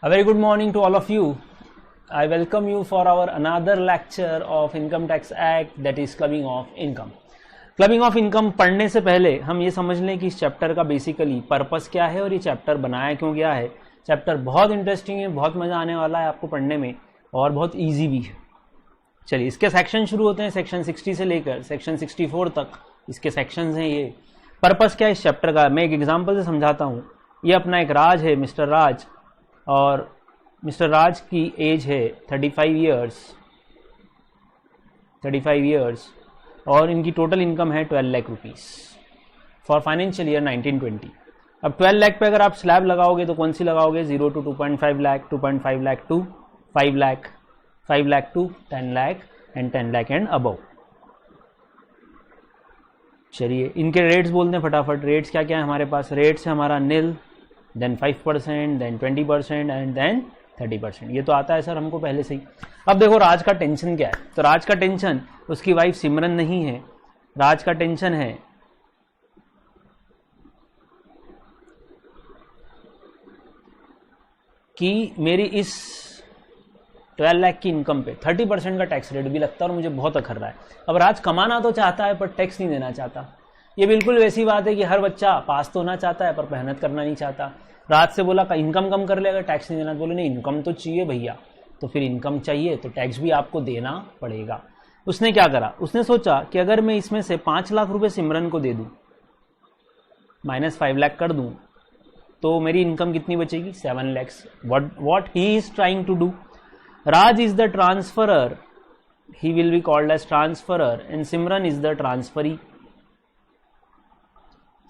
A very good morning to all of you. I welcome you for our another lecture of Income Tax Act, that is Clubbing of Income. Clubbing of income पढ़ने से पहले हम ये समझ लें कि इस चैप्टर का बेसिकली पर्पस क्या है और ये चैप्टर बनाया क्यों गया है। चैप्टर बहुत इंटरेस्टिंग है, बहुत मज़ा आने वाला है आपको पढ़ने में और बहुत इजी भी है। चलिए इसके सेक्शन शुरू होते हैं। सेक्शन 60 से लेकर सेक्शन 64 तक इसके सेक्शंस हैं। ये पर्पस क्या है इस चैप्टर का, मैं एक एग्जांपल से समझाता हूँ। ये अपना एक राज है, मिस्टर राज, और मिस्टर राज की एज है 35 ईयर्स और इनकी टोटल इनकम है 12 lakh rupees for financial year 1920। अब 12 लाख पे अगर आप स्लैब लगाओगे तो कौन सी लगाओगे? 0 to 2.5 lakh, 2.5 lakh to 5 lakh, 5 lakh to 10 lakh and 10 lakh and above. चलिए इनके रेट्स बोलते हैं फटाफट। रेट्स क्या क्या है हमारे पास? रेट्स है हमारा नील, देन 5%, देन 20% एंड देन 30%। ये तो आता है सर हमको पहले से ही। अब देखो राज का टेंशन क्या है। तो राज का टेंशन, उसकी वाइफ सिमरन नहीं है। राज का टेंशन है कि मेरी इस 12 लाख की इनकम पे 30% का टैक्स रेट भी लगता है और मुझे बहुत अखर रहा है। अब राज कमाना तो चाहता है पर टैक्स नहीं देना चाहता। ये बिल्कुल वैसी बात है कि हर बच्चा पास तो होना चाहता है पर मेहनत करना नहीं चाहता। राज से बोला इनकम कम कर लेगा, टैक्स नहीं देना। बोले नहीं, इनकम तो चाहिए भैया। तो फिर इनकम चाहिए तो टैक्स भी आपको देना पड़ेगा। उसने क्या करा? उसने सोचा कि अगर मैं इसमें से 5 लाख रुपए सिमरन को दे दूं, -5 लाख कर दूं, तो मेरी इनकम कितनी बचेगी? 7 lakhs. What he is trying to do? Raj is the transferer, he will be called as transferer and Simran is the transferee.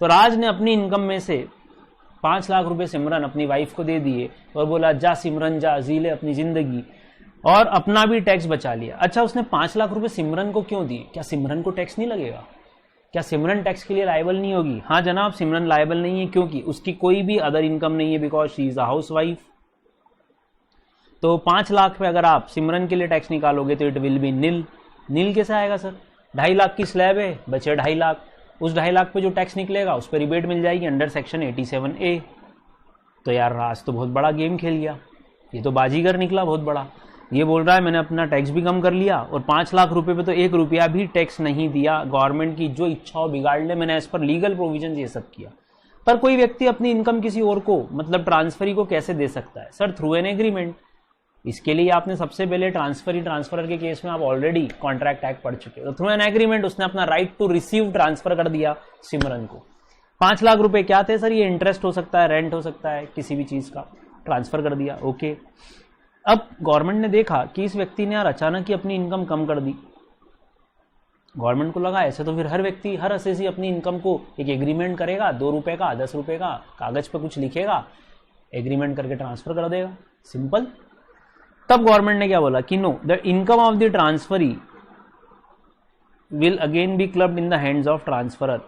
तो राज ने अपनी इनकम में से 5 लाख रुपए सिमरन अपनी वाइफ को दे दिए और बोला जा सिमरन जा, जी ले अपनी जिंदगी, और अपना भी टैक्स बचा लिया। अच्छा, उसने 5 लाख रुपए सिमरन को क्यों दिए? क्या सिमरन को टैक्स नहीं लगेगा? क्या सिमरन टैक्स के लिए लायबल नहीं होगी? हाँ जनाब, सिमरन लायबल नहीं है क्योंकि उसकी कोई भी अदर इनकम नहीं है, because she is a house wife. तो 5 लाख पे अगर आप सिमरन के लिए टैक्स निकालोगे तो इट विल बी नील। नील कैसे आएगा सर? 2.5 लाख की स्लैब है, बचे 2.5 लाख। उस 2.5 लाख पे जो टैक्स निकलेगा उस पर रिबेट मिल जाएगी अंडर सेक्शन 87A। तो यार राज तो बहुत बड़ा गेम खेल गया, ये तो बाजीगर निकला बहुत बड़ा। ये बोल रहा है मैंने अपना टैक्स भी कम कर लिया और 5 लाख रुपए पे तो 1 रुपया भी टैक्स नहीं दिया। गवर्नमेंट की जो इच्छा हो बिगाड़ ले, मैंने एज पर लीगल प्रोविजन ये सब किया। पर कोई व्यक्ति अपनी इनकम किसी और को, मतलब ट्रांसफरी को कैसे दे सकता है? Sir through an agreement. इसके लिए आपने सबसे पहले ट्रांसफरर के केस में आप ऑलरेडी कॉन्ट्रैक्ट एक्ट पढ़ चुके हो। तो थ्रू एन एग्रीमेंट उसने अपना राइट टू रिसीव ट्रांसफर कर दिया सिमरन को। 5 लाख रुपए क्या थे सर? ये इंटरेस्ट हो सकता है, रेंट हो सकता है, किसी भी चीज का ट्रांसफर कर दिया। ओके, अब गवर्नमेंट ने देखा कि इस व्यक्ति ने यार अचानक ही अपनी इनकम कम कर दी। गवर्नमेंट को लगा ऐसे तो फिर हर व्यक्ति, हर असेसी अपनी इनकम को एक एग्रीमेंट करेगा, 2 रुपए का, 10 रुपए का, कागज पे कुछ लिखेगा, एग्रीमेंट करके ट्रांसफर कर देगा, सिंपल। तब गवर्नमेंट ने क्या बोला कि no, the income of the transferee will again be clubbed in the hands of transferor,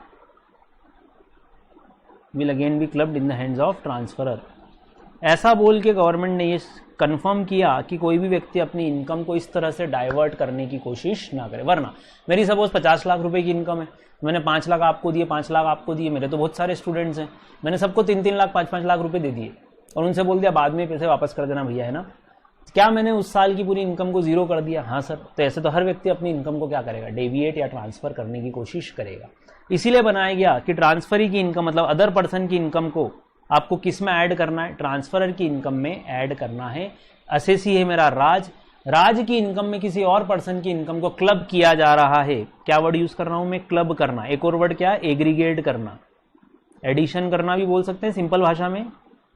will again be clubbed in the hands of transferor. ऐसा बोल के गवर्नमेंट ने ये कंफर्म किया कि कोई भी व्यक्ति अपनी इनकम को इस तरह से डाइवर्ट करने की कोशिश ना करे। वरना मेरी सपोज 50 लाख रुपए की इनकम है, मैंने 5 लाख आपको दिए, 5 लाख आपको दिए, मेरे तो बहुत सारे स्टूडेंट्स हैं, मैंने सबको 3-3 लाख 5-5 लाख रुपए दे दिए और उनसे बोल दिया बाद में पैसे वापस कर देना भैया, है ना? क्या मैंने उस साल की पूरी इनकम को 0 कर दिया? हाँ सर। तो ऐसे तो हर व्यक्ति अपनी इनकम को क्या करेगा? डेविएट या ट्रांसफर करने की कोशिश करेगा। इसीलिए बनाया गया कि ट्रांसफरी की इनकम, मतलब अदर पर्सन की इनकम को आपको किस में ऐड करना है? ट्रांसफरर की इनकम में ऐड करना है। असेसी है मेरा राज, राज की इनकम में किसी और पर्सन की इनकम को क्लब किया जा रहा है। क्या वर्ड यूज कर रहा हूं मैं? क्लब करना। एक और वर्ड क्या है? एग्रीगेट करना, एडिशन करना भी बोल सकते हैं सिंपल भाषा में,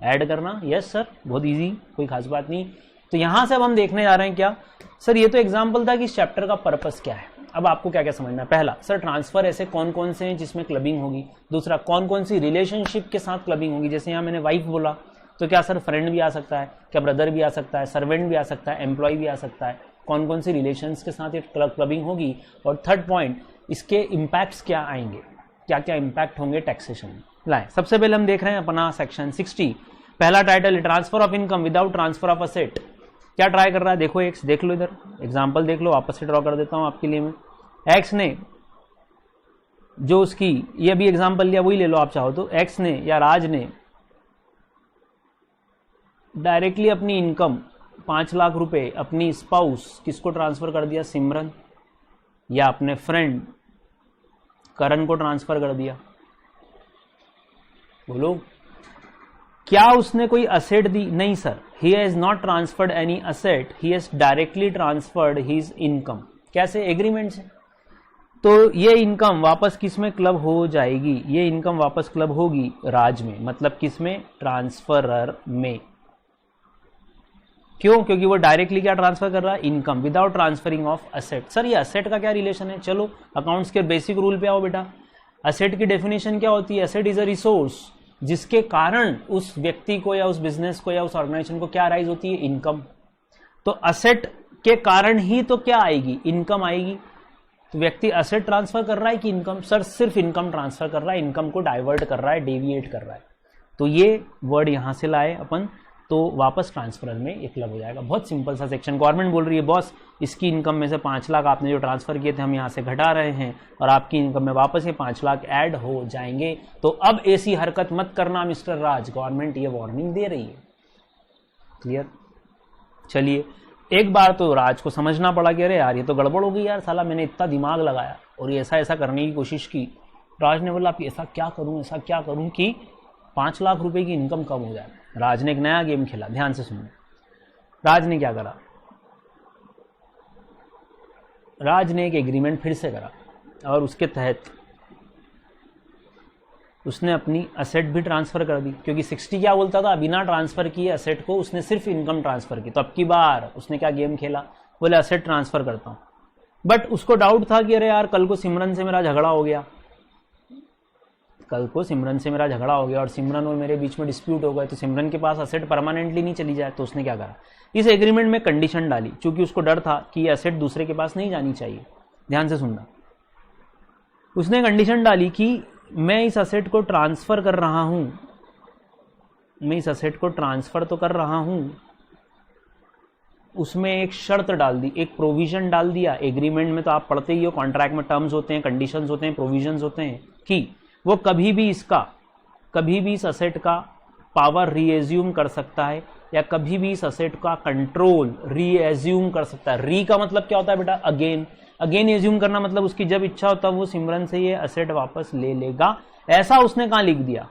ऐड करना। यस सर, बहुत इजी, कोई खास बात नहीं। तो यहां से अब हम देखने जा रहे हैं क्या सर, ये तो एग्जाम्पल था कि इस चैप्टर का पर्पस क्या है। अब आपको क्या क्या समझना है? पहला, सर ट्रांसफर ऐसे कौन कौन से हैं जिसमें क्लबिंग होगी। दूसरा, कौन कौन सी रिलेशनशिप के साथ क्लबिंग होगी। जैसे यहाँ मैंने वाइफ बोला, तो क्या सर फ्रेंड भी आ सकता है? क्या ब्रदर भी आ सकता है? सर्वेंट भी आ सकता है? एम्प्लॉय भी आ सकता है? कौन कौन सी रिलेशंस के साथ ये क्लबिंग होगी। और थर्ड पॉइंट, इसके इम्पैक्ट्स क्या आएंगे, क्या क्या इम्पैक्ट होंगे टैक्सेशन में। लाए सबसे पहले हम देख रहे हैं अपना सेक्शन 60। पहला title, transfer of income without transfer of asset. क्या ट्राई कर रहा है? देखो एक्स, देख लो इधर एग्जाम्पल देख लो, वापस से ड्रॉ कर देता हूं आपके लिए मैं। एक्स ने जो उसकी, ये अभी एग्जाम्पल लिया वही ले लो आप चाहो तो। एक्स ने या राज ने डायरेक्टली अपनी इनकम 5 लाख रुपए अपनी स्पाउस किसको ट्रांसफर कर दिया, सिमरन, या अपने फ्रेंड करण को ट्रांसफर कर दिया? बोलो, क्या उसने कोई असेट दी? नहीं sir, he has not transferred any asset, he has directly transferred his income. कैसे? एग्रीमेंट से। तो ये इनकम वापस किस में क्लब हो जाएगी? ये इनकम वापस क्लब होगी राज में, मतलब किस में? ट्रांसफरर में। क्यों? क्योंकि वो डायरेक्टली क्या ट्रांसफर कर रहा है? Income, without transferring of asset. Sir ये असेट का क्या रिलेशन है? चलो अकाउंट्स के बेसिक रूल पे आओ बेटा। असेट की डेफिनेशन क्या होती है? असेट इज अ रिसोर्स जिसके कारण उस व्यक्ति को या उस बिजनेस को या उस ऑर्गेनाइजेशन को क्या राइज होती है? इनकम। तो असेट के कारण ही तो क्या आएगी? इनकम आएगी। तो व्यक्ति असेट ट्रांसफर कर रहा है कि इनकम? सर सिर्फ इनकम ट्रांसफर कर रहा है, इनकम को डाइवर्ट कर रहा है, डेविएट कर रहा है। तो ये वर्ड यहां से लाए अपन, तो वापस ट्रांसफरर में ये क्लब हो जाएगा। बहुत सिंपल सा सेक्शन। गवर्नमेंट बोल रही है बॉस इसकी इनकम में से 5 लाख आपने जो ट्रांसफर किए थे हम यहाँ से घटा रहे हैं और आपकी इनकम में वापस ये 5 लाख ऐड हो जाएंगे। तो अब ऐसी हरकत मत करना मिस्टर राज, गवर्नमेंट ये वार्निंग दे रही है। क्लियर? चलिए, एक बार तो राज को समझना पड़ा कि अरे यार ये तो गड़बड़ हो गई यार, साला मैंने इतना दिमाग लगाया और ये ऐसा ऐसा करने की कोशिश की। राज ने बोला ऐसा क्या करूं कि 5 लाख रुपए की इनकम कम हो जाए। राज ने एक नया गेम खेला, ध्यान से सुनो। राज ने क्या करा? राज ने एक एग्रीमेंट फिर से करा और उसके तहत उसने अपनी असेट भी ट्रांसफर कर दी, क्योंकि 60 क्या बोलता था, बिना ट्रांसफर किए असेट को उसने सिर्फ इनकम ट्रांसफर की। तो अब की बार उसने क्या गेम खेला, बोले असेट ट्रांसफर करता हूं। बट उसको डाउट था कि अरे यार कल को सिमरन से मेरा झगड़ा हो गया, और सिमरन और मेरे बीच में डिस्प्यूट हो गए, तो सिमरन के पास असेट परमानेंटली नहीं चली जाए। तो उसने क्या करा, इस एग्रीमेंट में कंडीशन डाली, क्योंकि उसको डर था कि ये असेट दूसरे के पास नहीं जानी चाहिए। ध्यान से सुनना। उसने कंडीशन डाली कि मैं इस असेट को ट्रांसफर कर रहा हूं, तो कर रहा हूं, उसमें एक शर्त डाल दी, एक प्रोविजन डाल दिया। एग्रीमेंट में तो आप पढ़ते ही हो, कॉन्ट्रैक्ट में टर्म्स होते हैं, कंडीशंस होते हैं, प्रोविजंस होते हैं, कि वो कभी भी इस असेट का पावर रीएज्यूम कर सकता है या कभी भी इस असेट का कंट्रोल रीएज्यूम कर सकता है। री का मतलब क्या होता है बेटा? अगेन एज्यूम करना, मतलब उसकी जब इच्छा होता है वो सिमरन से ये असेट वापस ले लेगा। ऐसा उसने कहां लिख दिया?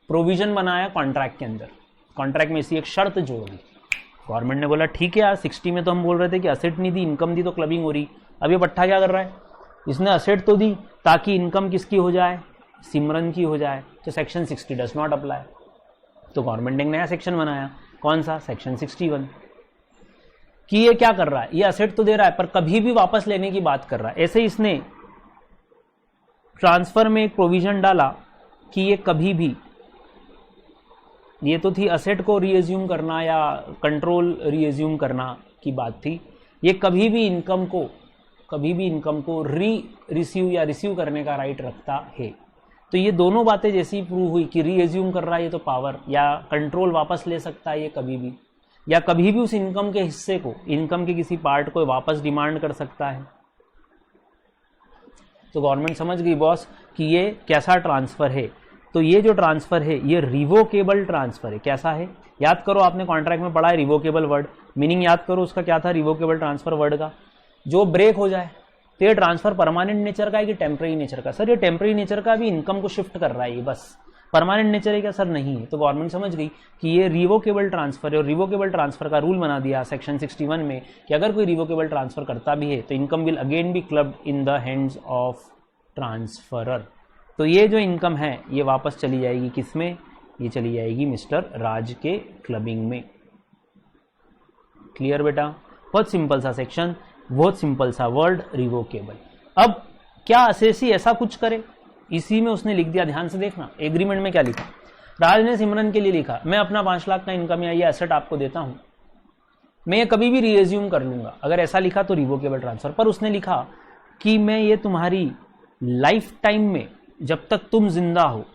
प्रोविजन बनाया कॉन्ट्रैक्ट के अंदर। कॉन्ट्रैक्ट में इसी एक शर्त जोड़ दी। गवर्नमेंट ने बोला ठीक है यार, 60 में तो हम बोल रहे थे कि असेट नहीं दी, इनकम दी, तो क्लबिंग हो रही। अब ये पट्टा क्या कर रहा है, इसने असेट तो दी ताकि इनकम किसकी हो जाए? सिमरन की हो जाए। तो सेक्शन 60 डज नॉट अप्लाई। तो गवर्नमेंट ने एक नया सेक्शन बनाया, कौन सा? सेक्शन 61, कि ये क्या कर रहा है, ये असेट तो दे रहा है पर कभी भी वापस लेने की बात कर रहा है। ऐसे इसने ट्रांसफर में एक प्रोविजन डाला कि ये कभी भी, ये तो थी असेट को रीएज्यूम करना या कंट्रोल रीएज्यूम करना की बात थी, ये कभी भी इनकम को रिसीव या रिसीव करने का राइट रखता है। तो ये दोनों बातें जैसी प्रूव हुई कि रीएज्यूम कर रहा है ये तो पावर, या कंट्रोल वापस ले सकता है ये कभी भी, या कभी भी उस इनकम के हिस्से को, इनकम के किसी पार्ट को वापस डिमांड कर सकता है। तो गवर्नमेंट समझ गई बॉस कि ये कैसा ट्रांसफर है। तो ये जो ट्रांसफर है ये रिवोकेबल ट्रांसफर है। कैसा है? याद करो, आपने कॉन्ट्रैक्ट में पढ़ा है रिवोकेबल वर्ड, मीनिंग याद करो उसका क्या था रिवोकेबल ट्रांसफर वर्ड का? जो ब्रेक हो जाए। तो ये ट्रांसफर परमानेंट नेचर का है कि टेम्परेरी नेचर का? सर ये टेम्परेरी नेचर का भी, इनकम को शिफ्ट कर रहा है ये, बस। परमानेंट नेचर है क्या? सर नहीं है। तो गवर्नमेंट समझ गई कि ये रिवोकेबल ट्रांसफर है, और रिवोकेबल ट्रांसफर का रूल बना दिया सेक्शन 61 में कि अगर कोई रिवोकेबल ट्रांसफर करता भी है तो income will again be clubbed in the hands of transferor. तो ये जो इनकम है ये वापस चली जाएगी किसमें? ये चली जाएगी मिस्टर राज के क्लबिंग में। क्लियर बेटा? बहुत सिंपल सा सेक्शन, बहुत सिंपल सा वर्ड, रिवोकेबल। अब क्या असेसी ऐसा कुछ करे? इसी में उसने लिख दिया, ध्यान से देखना एग्रीमेंट में क्या लिखा। राज ने सिमरन के लिए लिखा, मैं अपना 5 लाख का इनकम या ये एसेट आपको देता हूं, मैं ये कभी भी रीएज्यूम कर लूंगा। अगर ऐसा लिखा तो रिवोकेबल ट्रांसफर। पर उसने लिखा कि मैं ये तुम्हारी लाइफ टाइम में, जब तक तुम जिंदा हो,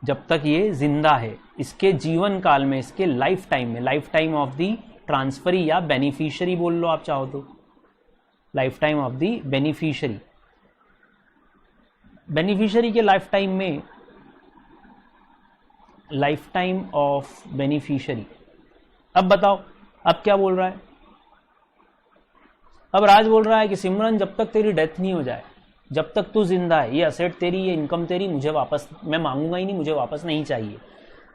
जब तक ये जिंदा है, इसके जीवन काल में, इसके लाइफ टाइम में, life time of the transferee या बेनिफिशियरी बोल लो आप चाहो तो, life time of the beneficiary, beneficiary के लाइफ टाइम में लाइफ टाइम ऑफ बेनिफिशियरी। अब बताओ, अब क्या बोल रहा है? अब राज बोल रहा है कि सिमरन जब तक तेरी डेथ नहीं हो जाए, जब तक तू जिंदा है, ये असेट तेरी, ये इनकम तेरी, मुझे वापस, मैं मांगूंगा ही नहीं, मुझे वापस नहीं चाहिए।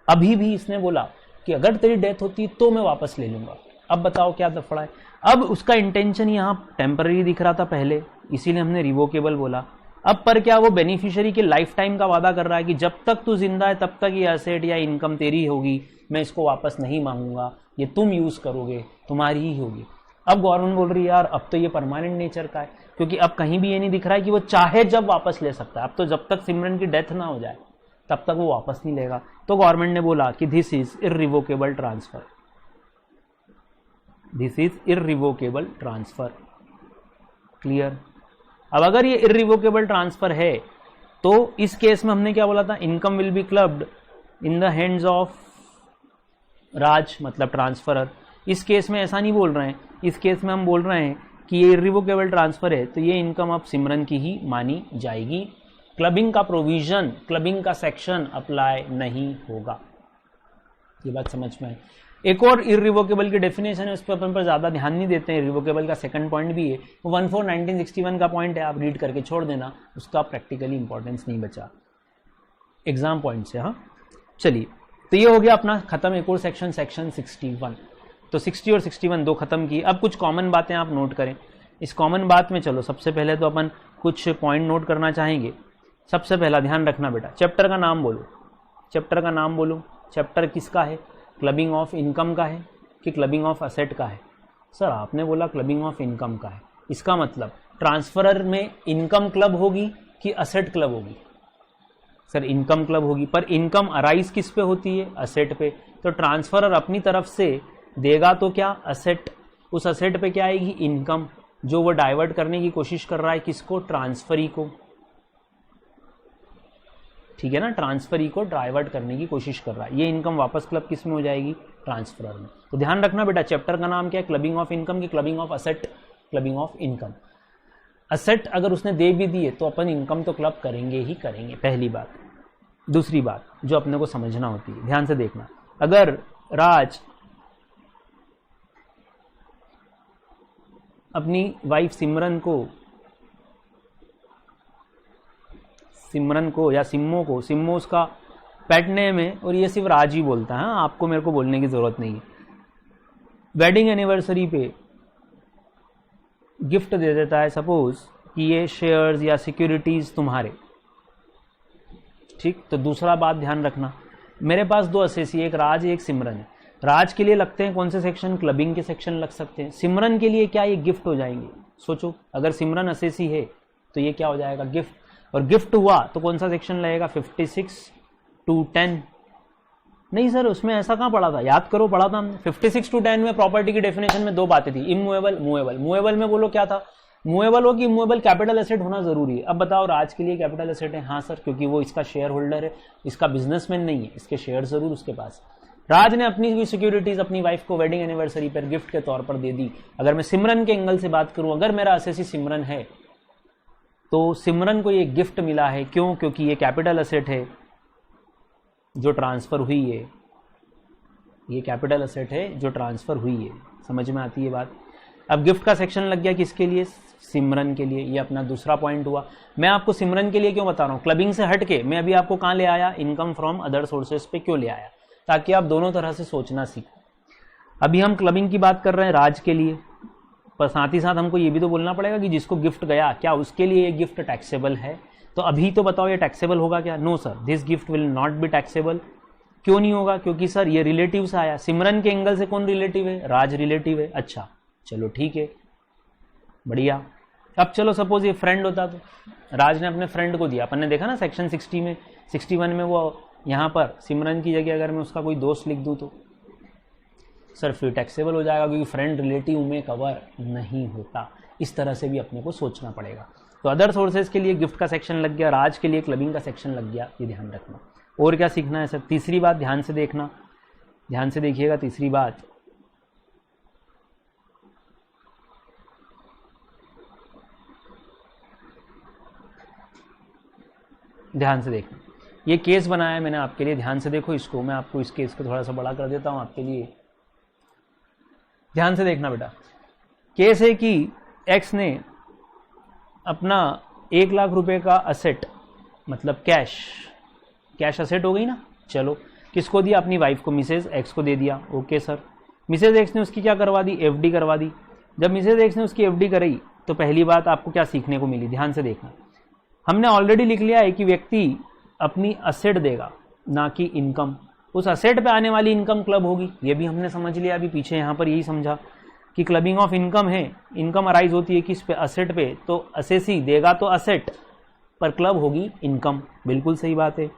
अभी भी इसने बोला कि अगर तेरी डेथ होती तो मैं वापस ले लूंगा। अब बताओ क्या दफड़ा है? अब उसका इंटेंशन यहाँ टेम्पररी दिख रहा था पहले, इसीलिए हमने रिवोकेबल बोला। अब पर क्या वो बेनिफिशियरी के लाइफ टाइम का वादा कर रहा है कि जब तक तू जिंदा है तब तक ये एसेट या इनकम तेरी होगी, मैं इसको वापस नहीं मांगूंगा, ये तुम यूज करोगे, तुम्हारी ही होगी। अब गवर्नमेंट बोल रही है यार अब तो ये परमानेंट नेचर का है, क्योंकि अब कहीं भी ये नहीं दिख रहा है कि वो चाहे जब वापस ले सकता है। अब तो जब तक सिमरन की डेथ ना हो जाए तब तक वो वापस नहीं लेगा। तो गवर्नमेंट ने बोला कि this is irrevocable transfer, this is irrevocable transfer. Clear? अब अगर ये इररिवोकेबल ट्रांसफर है तो इस केस में हमने क्या बोला था? Income will be clubbed in the hands of Raj, मतलब ट्रांसफरर। इस केस में ऐसा नहीं बोल रहे हैं, इस केस में हम बोल रहे हैं कि ये इररिवोकेबल ट्रांसफर है तो ये इनकम अब सिमरन की ही मानी जाएगी। क्लबिंग का प्रोविजन, क्लबिंग का सेक्शन अप्लाई नहीं होगा। ये बात समझ में है? एक और इररिवोकेबल की डेफिनेशन है, उस पर अपन पर ज्यादा ध्यान नहीं देते हैं। इररिवोकेबल का सेकंड पॉइंट भी है, वो 14/1961 का पॉइंट है, आप रीड करके छोड़ देना, उसका प्रैक्टिकली इंपॉर्टेंस नहीं बचा एग्जाम पॉइंट से। हाँ चलिए, तो ये हो गया अपना खत्म एक और सेक्शन, सेक्शन 61। तो 60 और 61 दो खत्म की। अब कुछ कॉमन बातें आप नोट करें। इस कॉमन बात में चलो सबसे पहले तो अपन कुछ पॉइंट नोट करना चाहेंगे। सबसे पहला ध्यान रखना बेटा, चैप्टर का नाम बोलो, चैप्टर का नाम बोलो। चैप्टर किसका है? क्लबिंग ऑफ इनकम का है कि क्लबिंग ऑफ असेट का है? सर आपने बोला क्लबिंग ऑफ इनकम का है, इसका मतलब ट्रांसफरर में इनकम क्लब होगी कि असेट क्लब होगी? सर इनकम क्लब होगी, पर इनकम अराइज किस पे होती है? असेट पे। तो ट्रांसफरर अपनी तरफ से देगा तो क्या? असेट। उस असेट पे क्या आएगी? इनकम, जो वो डाइवर्ट करने की कोशिश कर रहा है किसको? ट्रांसफरी को। ठीक है ना, ट्रांसफरी को डाइवर्ट करने की कोशिश कर रहा है। ये इनकम वापस क्लब किस में हो जाएगी? ट्रांसफरर में। तो ध्यान रखना बेटा, चैप्टर का नाम क्या है? क्लबिंग ऑफ इनकम की clubbing of asset, clubbing of income. Asset अगर उसने दे भी दिए तो अपन इनकम तो क्लब करेंगे ही करेंगे, पहली बात। दूसरी बात जो अपने को समझना होती है, ध्यान से देखना, अगर राज अपनी वाइफ सिमरन को या सिम्मो उसका पेट नेम है और ये सिर्फ राज ही बोलता है, आपको मेरे को बोलने की जरूरत नहीं है। वेडिंग एनिवर्सरी पे गिफ्ट दे देता है, सपोज कि ये शेयर्स या सिक्योरिटीज तुम्हारे। ठीक, तो दूसरा बात ध्यान रखना, मेरे पास दो असेसी, एक राज एक सिमरन है। राज के लिए लगते हैं कौन से सेक्शन? क्लबिंग के सेक्शन लग सकते हैं। सिमरन के लिए क्या ये गिफ्ट हो जाएंगे? सोचो, अगर सिमरन असेसी है तो ये क्या हो जाएगा? गिफ्ट। और गिफ्ट हुआ तो कौन सा सेक्शन लगेगा? 56 to 10। नहीं सर उसमें ऐसा कहां पढ़ा था, याद करो, पढ़ा था हमने 56 to 10 में प्रॉपर्टी की डेफिनेशन में दो बातें थी, इमूवेबल, मूवेबल। मूवेबल में बोलो क्या था? मूवेबल हो कि इमूवेबल कैपिटल एसेट होना जरूरी है। अब बताओ राज के लिए कैपिटल एसेट है? हाँ सर, क्योंकि वो इसका शेयर होल्डर है, इसका बिजनेसमैन नहीं है, इसके शेयर जरूर उसके पास। राज ने अपनी भी सिक्योरिटीज अपनी वाइफ को वेडिंग एनिवर्सरी पर गिफ्ट के तौर पर दे दी। अगर मैं सिमरन के एंगल से बात करूं, अगर मेरा असेसी सिमरन है तो सिमरन को ये गिफ्ट मिला है, क्यों? क्योंकि ये कैपिटल एसेट है जो ट्रांसफर हुई है, ये कैपिटल एसेट है जो ट्रांसफर हुई है। समझ में आती है बात? अब गिफ्ट का सेक्शन लग गया किसके लिए? सिमरन के लिए। ये अपना दूसरा पॉइंट हुआ। मैं आपको सिमरन के लिए क्यों बता रहा हूं? क्लबिंग से हट के मैं अभी आपको कहां ले आया? इनकम फ्रॉम अदर सोर्सेस पे क्यों ले आया? ताकि आप दोनों तरह से सोचना सीखो। अभी हम क्लबिंग की बात कर रहे हैं राज के लिए, पर साथ ही साथ हमको ये भी तो बोलना पड़ेगा कि जिसको गिफ्ट गया क्या उसके लिए ये गिफ्ट टैक्सेबल है? तो अभी तो बताओ ये टैक्सेबल होगा क्या? No sir, this gift will not be taxable. क्यों नहीं होगा? क्योंकि सर ये रिलेटिव से आया। सिमरन के एंगल से कौन रिलेटिव है? राज रिलेटिव है। अच्छा चलो ठीक है, बढ़िया। अब चलो सपोज ये फ्रेंड होता तो राज ने अपने फ्रेंड को दिया, अपन ने देखा ना सेक्शन 60 में, 61 में, वो यहां पर सिमरन की जगह अगर मैं उसका कोई दोस्त लिख दूं तो सर फिर टैक्सेबल हो जाएगा, क्योंकि फ्रेंड रिलेटिव में कवर नहीं होता। इस तरह से भी अपने को सोचना पड़ेगा। तो अदर सोर्सेज के लिए गिफ्ट का सेक्शन लग गया, राज के लिए क्लबिंग का सेक्शन लग गया, ये ध्यान रखना। और क्या सीखना है सर? तीसरी बात ध्यान से देखना, ध्यान से देखिएगा। तीसरी बात, ध्यान से देखना, ये केस बनाया है मैंने आपके लिए, ध्यान से देखो इसको, मैं आपको इस केस को थोड़ा सा बड़ा कर देता हूं आपके लिए, ध्यान से देखना बेटा। केस है कि एक्स ने अपना 1 लाख रुपए का असेट, मतलब कैश असेट हो गई ना, चलो किसको दिया, अपनी वाइफ को, मिसेज एक्स को दे दिया। ओके सर, मिसेज एक्स ने उसकी क्या करवा दी, एफडी करवा दी। जब मिसेज एक्स ने उसकी एफडी कराई तो पहली बात आपको क्या सीखने को मिली, ध्यान से देखना। हमने ऑलरेडी लिख लिया है कि व्यक्ति अपनी असेट देगा, ना कि इनकम। उस असेट पे आने वाली इनकम क्लब होगी, ये भी हमने समझ लिया। अभी पीछे यहां पर यही समझा कि क्लबिंग ऑफ इनकम है, इनकम अराइज होती है किस पे, असेट पे, तो असेसी देगा तो असेट, पर क्लब होगी इनकम, बिल्कुल सही बात है।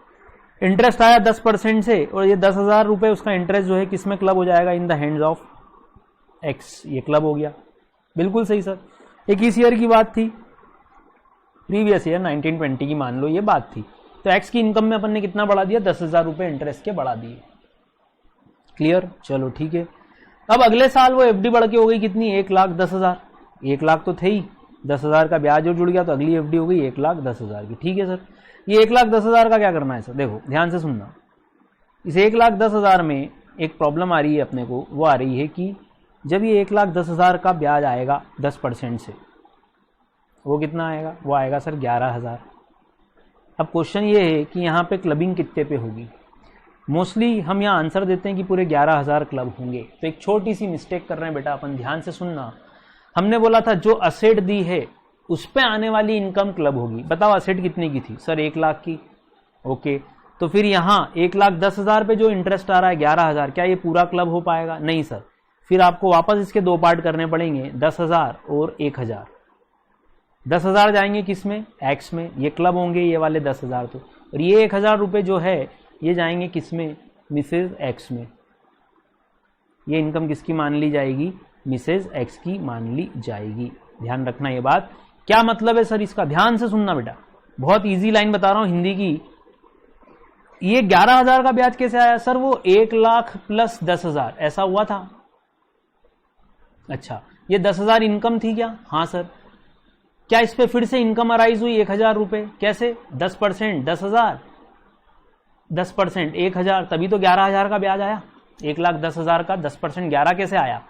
इंटरेस्ट आया 10% से, और ये 10,000 रुपए उसका इंटरेस्ट जो है किस में क्लब हो जाएगा, इन द हैंड्स ऑफ एक्स, ये क्लब हो गया, बिल्कुल सही सर। एक इस ईयर की बात थी, प्रीवियस ईयर 1920 की मान लो ये बात थी, तो एक्स की इनकम में अपन ने कितना बढ़ा दिया, 10,000 रुपए इंटरेस्ट के बढ़ा दिए। क्लियर, चलो ठीक है। अब अगले साल वो एफडी बढ़ के हो गई कितनी, 1,10,000, 1 लाख तो थे ही, 10,000 का ब्याज और जुड़ गया तो अगली एफडी हो गई 1,10,000 की। ठीक है सर, ये 1,10,000 का क्या करना है सर, देखो ध्यान से सुनना। इस 1,10,000 में एक प्रॉब्लम आ रही है अपने को, वो आ रही है कि जब ये 1,10,000 का ब्याज आएगा 10% से, वो कितना आएगा, वो आएगा सर 11,000। अब क्वेश्चन ये है कि यहाँ पे क्लबिंग कितने पे होगी। मोस्टली हम यहाँ आंसर देते हैं कि पूरे 11,000 क्लब होंगे, तो एक छोटी सी मिस्टेक कर रहे हैं बेटा अपन, ध्यान से सुनना। हमने बोला था जो असेट दी है उस पे आने वाली इनकम क्लब होगी। बताओ असेट कितने की थी सर, 1 लाख की। ओके, तो फिर यहाँ 1,10,000 पे जो इंटरेस्ट आ रहा है 11,000, क्या ये पूरा क्लब हो पाएगा, नहीं सर। फिर आपको वापस इसके 2 पार्ट करने पड़ेंगे, 10,000 और 1,000। 10,000 जाएंगे किस में, एक्स में, ये क्लब होंगे ये वाले 10,000 तो, और ये 1,000 रुपए जो है ये जाएंगे किस में, मिसेज एक्स में। ये इनकम किसकी मान ली जाएगी, मिसेज एक्स की मान ली जाएगी। ध्यान रखना ये बात। क्या मतलब है सर इसका, ध्यान से सुनना बेटा, बहुत इजी लाइन बता रहा हूं हिंदी की। ये 11,000 का ब्याज कैसे आया सर, वो 1 लाख प्लस 10,000 ऐसा हुआ था। अच्छा, ये 10,000 इनकम थी क्या, हाँ सर। क्या इस पे फिर से इनकम अराइज हुई 1,000 रुपए, कैसे, 10%, 10,000, 10% 1,000, तभी तो 11,000 का ब्याज आया। 1,10,000 का 10% 11 कैसे आया,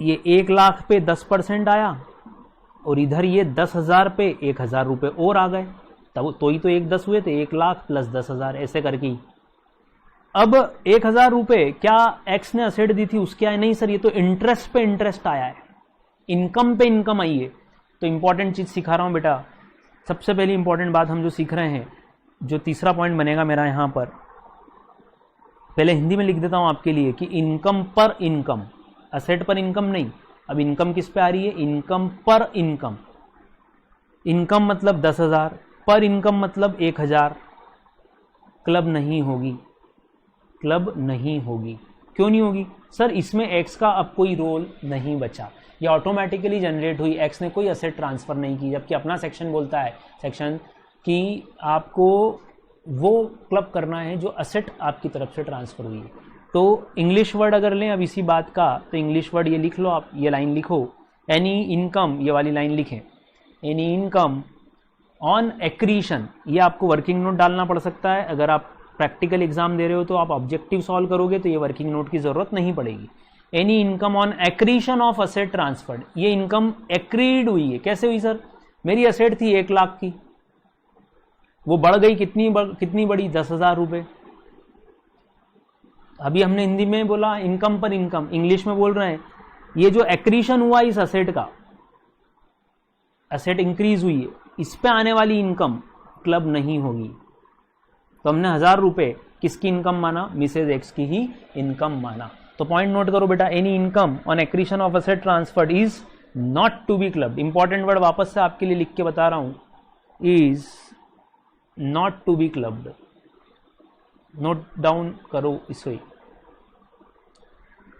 ये 1 लाख पे 10% आया, और इधर ये 10,000 पे 1,000 रुपए और आ गए, तब तो ही तो 1,10 हुए थे, 1 लाख प्लस 10,000 ऐसे करके। अब 1,000 रुपए क्या एक्स ने असेट दी थी उसके आए, नहीं सर, ये तो इंटरेस्ट पे इंटरेस्ट आया है, इनकम पे इनकम आई है। तो इंपॉर्टेंट चीज सिखा रहा हूं बेटा, सबसे पहली इंपॉर्टेंट बात हम जो सीख रहे हैं, जो तीसरा पॉइंट बनेगा मेरा यहां पर, पहले हिंदी में लिख देता हूं आपके लिए कि इनकम पर इनकम, असेट पर इनकम नहीं। अब इनकम किस पे आ रही है, इनकम पर इनकम। इनकम मतलब 10,000, पर इनकम मतलब 1,000। क्लब नहीं होगी, क्लब नहीं होगी। क्यों नहीं होगी सर, इसमें एक्स का अब कोई रोल नहीं बचा, ये ऑटोमेटिकली जनरेट हुई, एक्स ने कोई असेट ट्रांसफर नहीं की। जबकि अपना सेक्शन बोलता है, सेक्शन कि आपको वो क्लब करना है जो असेट आपकी तरफ से ट्रांसफर हुई है। तो इंग्लिश वर्ड अगर लें अब इसी बात का, तो इंग्लिश वर्ड ये लिख लो आप, ये लाइन लिखो, एनी इनकम, ये वाली लाइन लिखें, एनी इनकम ऑन एक्रीशन। ये आपको वर्किंग नोट डालना पड़ सकता है, अगर आप प्रैक्टिकल एग्जाम दे रहे हो तो आप ऑब्जेक्टिव सॉल्व करोगे तो ये वर्किंग नोट की जरूरत नहीं पड़ेगी। Any income on accretion of asset transferred, ये इनकम एक्रीड हुई है। कैसे हुई सर, मेरी असेट थी 1 लाख की, वो बढ़ गई कितनी बड़ी, 10,000 रुपए। अभी हमने हिंदी में बोला इनकम पर इनकम, इंग्लिश में बोल रहे हैं ये जो एक्रीशन हुआ इस असेट का, असेट इंक्रीज हुई है, इस पे आने वाली इनकम क्लब नहीं होगी। तो हमने 1,000 रुपए किसकी इनकम माना, मिसेज एक्स की ही इनकम माना। तो पॉइंट नोट करो बेटा, any income on accretion of asset transferred is not to be clubbed. Important word वापस से आपके लिए लिख के बता रहा हूं, is not to be clubbed. Note down करो इसे,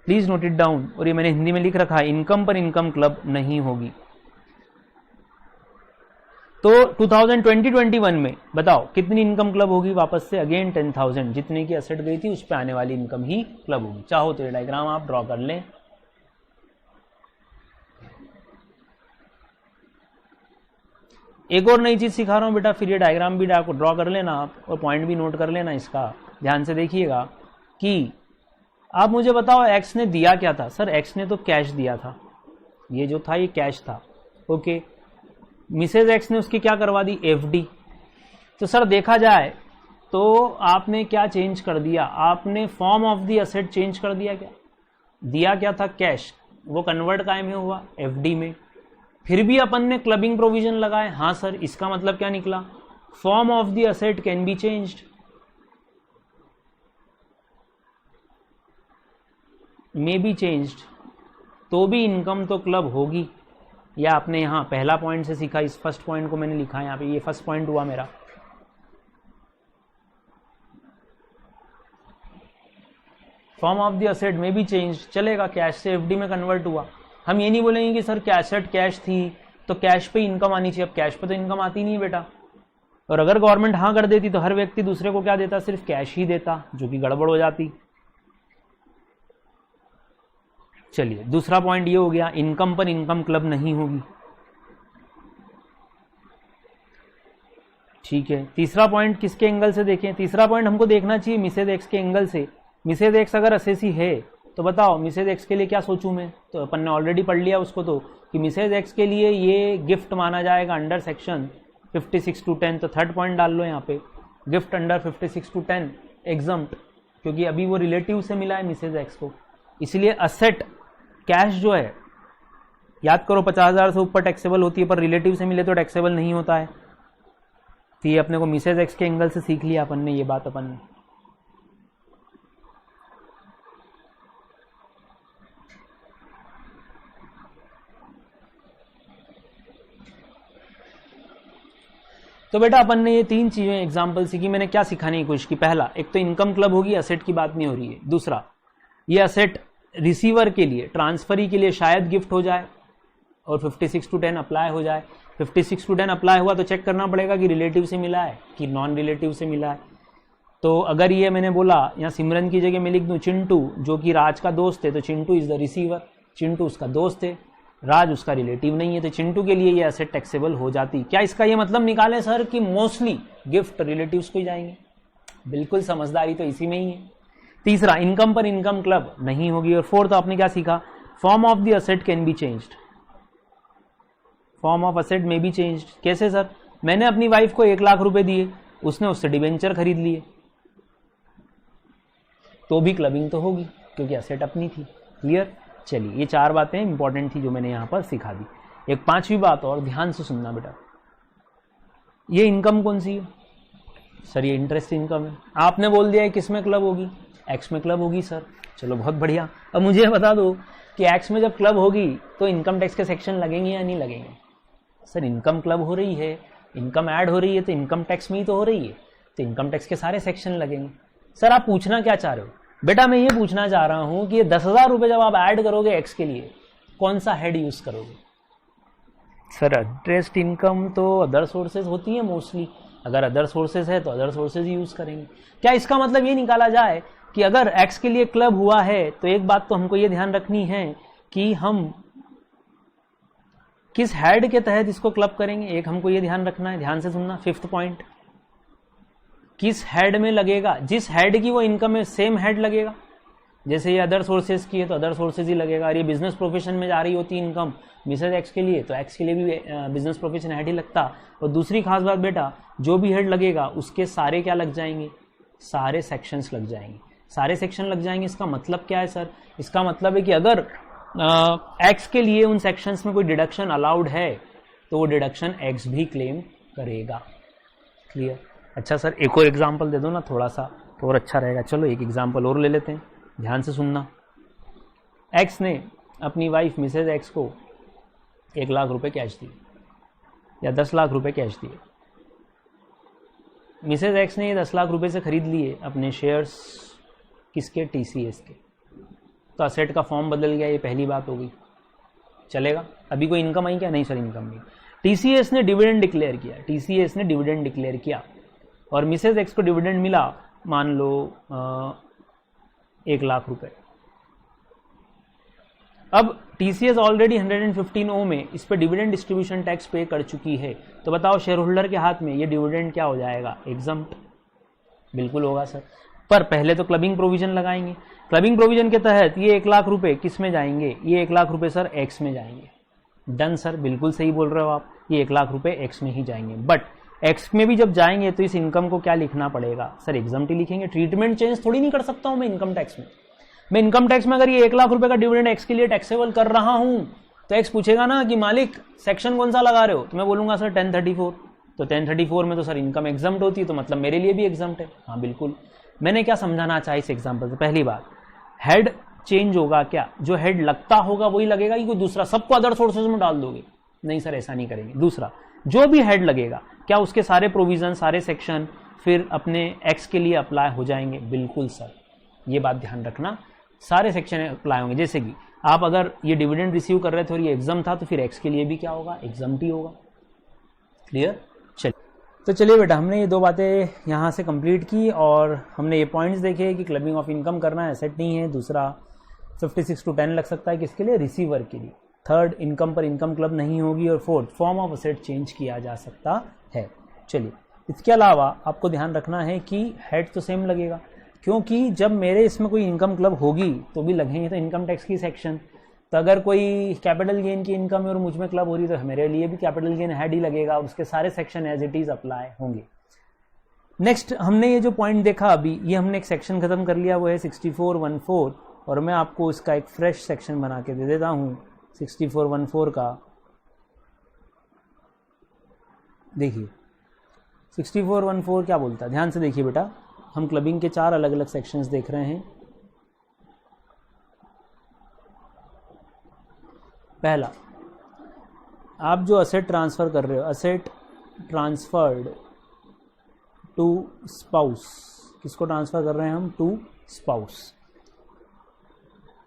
प्लीज नोट इट डाउन। और ये मैंने हिंदी में लिख रखा है, इनकम पर इनकम क्लब नहीं होगी। तो 2020-21 में बताओ कितनी इनकम क्लब होगी, वापस से अगेन 10,000, जितने की असेट गई थी उस पे आने वाली इनकम ही क्लब होगी। चाहो तो ये डायग्राम आप ड्रॉ कर लें। एक और नई चीज सिखा रहा हूं बेटा, फिर ये डायग्राम भी आपको ड्रॉ कर लेना आप और पॉइंट भी नोट कर लेना इसका, ध्यान से देखिएगा कि आप मुझे बताओ एक्स ने दिया क्या था। सर एक्स ने तो कैश दिया था, ये जो था ये कैश था, ओके। मिसेज एक्स ने उसकी क्या करवा दी, एफडी। तो सर देखा जाए तो आपने क्या चेंज कर दिया, आपने form of the asset change कर दिया। क्या दिया, क्या था, कैश, वो कन्वर्ट काय में हुआ, एफडी में। फिर भी अपन ने क्लबिंग प्रोविजन लगाए, हाँ सर, इसका मतलब क्या निकला, form of the asset can be changed, may be changed, तो भी इनकम तो क्लब होगी। या आपने यहां पहला पॉइंट से सीखा, इस फर्स्ट पॉइंट को मैंने लिखा यहां पे, ये फर्स्ट पॉइंट हुआ मेरा। फॉर्म ऑफ द एसेट में भी चेंज चलेगा, कैश से एफडी में कन्वर्ट हुआ। हम ये नहीं बोलेंगे कि सर एसेट कैश थी तो कैश पे इनकम आनी चाहिए, अब कैश पे तो इनकम आती नहीं है बेटा। और अगर गवर्नमेंट हाँ कर देती तो हर व्यक्ति दूसरे को क्या देता, सिर्फ कैश ही देता, जो कि गड़बड़ हो जाती। चलिए दूसरा पॉइंट ये हो गया, इनकम पर इनकम क्लब नहीं होगी, ठीक है। तीसरा पॉइंट किसके एंगल से देखें, तीसरा पॉइंट हमको देखना चाहिए मिसेज एक्स के एंगल से। मिसेज एक्स अगर असेसी है तो बताओ मिसेज एक्स के लिए क्या सोचूं मैं, तो अपन ने ऑलरेडी पढ़ लिया उसको, तो कि मिसेज एक्स के लिए ये गिफ्ट माना जाएगा अंडर सेक्शन 56(2)(10। तो थर्ड पॉइंट डाल लो यहाँ पे, गिफ्ट अंडर 56(2)(10) एग्जम्प्ट, क्योंकि अभी वो रिलेटिव से मिला है मिसेज एक्स को, इसलिए असेट कैश जो है, याद करो 50,000 से ऊपर टैक्सेबल होती है, पर रिलेटिव से मिले तो टैक्सेबल नहीं होता है। तो ये अपने को मिसेज एक्स के एंगल से सीख लिया अपन ने, ये बात अपन ने। तो बेटा अपन ने ये तीन चीजें एग्जांपल सीखी, मैंने क्या सिखाने की कोशिश की। पहला, एक तो इनकम क्लब होगी, असेट की बात नहीं हो रही है। दूसरा, ये असेट रिसीवर के लिए, ट्रांसफरी के लिए शायद गिफ्ट हो जाए और 56(2)(10) अप्लाई हो जाए। 56(2)(10) अप्लाई हुआ तो चेक करना पड़ेगा कि रिलेटिव से मिला है कि नॉन रिलेटिव से मिला है। तो अगर ये मैंने बोला या सिमरन की जगह मैं लिख दूं चिंटू, जो कि राज का दोस्त है, तो Chintu is the receiver, Chintu उसका दोस्त है, राज उसका रिलेटिव नहीं है, तो चिंटू के लिए ये एसेट टैक्सेबल हो जाती। क्या इसका ये मतलब निकाले सर कि मोस्टली गिफ्ट रिलेटिव्स को ही जाएंगे? बिल्कुल, समझदारी तो इसी में ही है। तीसरा, इनकम पर इनकम क्लब नहीं होगी। और फोर्थ, आपने क्या सीखा, form of the asset can be changed, form of asset में बी चेंज्ड। कैसे सर, मैंने अपनी वाइफ को 1 लाख रुपए दिए, उसने उससे डिबेंचर खरीद लिए, तो भी क्लबिंग तो होगी क्योंकि एसेट अपनी थी। क्लियर? चलिए, ये 4 बातें इंपॉर्टेंट थी जो मैंने यहां पर सिखा दी। एक 5वीं बात और ध्यान से सुनना बेटा, ये इनकम कौन सी है सर? ये इंटरेस्ट इनकम है। आपने बोल दिया है किस में क्लब होगी, एक्स में क्लब होगी सर, चलो बहुत बढ़िया। अब मुझे बता दो कि एक्स में जब क्लब होगी तो इनकम टैक्स के सेक्शन लगेंगे या नहीं लगेंगे? सर इनकम क्लब हो रही है, इनकम ऐड हो रही है, तो इनकम टैक्स में ही तो हो रही है, तो इनकम टैक्स के सारे सेक्शन लगेंगे। सर आप पूछना क्या चाह रहे हो? बेटा मैं ये पूछना चाह रहा हूं कि ये 10,000 रुपए जब आप ऐड करोगे एक्स के लिए, कौन सा हेड यूज करोगे? सर इंटरेस्ट इनकम तो अदर सोर्सेज होती है मोस्टली, अगर अदर सोर्सेज है तो अदर सोर्सेज यूज करेंगे। क्या इसका मतलब ये निकाला जाए कि अगर एक्स के लिए क्लब हुआ है तो एक बात तो हमको ये ध्यान रखनी है कि हम किस हेड के तहत इसको क्लब करेंगे, एक हमको ये ध्यान रखना है। ध्यान से सुनना, 5th पॉइंट, किस हेड में लगेगा, जिस हेड की वो इनकम है सेम हेड लगेगा। जैसे ये अदर सोर्सेज की है तो अदर सोर्सेज ही लगेगा, और ये बिजनेस प्रोफेशन में जा रही होती इनकम मिसेज एक्स के लिए, तो एक्स के लिए भी बिजनेस प्रोफेशन हेड ही लगता। और दूसरी खास बात बेटा, जो भी हेड लगेगा उसके सारे क्या लग जाएंगे, सारे सेक्शंस लग जाएंगे, सारे सेक्शन लग जाएंगे। इसका मतलब क्या है सर? इसका मतलब है कि अगर एक्स के लिए उन सेक्शंस में कोई डिडक्शन अलाउड है तो वो डिडक्शन एक्स भी क्लेम करेगा। क्लियर? अच्छा सर एक और एग्जांपल दे दो ना, थोड़ा सा तो और अच्छा रहेगा। चलो एक एग्जांपल और ले लेते हैं, ध्यान से सुनना। एक्स ने अपनी वाइफ मिसेज एक्स को 1 लाख रुपए कैश दिए या 10 लाख रुपए कैश दिए। मिसेज एक्स ने ये 10 लाख रुपए से खरीद लिए अपने शेयर्स, किसके? टीसीएस के। तो असेट का फॉर्म बदल गया, ये पहली बात हो गई। चलेगा? अभी कोई इनकम आई क्या? नहीं सर इनकम नहीं। टीसीएस ने डिविडेंड डिक्लेयर किया, टीसीएस ने डिविडेंड डिक्लेयर किया और मिसेज एक्स को डिविडेंड मिला, मान लो 1 लाख रुपए। अब टीसीएस ऑलरेडी 115O में इस पे डिविडेंड डिस्ट्रीब्यूशन टैक्स पे कर चुकी है, तो बताओ शेयर होल्डर के हाथ में ये डिविडेंड क्या हो जाएगा, एग्जम्प्ट। बिल्कुल होगा सर, पर पहले तो क्लबिंग प्रोविजन लगाएंगे। क्लबिंग प्रोविजन के तहत ये 1 लाख रुपए किस में जाएंगे, ये 1 लाख रुपए सर एक्स में जाएंगे। डन सर, बिल्कुल सही बोल रहे हो आप, ये 1 लाख रुपए एक्स में ही जाएंगे। बट एक्स में भी जब जाएंगे तो इस इनकम को क्या लिखना पड़ेगा सर, एग्जम्प्ट ही लिखेंगे। ट्रीटमेंट चेंज थोड़ी नहीं कर सकता हूं मैं इनकम टैक्स में। मैं इनकम टैक्स में अगर ये 1 लाख रुपए का डिविडेंड एक्स के लिए टैक्सेबल कर रहा हूं तो एक्स पूछेगा ना कि मालिक सेक्शन कौन सा लगा रहे हो, तो मैं बोलूंगा सर 1034। तो 1034 में तो सर इनकम एग्जम्प्ट होती है, तो मतलब मेरे लिए भी एग्जम्प्ट है। हाँ बिल्कुल। मैंने क्या समझाना चाहा इस एग्जाम्पल से, पहली बात हेड चेंज होगा क्या, जो हेड लगता होगा वही लगेगा कि कोई दूसरा, सबको अदर सोर्सेज में डाल दोगे, नहीं सर ऐसा नहीं करेंगे। दूसरा, जो भी हेड लगेगा क्या उसके सारे प्रोविजन सारे सेक्शन फिर अपने एक्स के लिए अप्लाई हो जाएंगे, बिल्कुल सर, ये बात ध्यान रखना, सारे सेक्शन अप्लाई होंगे। जैसे कि आप अगर ये डिविडेंड रिसीव कर रहे थे और ये एग्जाम था तो फिर एक्स के लिए भी क्या होगा, एग्जाम्प्ट ही होगा। क्लियर। चलिए, तो चलिए बेटा, हमने ये 2 बातें यहाँ से कंप्लीट की और हमने ये पॉइंट्स देखे कि क्लबिंग ऑफ इनकम करना एसेट नहीं है। दूसरा 56 to 10 लग सकता है किसके लिए, रिसीवर के लिए। थर्ड, इनकम पर इनकम क्लब नहीं होगी। और fourth, form of asset change किया जा सकता है। चलिए, इसके अलावा आपको ध्यान रखना है कि हेड तो सेम लगेगा, क्योंकि जब मेरे इसमें कोई इनकम क्लब होगी तो भी लगेंगे तो इनकम टैक्स की सेक्शन। तो अगर कोई कैपिटल गेन की इनकम है और मुझ में क्लब हो रही है तो मेरे लिए भी कैपिटल गेन हेड ही लगेगा और उसके सारे section as it is apply होंगे। नेक्स्ट, हमने ये जो पॉइंट देखा अभी, ये हमने एक सेक्शन खत्म कर लिया, वो है 6414। और मैं आपको इसका एक फ्रेश सेक्शन बना के दे देता हूं 6414 का। देखिए 6414 क्या बोलता है, ध्यान से देखिए बेटा। हम क्लबिंग के 4 अलग अलग सेक्शंस देख रहे हैं। पहला, आप जो असेट ट्रांसफर कर रहे हो, असेट ट्रांसफर्ड टू स्पाउस, किसको ट्रांसफर कर रहे हैं हम, to spouse.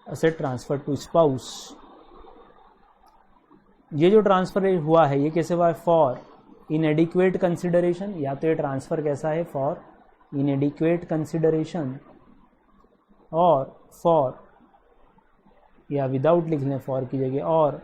Asset transfer to spouse, ये जो ट्रांसफर हुआ है ये कैसे हुआ है, फॉर इनएडिक्वेट कंसिडरेशन। या तो ये ट्रांसफर कैसा है, फॉर इनएडिक्वेट कंसिडरेशन और फॉर, या विदाउट लिख लें फॉर की जगह, और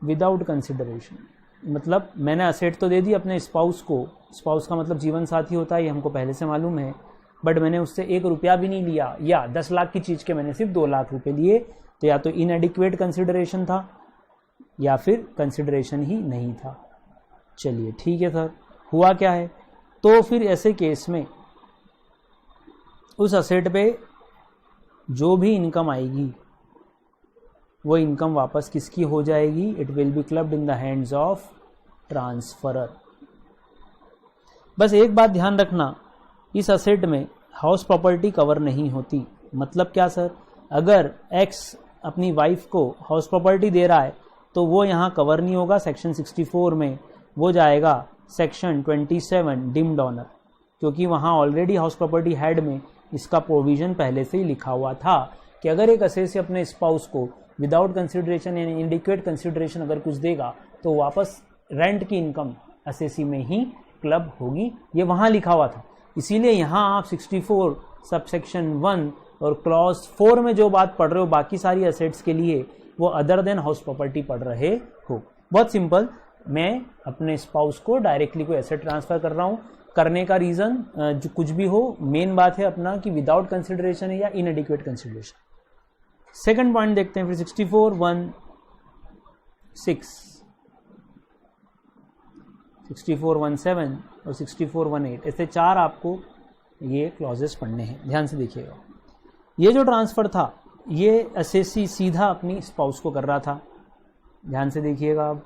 विदाउट कंसिडरेशन। मतलब मैंने असेट तो दे दी अपने स्पाउस को, स्पाउस का मतलब जीवन साथी होता है, ये हमको पहले से मालूम है, बट मैंने उससे 1 रुपया भी नहीं लिया, या 10 लाख की चीज के मैंने सिर्फ 2 लाख रुपए लिए, तो या तो इनएडिक्वेट कंसिडरेशन था या फिर कंसिडरेशन ही नहीं था। चलिए ठीक है सर, हुआ क्या है, तो फिर ऐसे केस में उस असेट पे जो भी इनकम आएगी वो इनकम वापस किसकी हो जाएगी, it will be clubbed in the hands of transferor. बस एक बात ध्यान रखना, इस असेट में हाउस प्रॉपर्टी कवर नहीं होती। मतलब क्या सर, अगर एक्स अपनी वाइफ को हाउस प्रॉपर्टी दे रहा है तो वो यहाँ कवर नहीं होगा सेक्शन 64 में, वो जाएगा सेक्शन 27 डिम्ड ऑनर, क्योंकि वहाँ ऑलरेडी हाउस प्रॉपर्टी हेड में इसका प्रोविजन पहले से ही लिखा हुआ था कि अगर एक असेसी अपने स्पाउस को विदाउट कंसिडरेशन यानी इंडिकेट कंसिडरेशन अगर कुछ देगा तो वापस रेंट की इनकम असेसी में ही क्लब होगी, ये वहाँ लिखा हुआ था। इसीलिए यहाँ आप 64 सबसेक्शन 1 और क्लॉज 4 में जो बात पढ़ रहे हो बाकी सारी असेट्स के लिए वो अदर देन हाउस प्रॉपर्टी पढ़ रहे हो। बहुत सिंपल, मैं अपने स्पाउस को डायरेक्टली कोई एसेट ट्रांसफर कर रहा हूँ, करने का रीजन जो कुछ भी हो, मेन बात है अपना कि विदाउट कंसिडरेशन है या इनएडिक्वेट कंसिडरेशन। सेकंड पॉइंट देखते हैं फिर 6416, 6417 और 6418, ऐसे 4 आपको ये क्लॉजेस पढ़ने हैं, ध्यान से देखिएगा। ये जो ट्रांसफर था ये असेसी सीधा अपनी स्पाउस को कर रहा था, ध्यान से देखिएगा। अब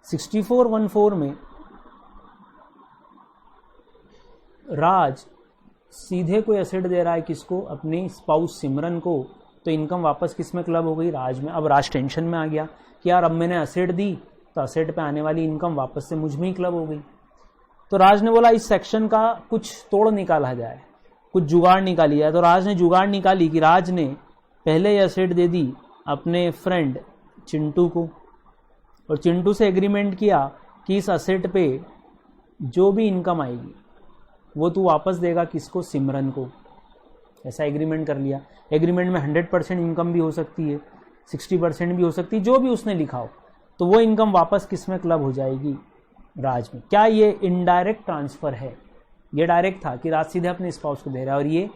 6414 में राज सीधे कोई एसेट दे रहा है किसको, अपनी स्पाउस सिमरन को, तो इनकम वापस किस में क्लब हो गई, राज में। अब राज टेंशन में आ गया कि यार अब मैंने एसेट दी तो एसेट पे आने वाली इनकम वापस से मुझ में ही क्लब हो गई। तो राज ने बोला इस सेक्शन का कुछ तोड़ निकाला जाए, कुछ जुगाड़ निकाली जाए। तो राज ने जुगाड़ निकाली कि राज ने पहले एसेट दे दी अपने फ्रेंड चिंटू को, और चिंटू से एग्रीमेंट किया कि इस एसेट पे जो भी इनकम आएगी वो तू वापस देगा किसको, सिमरन को। ऐसा एग्रीमेंट कर लिया। एग्रीमेंट में 100% इनकम भी हो सकती है, 60% भी हो सकती है, जो भी उसने लिखा हो, तो वो इनकम वापस किस में क्लब हो जाएगी, राज में। क्या ये इनडायरेक्ट ट्रांसफर है? ये डायरेक्ट था कि राज सीधे अपने स्पाउस को दे रहा है, और ये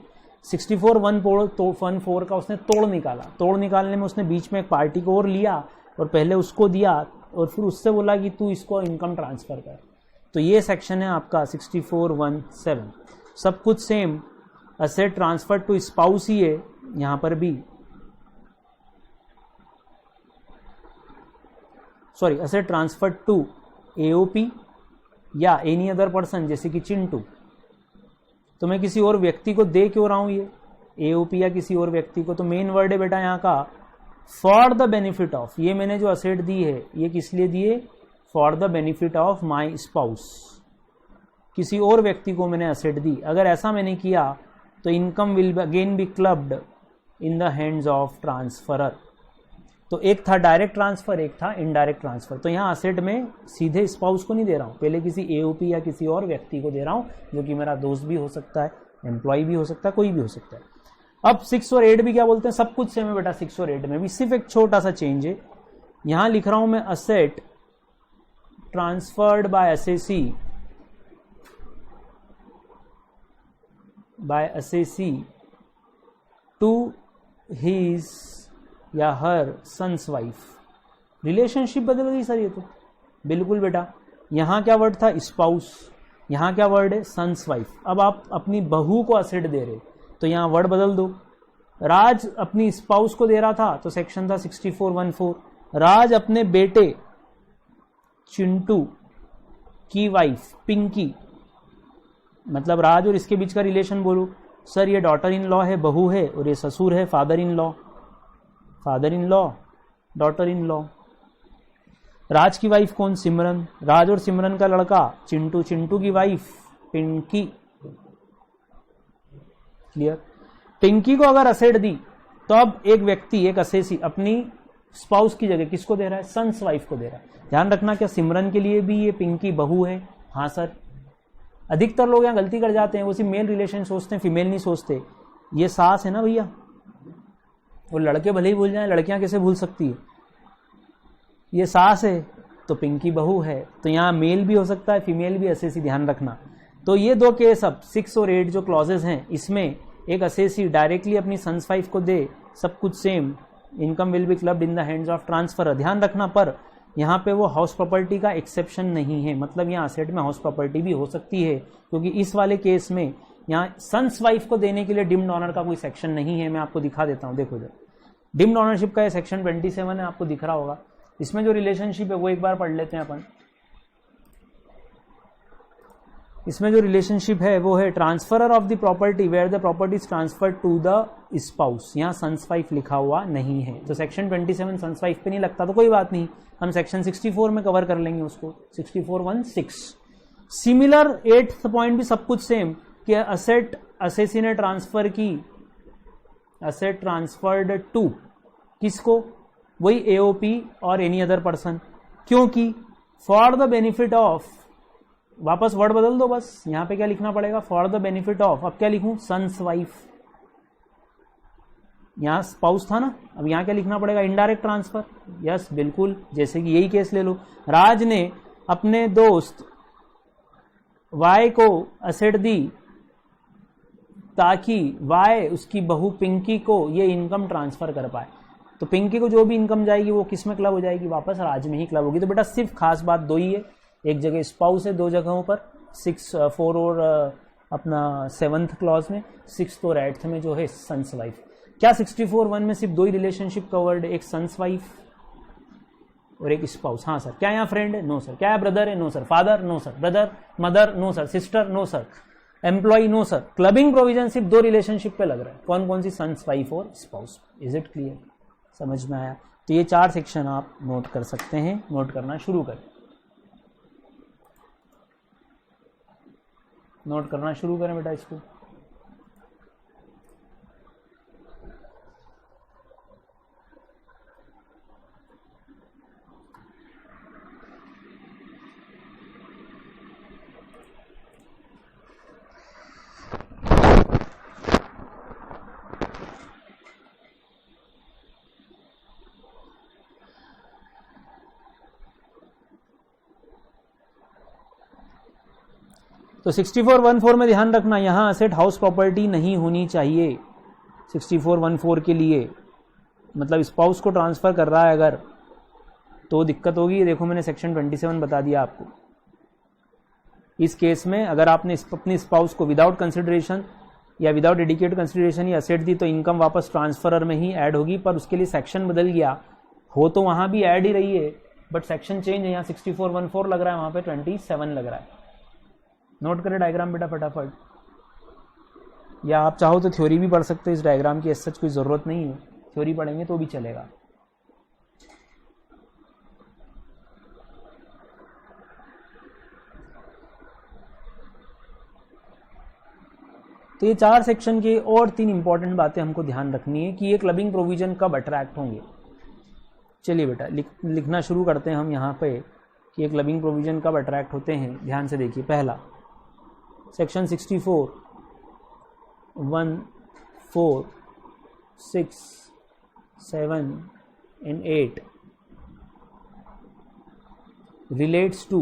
64,114 का उसने तोड़ निकाला। तोड़ निकालने में उसने बीच में एक पार्टी को और लिया और पहले उसको दिया और फिर उससे बोला कि तू इसको इनकम ट्रांसफर कर। तो ये सेक्शन है आपका 6417। सब कुछ same, asset transfer to spouse ही है यहां पर भी, sorry, asset transfer to AOP या एनी अदर पर्सन, जैसे कि चिंटू। तो मैं किसी और व्यक्ति को दे क्यों रहा हूं ये एओपी या किसी और व्यक्ति को? तो मेन वर्ड है बेटा यहाँ का फॉर द बेनिफिट ऑफ। ये मैंने जो असेट दी है ये किस लिए दी है? For the benefit of my spouse. किसी और व्यक्ति को मैंने असेट दी। अगर ऐसा मैंने किया तो income will again be clubbed in the hands of transferor. तो एक था डायरेक्ट ट्रांसफर, एक था इनडायरेक्ट ट्रांसफर। तो यहाँ असेट में सीधे स्पाउस को नहीं दे रहा हूँ, पहले किसी एओपी या किसी और व्यक्ति को दे रहा हूँ, जो कि मेरा दोस्त भी हो सकता है, एम्प्लॉय भी हो सकता है, कोई भी हो सकता है। अब 6 और 8 भी क्या बोलते हैं? सब कुछ सेम है बेटा। 6 और 8 में भी सिर्फ एक छोटा सा चेंज है। यहां लिख रहा हूं मैं asset transferred by assessee to his या हर सन्स वाइफ। रिलेशनशिप बदल गई सर ये तो। बिल्कुल बेटा, यहां क्या वर्ड था? स्पाउस। यहां क्या वर्ड है? Son's wife. अब आप अपनी बहू को असेट दे रहे, तो यहां वर्ड बदल दो। राज अपनी स्पाउस को दे रहा था, तो सेक्शन था 6414। राज अपने बेटे चिंटू की वाइफ पिंकी, मतलब राज और इसके बीच का रिलेशन बोलो सर, ये डॉटर इन लॉ है, बहू है, और ये ससुर है, father in law, daughter in law. Raj की वाइफ कौन? सिमरन। राज और सिमरन का लड़का चिंटू, चिंटू की वाइफ पिंकी। क्लियर? पिंकी को अगर असेट दी तो अब एक व्यक्ति, एक असेसी अपनी स्पाउस की जगह किसको दे रहा है? सन्स वाइफ को दे रहा है। ध्यान रखना, क्या सिमरन के लिए भी ये पिंकी बहू है? हाँ सर। अधिकतर लोग यहां गलती कर जाते हैं, वो सिर्फ मेल रिलेशन सोचते हैं, फीमेल नहीं सोचते। ये सास है ना भैया, वो लड़के भले ही भूल जाएं, लड़कियां कैसे भूल सकती है? ये सास है तो पिंकी बहू है, तो यहां मेल भी हो सकता है, फीमेल भी, असेसी। ध्यान रखना। तो ये दो केस, अब 6 और 8 जो क्लॉजेस हैं, इसमें एक असेसी डायरेक्टली अपनी सन्स वाइफ को दे, सब कुछ same, income will be clubbed in the hands of transfer. ध्यान रखना, पर यहाँ पे वो हाउस प्रॉपर्टी का एक्सेप्शन नहीं है, मतलब यहाँ असेट में हाउस प्रॉपर्टी भी हो सकती है, क्योंकि इस वाले केस में यहाँ सन्स वाइफ को देने के लिए डिम्ड ऑनर का कोई सेक्शन नहीं है। मैं आपको दिखा देता हूँ, देखो जरा। डिम्ड ऑनरशिप का ये सेक्शन 27 है, आपको दिख रहा होगा। इसमें जो रिलेशनशिप है वो एक बार पढ़ लेते हैं अपन। इसमें जो रिलेशनशिप है वो है transferor of the property where the property is transferred to the spouse. यहाँ सन्स वाइफ लिखा हुआ नहीं है, तो सेक्शन 27 सन्स वाइफ पे नहीं लगता, तो कोई बात नहीं, हम सेक्शन 64 में कवर कर लेंगे उसको, 6416। सिमिलर 8th पॉइंट भी सब कुछ सेम, कि असेट असेसी ने ट्रांसफर की, असेट ट्रांसफर्ड टू किसको? वही एओपी और एनी अदर पर्सन, क्योंकि फॉर द बेनिफिट ऑफ, वापस वर्ड बदल दो बस, यहां पे क्या लिखना पड़ेगा? फॉर द बेनिफिट ऑफ, अब क्या लिखूं? Sons wife. यहां स्पाउस था ना, अब यहां क्या लिखना पड़ेगा? Indirect transfer. यस बिल्कुल, जैसे कि यही केस ले लो, राज ने अपने दोस्त वाई को असेट दी ताकि वाई उसकी बहू पिंकी को ये इनकम ट्रांसफर कर पाए। तो पिंकी को जो भी इनकम जाएगी वो किस में क्लब हो जाएगी? वापस राज में ही क्लब होगी। तो बेटा सिर्फ खास बात दो ही है, एक जगह स्पाउस है, दो जगहों पर 6, 4 और अपना 7th क्लॉज में, 6th और 8th में जो है सन्स वाइफ। क्या 64(1) में सिर्फ दो ही रिलेशनशिप कवर्ड, एक सन्स वाइफ और एक स्पाउस? हाँ सर। क्या यहाँ फ्रेंड है? No sir. क्या है ब्रदर है? No sir. Father? No sir. Brother, mother? No sir. Sister? No sir. Employee? No sir. Clubbing provision सिर्फ दो रिलेशनशिप पे लग रहा है, कौन कौन सी? सन्स वाइफ और स्पाउस। Is it clear? समझ में आया? तो ये 4 सेक्शन आप नोट कर सकते हैं, नोट करना शुरू करें, नोट करना शुरू करें बेटा इसको। तो 6414 में ध्यान रखना, यहां असेट हाउस प्रॉपर्टी नहीं होनी चाहिए 6414 के लिए, मतलब स्पाउस को ट्रांसफर कर रहा है अगर, तो दिक्कत होगी। देखो मैंने सेक्शन 27 बता दिया आपको। इस केस में अगर आपने अपनी स्पाउस को विदाउट कंसिडरेशन या विदाउट डेडिकेट कंसिडरेशन या असेट दी तो इनकम वापस ट्रांसफरर में ही ऐड होगी, पर उसके लिए सेक्शन बदल गया हो, तो वहां भी ऐड ही रही है बट सेक्शन चेंज है, यहाँ 6414 लग रहा है, वहां पे 27 लग रहा है। नोट करें डायग्राम बेटा फटाफट, या आप चाहो तो थ्योरी भी पढ़ सकते हो, इस डायग्राम की सच कोई जरूरत नहीं है, थ्योरी पढ़ेंगे तो भी चलेगा। तो ये 4 सेक्शन के और 3 इंपॉर्टेंट बातें हमको ध्यान रखनी है कि ये क्लबिंग प्रोविजन कब अट्रैक्ट होंगे। चलिए बेटा लिखना शुरू करते हैं हम यहाँ पे कि ये क्लबिंग प्रोविजन कब अट्रैक्ट होते हैं। ध्यान से देखिए, पहला सेक्शन 64, 1, 4, 6, 7 and 8 रिलेट्स टू,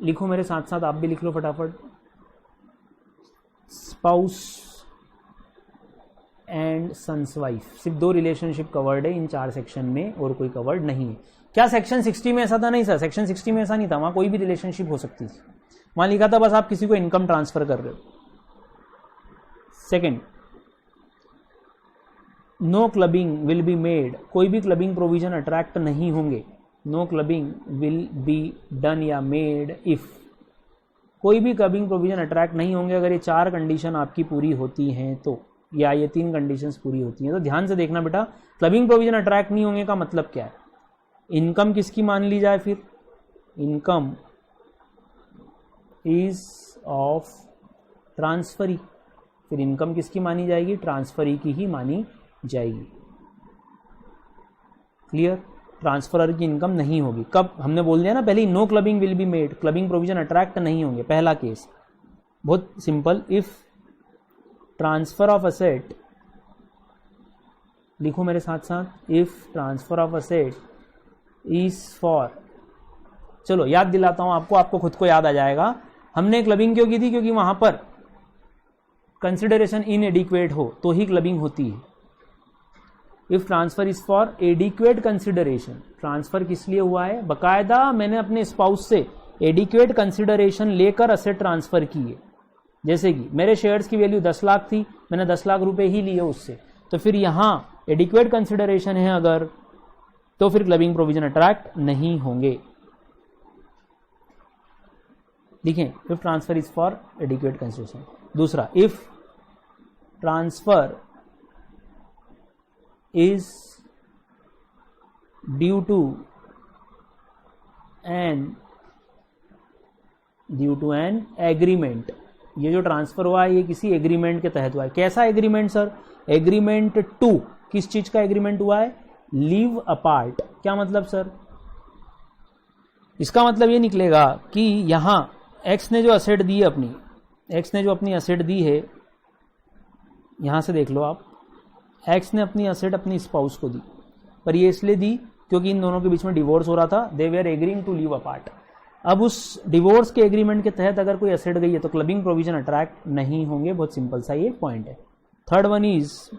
लिखो मेरे साथ साथ, आप भी लिख लो फटाफट, स्पाउस एंड सन्स वाइफ। सिर्फ 2 रिलेशनशिप कवर्ड है इन 4 सेक्शन में और कोई कवर्ड नहीं है। क्या सेक्शन 60 में ऐसा था? नहीं सर, सेक्शन 60 में ऐसा नहीं था, वहां कोई भी रिलेशनशिप हो सकती थी, वहां लिखा था बस आप किसी को इनकम ट्रांसफर कर रहे हो। Second, no clubbing will be made, कोई भी क्लबिंग प्रोविजन अट्रैक्ट नहीं होंगे। No clubbing will be done या मेड इफ, कोई भी क्लबिंग प्रोविजन अट्रैक्ट नहीं होंगे अगर ये 4 कंडीशन आपकी पूरी होती हैं तो, या ये 3 कंडीशंस पूरी होती हैं तो। ध्यान से देखना बेटा, क्लबिंग प्रोविजन अट्रैक्ट नहीं होंगे का मतलब क्या है? इनकम किसकी मान ली जाए फिर? इनकम इज ऑफ ट्रांसफरी, फिर इनकम किसकी मानी जाएगी? ट्रांसफरी की ही मानी जाएगी। क्लियर? ट्रांसफरर की इनकम नहीं होगी। कब? हमने बोल दिया ना पहले, no clubbing will be made, clubbing provision attract नहीं होंगे। पहला केस बहुत simple, if transfer of asset, लिखो मेरे साथ साथ, if transfer of asset is for, चलो याद दिलाता हूं आपको, आपको खुद को याद आ जाएगा। हमने क्लबिंग क्यों की थी? क्योंकि वहां पर कंसिडरेशन इनएडिक्वेट हो तो ही क्लबिंग होती है। If transfer is for adequate consideration, transfer किस लिए हुआ है? बकायदा मैंने अपने स्पाउस से एडिक्वेट कंसिडरेशन लेकर असेट ट्रांसफर किए। जैसे कि मेरे शेयर्स की वैल्यू 10 लाख थी, मैंने 10 लाख रुपए ही लिए उससे, तो फिर यहां एडिक्वेट कंसिडरेशन है अगर, तो फिर क्लबिंग प्रोविजन अट्रैक्ट नहीं होंगे। देखें, if transfer is for adequate consideration. दूसरा, if transfer is due to an agreement, ये जो ट्रांसफर हुआ है ये किसी एग्रीमेंट के तहत हुआ है। कैसा एग्रीमेंट सर? एग्रीमेंट टू, किस चीज का एग्रीमेंट हुआ है? Leave apart. क्या मतलब सर? इसका मतलब ये निकलेगा कि यहां एक्स ने जो असेट दी है अपनी, एक्स ने जो अपनी असेट दी है, यहां से देख लो आप, एक्स ने अपनी असेट अपनी स्पाउस को दी, पर ये इसलिए दी क्योंकि इन दोनों के बीच में डिवोर्स हो रहा था, they were agreeing to live apart. अब उस डिवोर्स के एग्रीमेंट के तहत अगर कोई असेट गई है तो क्लबिंग प्रोविजन अट्रैक्ट नहीं होंगे। बहुत सिंपल सा ये पॉइंट है। थर्ड वन इज,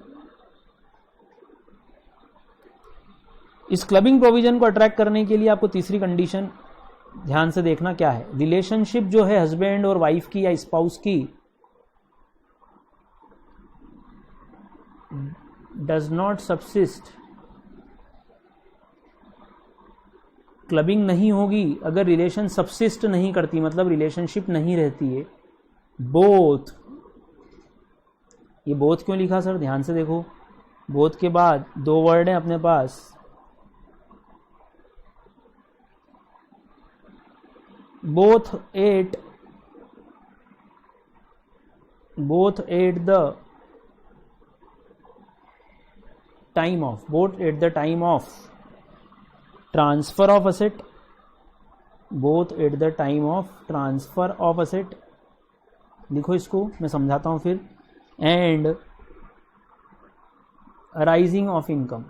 इस क्लबिंग प्रोविजन को अट्रैक्ट करने के लिए आपको तीसरी कंडीशन ध्यान से देखना क्या है। रिलेशनशिप जो है हस्बैंड और वाइफ की या स्पाउस की डज नॉट सबसिस्ट, क्लबिंग नहीं होगी अगर रिलेशन सबसिस्ट नहीं करती, मतलब रिलेशनशिप नहीं रहती है। बोथ, ये बोथ क्यों लिखा सर? ध्यान से देखो, बोथ के बाद 2 वर्ड हैं अपने पास, both at the time of, both at the time of transfer of asset, both at the time of transfer of asset, लिखो इसको, मैं समझाता हूं फिर, and arising of income,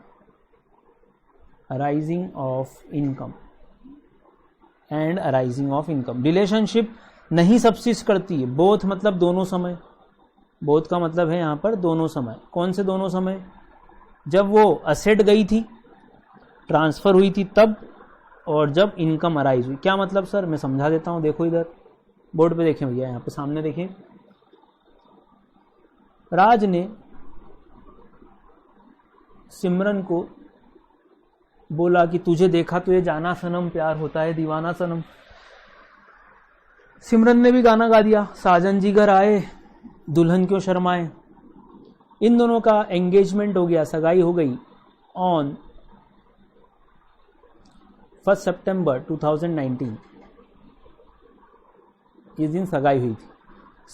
arising of income and arising of income. Relationship नहीं subsist करती है, both मतलब दोनों समय, बोथ का मतलब है यहां पर दोनों समय। कौन से दोनों समय? जब वो असेट गई थी, ट्रांसफर हुई थी तब, और जब इनकम अराइज हुई। क्या मतलब सर? मैं समझा देता हूं, देखो इधर बोर्ड पे देखें भैया, यहां पे सामने देखें। राज ने सिमरन को बोला कि तुझे देखा तो ये जाना सनम, प्यार होता है दीवाना सनम। सिमरन ने भी गाना गा दिया, साजन जी घर आए दुल्हन क्यों शर्माए। इन दोनों का एंगेजमेंट हो गया, सगाई हो गई ऑन 1 सितंबर 2019। इस दिन सगाई हुई थी।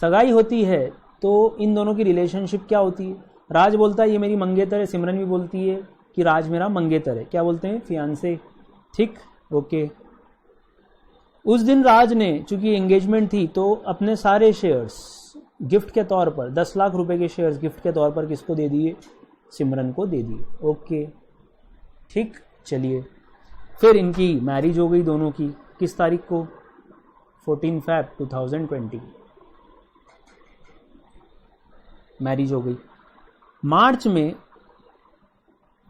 सगाई होती है तो इन दोनों की रिलेशनशिप क्या होती है? राज बोलता है ये मेरी मंगेतर है, सिमरन भी बोलती है कि राज मेरा मंगेतर है। क्या बोलते हैं? फियांसे। ठीक, ओके। उस दिन राज ने, चूंकि एंगेजमेंट थी, तो अपने सारे शेयर्स गिफ्ट के तौर पर 10 लाख रुपए के शेयर्स गिफ्ट के तौर पर किसको दे दिए? सिमरन को दे दिए। ओके, ठीक। चलिए, फिर इनकी मैरिज हो गई दोनों की। किस तारीख को? 14 फैब 2020 मैरिज हो गई। मार्च में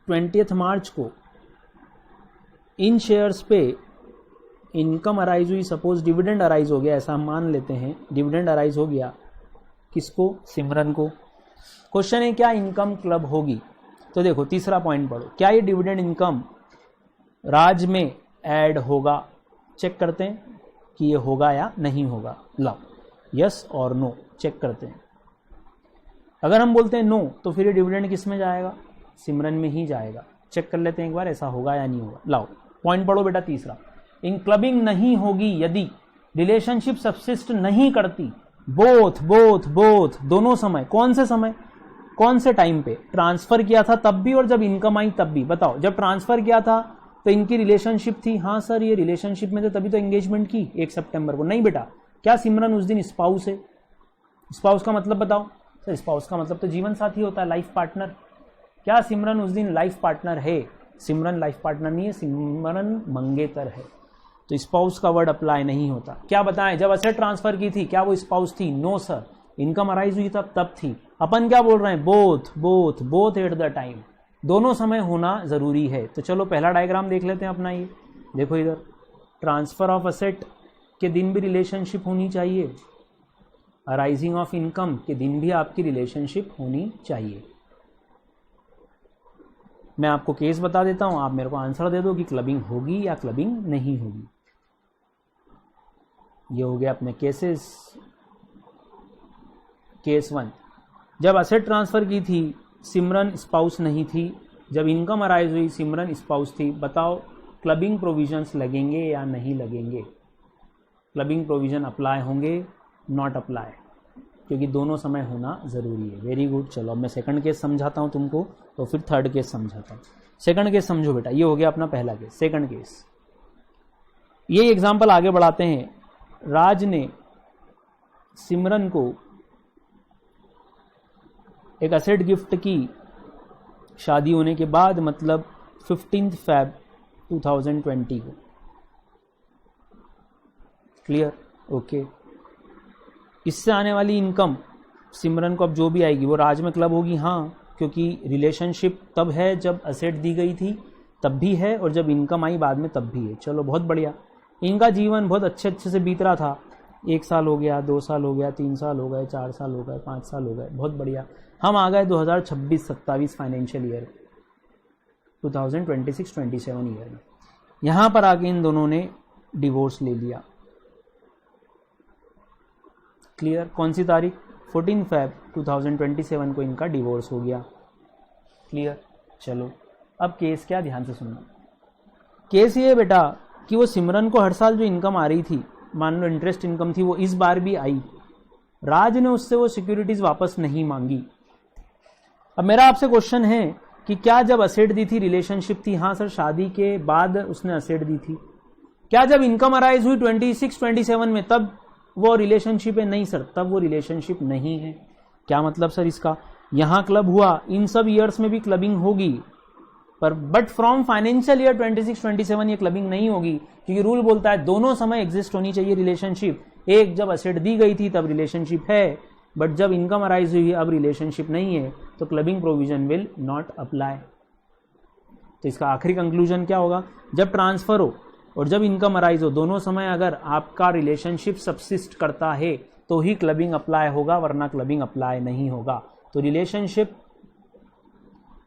20 मार्च को इन शेयर्स पे इनकम अराइज हुई। सपोज डिविडेंड अराइज हो गया, ऐसा हम मान लेते हैं, डिविडेंड अराइज हो गया। किसको? सिमरन को। क्वेश्चन है क्या इनकम क्लब होगी? तो देखो तीसरा पॉइंट पढ़ो, क्या ये डिविडेंड इनकम राज में ऐड होगा? चेक करते हैं कि ये होगा या नहीं होगा। लो, यस और नो चेक करते हैं। अगर हम बोलते हैं नो, तो फिर ये डिविडेंड किस में जाएगा? सिमरन में ही जाएगा। चेक कर लेते हैं एक बार, ऐसा होगा या नहीं होगा। लाओ पॉइंट पढ़ो बेटा तीसरा। इन क्लबिंग नहीं होगी यदि रिलेशनशिप सब्सिस्ट नहीं करती। बोथ बोथ बोथ दोनों समय। कौन से समय? कौन से टाइम पे? ट्रांसफर किया था तब भी और जब इनकम आई तब भी। बताओ, जब ट्रांसफर किया था तो इनकी रिलेशनशिप थी। हाँ सर, ये रिलेशनशिप में थे तभी तो एंगेजमेंट की 1 सितंबर को। नहीं बेटा, क्या सिमरन उस दिन स्पाउस है? स्पाउस का मतलब बताओ सर। स्पाउस का मतलब तो जीवन साथी होता है, लाइफ पार्टनर। क्या सिमरन उस दिन लाइफ पार्टनर है? सिमरन लाइफ पार्टनर नहीं है, सिमरन मंगेतर है। तो स्पाउस का वर्ड अप्लाई नहीं होता। क्या बताएं, जब असेट ट्रांसफर की थी क्या वो स्पाउस थी? No sir. इनकम अराइज हुई तब थी। अपन क्या बोल रहे हैं? Both both both at the time, दोनों समय होना जरूरी है। तो चलो पहला डायग्राम देख लेते हैं अपना। ये देखो इधर, ट्रांसफर ऑफ असेट के दिन भी रिलेशनशिप होनी चाहिए, अराइजिंग ऑफ इनकम के दिन भी आपकी रिलेशनशिप होनी चाहिए। मैं आपको केस बता देता हूं, आप मेरे को आंसर दे दो कि क्लबिंग होगी या क्लबिंग नहीं होगी। ये हो गया अपने केसेस। केस 1, जब असेट ट्रांसफर की थी सिमरन स्पाउस नहीं थी, जब इनकम अराइज हुई सिमरन स्पाउस थी। बताओ क्लबिंग प्रोविजंस लगेंगे या नहीं लगेंगे? क्लबिंग प्रोविजन अप्लाई होंगे, नॉट अप्लाई, क्योंकि दोनों समय होना जरूरी है। Very good. चलो अब मैं सेकंड केस समझाता हूं तुमको, तो फिर थर्ड केस समझाता हूं। सेकंड केस समझो बेटा, ये हो गया अपना पहला केस। सेकंड केस, ये एग्जांपल आगे बढ़ाते हैं। राज ने सिमरन को एक असेट गिफ्ट की शादी होने के बाद, मतलब 15 फैब 2020 को। क्लियर? ओके। इससे आने वाली इनकम सिमरन को अब जो भी आएगी वो राज में क्लब होगी। हाँ, क्योंकि रिलेशनशिप तब है जब असेट दी गई थी तब भी है, और जब इनकम आई बाद में तब भी है। चलो बहुत बढ़िया। इनका जीवन बहुत अच्छे से बीत रहा था। 1 साल हो गया, 2 साल हो गया, 3 साल हो गए, 4 साल हो गए, 5 साल हो गए। बहुत बढ़िया। हम आ गए 2026-27 फाइनेंशियल ईयर, 2026-27 ईयर में। यहां पर आके इन दोनों ने डिवोर्स ले लिया। क्लियर? कौन सी तारीख? 14 फैब 2027 को इनका डिवोर्स हो गया। क्लियर? चलो अब केस क्या, ध्यान से सुनना। केस ये बेटा कि वो सिमरन को हर साल जो इनकम आ रही थी, मान लो इंटरेस्ट इनकम थी, वो इस बार भी आई। राज ने उससे वो सिक्योरिटीज वापस नहीं मांगी। अब मेरा आपसे क्वेश्चन है कि क्या जब असेट दी थी रिलेशनशिप थी? हाँ सर, शादी के बाद उसने असेट दी थी। क्या जब इनकम अराइज हुई 26-27 में तब वो रिलेशनशिप है? नहीं सर, तब वो रिलेशनशिप नहीं है। क्या मतलब सर इसका? यहां क्लब हुआ, इन सब ईयर्स में भी क्लबिंग होगी, पर बट फ्रॉम फाइनेंशियल ईयर 26-27 ये क्लबिंग नहीं होगी, क्योंकि रूल बोलता है दोनों समय एग्जिस्ट होनी चाहिए रिलेशनशिप। एक जब असेट दी गई थी तब रिलेशनशिप है, बट जब इनकम अराइज हुई अब रिलेशनशिप नहीं है, तो clubbing provision will not apply. तो इसका आखिरी कंक्लूजन क्या होगा, जब ट्रांसफर हो और जब इनकम अराइज हो, दोनों समय अगर आपका रिलेशनशिप सबसिस्ट करता है तो ही क्लबिंग अप्लाई होगा, वरना क्लबिंग अप्लाई नहीं होगा। तो रिलेशनशिप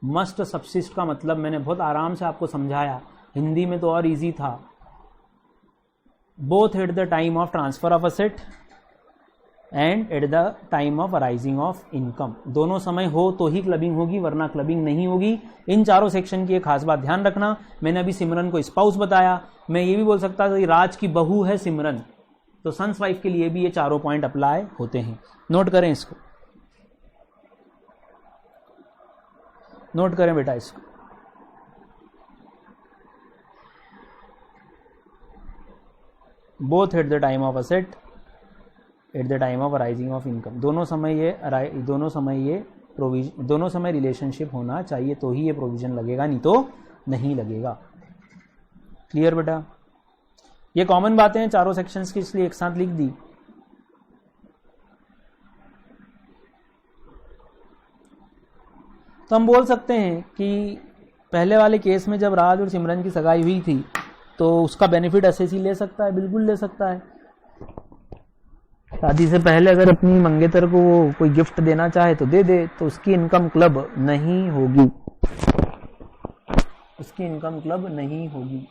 मस्ट सबसिस्ट का मतलब मैंने बहुत आराम से आपको समझाया, हिंदी में तो और इजी था। Both at the time of transfer of asset and eight the time of arising of income, दोनों समय हो तो ही क्लबिंग होगी, वरना क्लबिंग नहीं होगी। इन चारों सेक्शन की एक खास बात ध्यान रखना, मैंने अभी सिमरन को स्पाउस बताया, मैं ये भी बोल सकता था कि राज की बहू है सिमरन, तो सन्स वाइफ के लिए भी ये चारों पॉइंट अप्लाई होते हैं। नोट करें इसको, नोट करें बेटा इसको। Both at the time of asset eight the time of arising of income, दोनों समय रिलेशनशिप होना चाहिए तो ही ये प्रोविजन लगेगा, नहीं तो नहीं लगेगा। क्लियर बेटा, ये कॉमन बातें हैं चारों सेक्शंस की, इसलिए एक साथ लिख दी। तो हम बोल सकते हैं कि पहले वाले केस में जब राज और सिमरन की सगाई हुई थी तो उसका बेनिफिट एसएसी ले सकता है, बिल्कुल ले सकता है। शादी से पहले अगर अपनी मंगेतर को वो कोई गिफ्ट देना चाहे तो दे दे, तो उसकी इनकम क्लब नहीं होगी, उसकी इनकम क्लब नहीं होगी।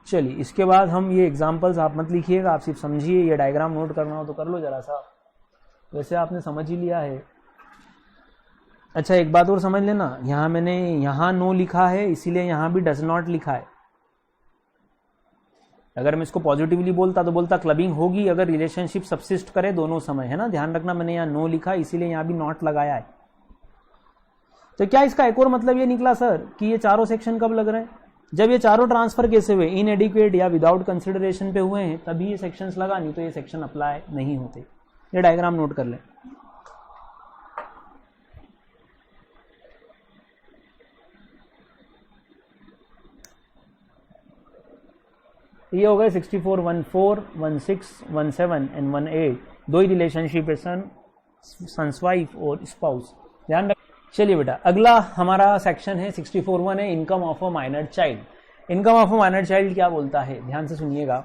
चलिए इसके बाद हम ये एग्जांपल्स आप मत लिखिएगा, आप सिर्फ समझिए, ये डायग्राम नोट करना हो तो कर लो जरा सा, वैसे आपने समझ ही लिया है। अच्छा एक बात और समझ लेना, यहाँ मैंने यहाँ नो लिखा है इसीलिए यहाँ भी डज नॉट लिखा है। अगर मैं इसको पॉजिटिवली बोलता तो बोलता क्लबिंग होगी अगर रिलेशनशिप सबसिस्ट करे दोनों समय, है ना, ध्यान रखना मैंने यहाँ नो लिखा इसीलिए यहाँ भी नॉट लगाया है। तो क्या इसका एक और मतलब ये निकला सर कि ये चारों सेक्शन कब लग रहे हैं, जब ये चारों ट्रांसफर कैसे हुए, इनएडिक्वेट या विदाउट कंसिडरेशन पे हुए हैं तभी ये सेक्शंस लगा, नहीं तो ये सेक्शन अप्लाई नहीं होते। ये डायग्राम नोट कर लें। ये हो गए 64, 14, 16, 17 एंड 18, दो ही रिलेशनशिप है, सन्स वाइफ और स्पाउस, ध्यान रख। चलिए बेटा अगला हमारा सेक्शन है 64(1) है income of a minor child. Income of a minor child क्या बोलता है, ध्यान से सुनिएगा।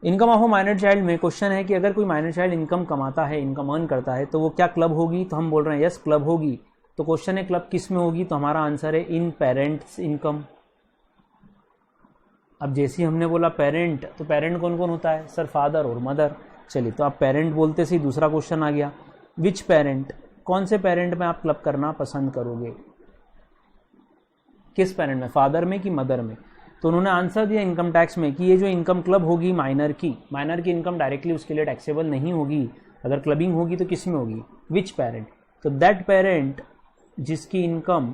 Income of a minor child में क्वेश्चन है कि अगर कोई माइनर चाइल्ड इनकम कमाता है, इनकम अर्न करता है, तो वो क्या क्लब होगी, तो हम बोल रहे हैं यस क्लब होगी। तो क्वेश्चन है क्लब किस में होगी, तो हमारा आंसर है इन पेरेंट्स इनकम। अब जैसे ही हमने बोला पेरेंट, तो पेरेंट कौन कौन होता है सर, फादर और मदर। चलिए तो आप पेरेंट बोलते से दूसरा क्वेश्चन आ गया, विच पेरेंट, कौन से पेरेंट में आप क्लब करना पसंद करोगे, किस पेरेंट में, फादर में कि मदर में। तो उन्होंने आंसर दिया इनकम टैक्स में कि ये जो इनकम क्लब होगी माइनर की इनकम डायरेक्टली उसके लिए टैक्सेबल नहीं होगी, अगर क्लबिंग होगी तो किस में होगी, विच पेरेंट। तो दैट पेरेंट जिसकी income,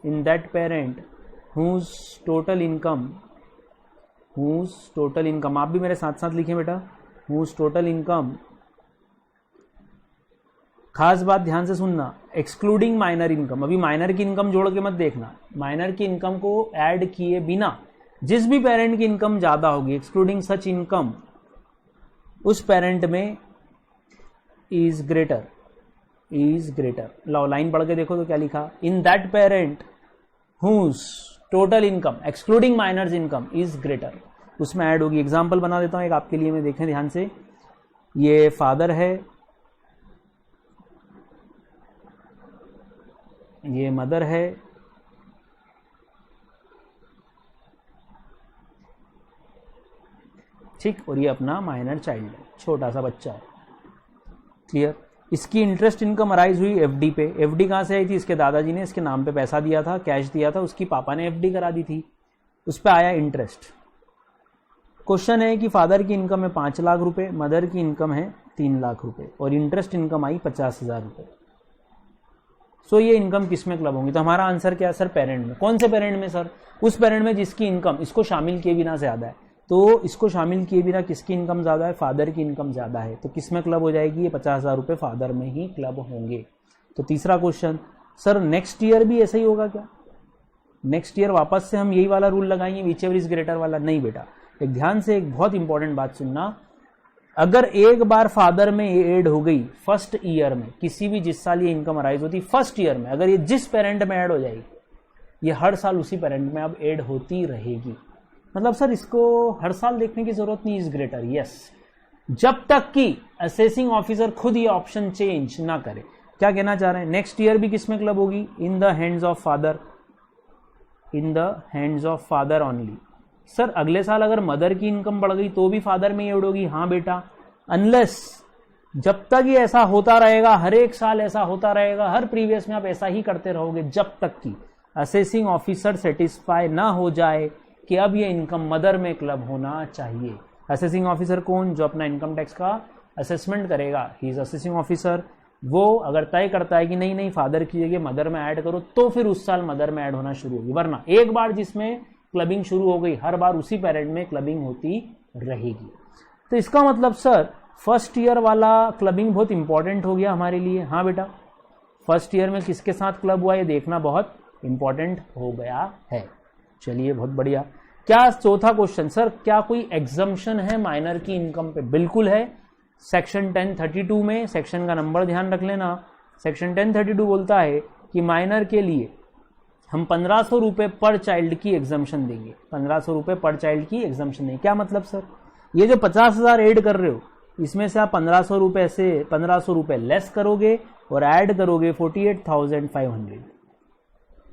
in that parent whose total income, आप भी मेरे साथ साथ लिखें बेटा, हुज टोटल इनकम, खास बात ध्यान से सुनना, एक्सक्लूडिंग माइनर इनकम, अभी माइनर की इनकम जोड़ के मत देखना, माइनर की इनकम को ऐड किए बिना जिस भी पेरेंट की इनकम ज्यादा होगी, एक्सक्लूडिंग सच इनकम, उस पेरेंट में इज ग्रेटर। लो लाइन पढ़ के देखो तो क्या लिखा, in that parent whose total income excluding minor's income is greater, उसमें ऐड होगी। एग्जाम्पल बना देता हूं एक आपके लिए, मैं देखें ध्यान से, ये फादर है, ये मदर है, ठीक, और ये अपना माइनर चाइल्ड है, छोटा सा बच्चा है। क्लियर। इसकी इंटरेस्ट इनकम अराइज हुई एफडी पे। एफडी कहां से आई थी, इसके दादाजी ने इसके नाम पे पैसा दिया था, कैश दिया था, उसकी पापा ने एफडी करा दी थी, उस पे आया इंटरेस्ट। क्वेश्चन है कि फादर की इनकम है 5 लाख रुपए, मदर की इनकम है 3 लाख रुपए और इंटरेस्ट इनकम आई 50,000 रुपए। सो ये इनकम किस में क्लब होंगी, तो हमारा आंसर क्या है सर, पेरेंट में। कौन से पेरेंट में सर, उस पेरेंट में जिसकी इनकम इसको शामिल किए बिना ज्यादा है। तो इसको शामिल किए बिना किसकी इनकम ज़्यादा है, फादर की इनकम ज़्यादा है, तो किस में क्लब हो जाएगी, ये 50,000 रुपये फादर में ही क्लब होंगे। तो तीसरा क्वेश्चन, सर नेक्स्ट ईयर भी ऐसा ही होगा क्या, नेक्स्ट ईयर वापस से हम यही वाला रूल लगाएंगे विच एवर इज ग्रेटर वाला? नहीं बेटा, एक ध्यान से एक बहुत इंपॉर्टेंट बात सुनना, अगर एक बार फादर में ये ऐड हो गई फर्स्ट ईयर में, किसी भी जिस साल ये इनकम अराइज होती फर्स्ट ईयर में, अगर ये जिस पेरेंट में ऐड हो जाएगी, ये हर साल उसी पेरेंट में अब ऐड होती रहेगी। मतलब सर इसको हर साल देखने की जरूरत नहीं, इज ग्रेटर, यस, जब तक कि असेसिंग ऑफिसर खुद ये ऑप्शन चेंज ना करे। क्या कहना चाह रहे हैं, नेक्स्ट ईयर भी किस में क्लब होगी, इन the hands of father, in the hands of father only. Sir अगले साल अगर मदर की इनकम बढ़ गई तो भी फादर में ऐड होगी? हाँ बेटा, अनलेस, जब तक ये ऐसा होता रहेगा, हर एक साल ऐसा होता रहेगा, हर प्रीवियस में आप ऐसा ही करते रहोगे, जब तक कि असेसिंग ऑफिसर सेटिस्फाई ना हो जाए कि अब ये इनकम मदर में क्लब होना चाहिए। असेसिंग ऑफिसर कौन, जो अपना इनकम टैक्स का असेसमेंट करेगा, ही इज असेसिंग ऑफिसर। वो अगर तय करता है कि नहीं नहीं फादर की जगह मदर में ऐड करो, तो फिर उस साल मदर में ऐड होना शुरू होगी, वरना एक बार जिसमें क्लबिंग शुरू हो गई, हर बार उसी पेरेंट में क्लबिंग होती रहेगी। तो इसका मतलब सर फर्स्ट ईयर वाला क्लबिंग बहुत इंपॉर्टेंट हो गया हमारे लिए। हाँ बेटा, फर्स्ट ईयर में किसके साथ क्लब हुआ ये देखना बहुत इंपॉर्टेंट हो गया है। चलिए बहुत बढ़िया। क्या चौथा क्वेश्चन, सर क्या कोई एग्जम्पशन है माइनर की इनकम पे? बिल्कुल है। सेक्शन 1032 में, सेक्शन का नंबर ध्यान रख लेना, सेक्शन 1032 बोलता है कि माइनर के लिए हम 1500 रुपए पर चाइल्ड की एग्जम्पशन देंगे, 1500 रुपए पर चाइल्ड की एग्जम्पशन देंगे। क्या मतलब सर, ये जो 50,000 ऐड कर रहे हो, इसमें से आप 1500 रुपए से 1500 रुपए लेस करोगे और ऐड करोगे 48,500,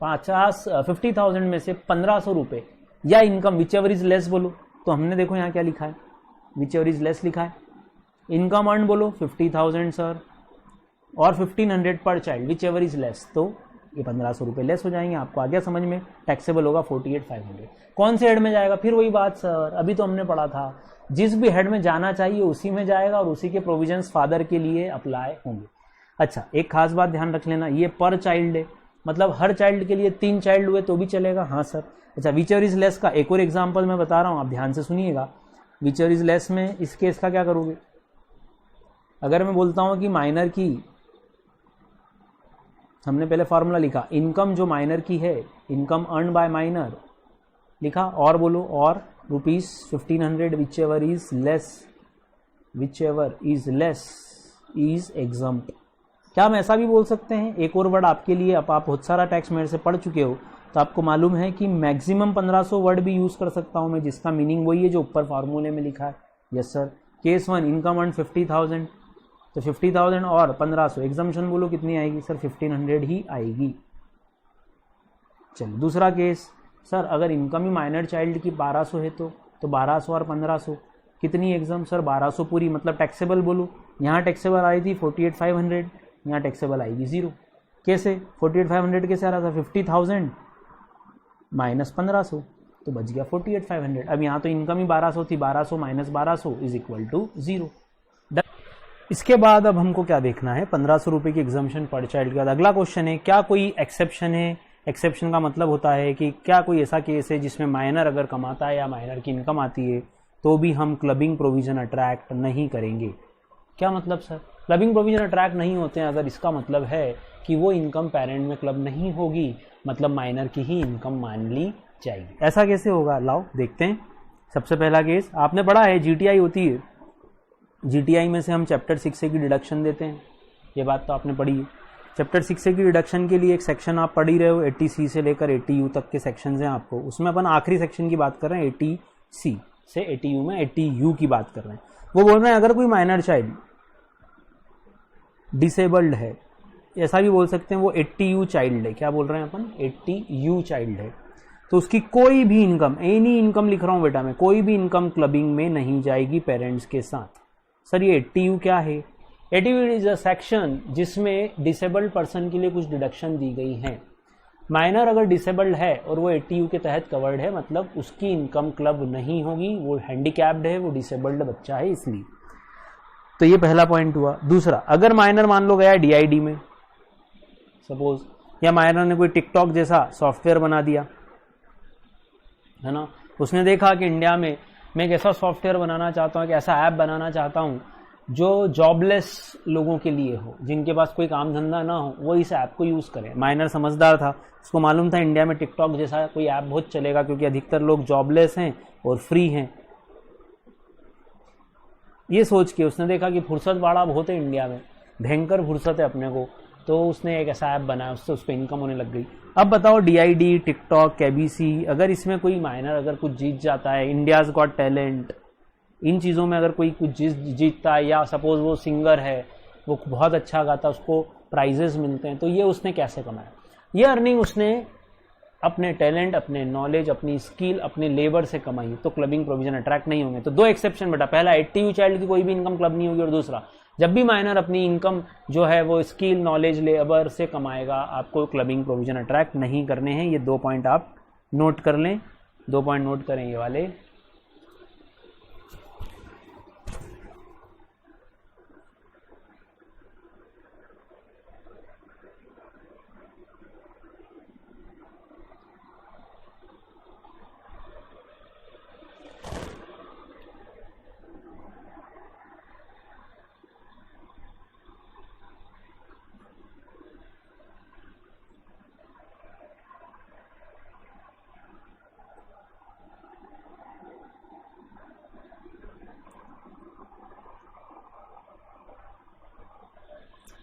50,000 में से 1500 रुपए या income which ever is less बोलो, तो हमने देखो यहाँ क्या लिखा है, विच एवर इज लेस लिखा है। इनकम अर्न बोलो 50,000 सर, और 1500 पर child which ever is less, तो ये 1500 रुपए लेस हो जाएंगे। आपको आ गया समझ में, टैक्सेबल होगा 48,500। कौन से हेड में जाएगा, फिर वही बात सर, अभी तो हमने पढ़ा था, जिस भी हेड में जाना चाहिए उसी में जाएगा और उसी के प्रोविजंस फादर के लिए अप्लाई होंगे। अच्छा, एक खास बात ध्यान रख लेना, ये पर चाइल्ड है, मतलब हर चाइल्ड के लिए 3 चाइल्ड हुए तो भी चलेगा। हाँ सर। अच्छा, विच एवर इज लेस का एक और एग्जाम्पल मैं बता रहा हूं, आप ध्यान से सुनिएगा। विच एवर इज लेस में इस केस का क्या करोगे, अगर मैं बोलता हूं कि माइनर की, हमने पहले फॉर्मूला लिखा, इनकम जो माइनर की है, इनकम अर्न बाय माइनर लिखा, और बोलो, और ₹1500 which ever is less, which ever is less is exempt. क्या हम ऐसा भी बोल सकते हैं, एक और वर्ड आपके लिए, अब आप बहुत सारा टैक्स मेरे से पढ़ चुके हो तो आपको मालूम है कि मैक्सिमम 1500 वर्ड भी यूज कर सकता हूं मैं, जिसका मीनिंग वही है जो ऊपर फार्मूले में लिखा है। Yes sir. Case 1, income earn 50,000, तो 50,000 और 1500, एग्जम्पशन बोलो कितनी आएगी सर, 1500 ही आएगी। चलिए दूसरा केस, सर अगर इनकम ही माइनर चाइल्ड की 1200 है तो 1200 और 1500 कितनी एग्जाम सर, 1200 पूरी, मतलब टैक्सेबल बोलो, यहाँ टैक्सेबल आई थी 48,500, यहाँ टैक्सेबल आएगी 0। कैसे 48,500 कैसे आ रहा था, 50,000 माइनस 1500, तो बच गया 48,500। अब यहाँ तो इनकम ही 1200 थी, 1200 माइनस 1200 इज इक्वल टू 0। इसके बाद अब हमको क्या देखना है, 1500 रुपए की एग्जम्पशन पर चाइल्ड के बाद अगला क्वेश्चन है, क्या कोई एक्सेप्शन है। एक्सेप्शन का मतलब होता है कि क्या कोई ऐसा केस है जिसमें माइनर अगर कमाता है या माइनर की इनकम आती है तो भी हम क्लबिंग प्रोविजन अट्रैक्ट नहीं करेंगे। क्या मतलब सर, क्लबिंग प्रोविजन अट्रैक्ट नहीं होते हैं अगर इसका मतलब है कि वो इनकम पेरेंट में क्लब नहीं होगी, मतलब माइनर की ही इनकम मान ली जाएगी। ऐसा कैसे होगा, लाओ देखते हैं। सबसे पहला केस आपने पढ़ा है, जीटीआई होती है, जीटीआई में से हम चैप्टर 6A की डिडक्शन देते हैं, ये बात तो आपने पढ़ी है। चैप्टर 6A की डिडक्शन के लिए एक सेक्शन आप पढ़ ही रहे हो, 80C से लेकर 80U तक के सेक्शंस हैं आपको, उसमें अपन आखिरी सेक्शन की बात कर रहे हैं, 80C से 80U में 80U की बात कर रहे हैं। वो बोल रहे हैं अगर कोई माइनर चाइल्ड डिसेबल्ड है, ऐसा भी बोल सकते हैं वो 80U चाइल्ड है, क्या बोल रहे हैं अपन, 80U चाइल्ड है, तो उसकी कोई भी इनकम, एनी इनकम लिख रहा हूं बेटा मैं, कोई भी इनकम क्लबिंग में नहीं जाएगी पेरेंट्स के साथ। सर ये 80U क्या है, 80U इज अ सेक्शन जिसमें डिसेबल्ड पर्सन के लिए कुछ डिडक्शन दी गई है। माइनर अगर डिसेबल्ड है और वो 80U के तहत कवर्ड है, मतलब उसकी इनकम क्लब नहीं होगी, वो हैंडीकैप्ड है, वो डिसेबल्ड बच्चा है इसलिए। तो ये पहला पॉइंट हुआ। दूसरा, अगर माइनर मान लो गया DID में सपोज, या माइनर ने कोई टिकटॉक जैसा सॉफ्टवेयर बना दिया है ना, उसने देखा कि इंडिया में मैं एक ऐसा सॉफ्टवेयर बनाना चाहता हूँ, एक ऐसा ऐप बनाना चाहता हूँ जो जॉबलेस लोगों के लिए हो, जिनके पास कोई काम धंधा ना हो, वो इस ऐप को यूज़ करें। माइनर समझदार था, उसको मालूम था इंडिया में टिकटॉक जैसा कोई ऐप बहुत चलेगा क्योंकि अधिकतर लोग जॉबलेस हैं और फ्री हैं। ये सोच के उसने देखा कि फुर्सत वाड़ा बहुत है इंडिया में, भयंकर फुर्सत है अपने को, तो उसने एक ऐसा ऐप बनाया, उससे उस पर इनकम होने लग गई। अब बताओ DID, टिकटॉक, KBC, अगर इसमें कोई माइनर अगर कुछ जीत जाता है, इंडियाज़ गॉट टैलेंट, इन चीज़ों में अगर कोई कुछ जीतता है, या सपोज वो सिंगर है, वो बहुत अच्छा गाता है, उसको प्राइजेस मिलते हैं, तो ये उसने कैसे कमाया? ये अर्निंग उसने अपने टैलेंट, अपने नॉलेज, अपनी स्किल, अपने लेबर से कमाई। तो क्लबिंग प्रोविजन अट्रैक्ट नहीं होंगे। तो दो एक्सेप्शन बेटा, पहला 80 चाइल्ड की कोई भी इनकम क्लब नहीं होगी, और दूसरा जब भी माइनर अपनी इनकम जो है वो स्किल, नॉलेज, लेबर से कमाएगा, आपको क्लबिंग प्रोविजन अट्रैक्ट नहीं करने हैं। ये 2 पॉइंट आप नोट कर लें, 2 पॉइंट नोट करें ये वाले।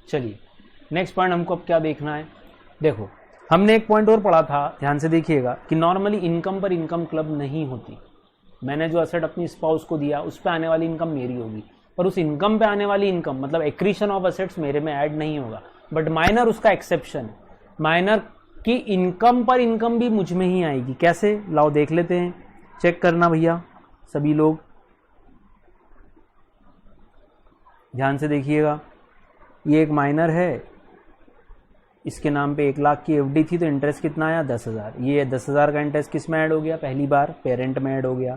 चलिए नेक्स्ट पॉइंट हमको अब क्या देखना है। देखो हमने एक पॉइंट और पढ़ा था, ध्यान से देखिएगा, कि नॉर्मली इनकम पर इनकम क्लब नहीं होती। मैंने जो असेट अपनी स्पाउस को दिया उस पर आने वाली इनकम मेरी होगी, पर उस इनकम पे आने वाली इनकम मतलब एक्रीशन ऑफ असेट्स मेरे में ऐड नहीं होगा। बट माइनर उसका एक्सेप्शन है, माइनर की इनकम पर इनकम भी मुझ में ही आएगी। कैसे, लाओ देख लेते हैं, चेक करना भैया सभी लोग, ध्यान से देखिएगा। ये एक माइनर है, इसके नाम पे 1 लाख की FD थी, तो इंटरेस्ट कितना आया 10,000। ये 10,000 का इंटरेस्ट किस में ऐड हो गया, पहली बार पेरेंट में ऐड हो गया।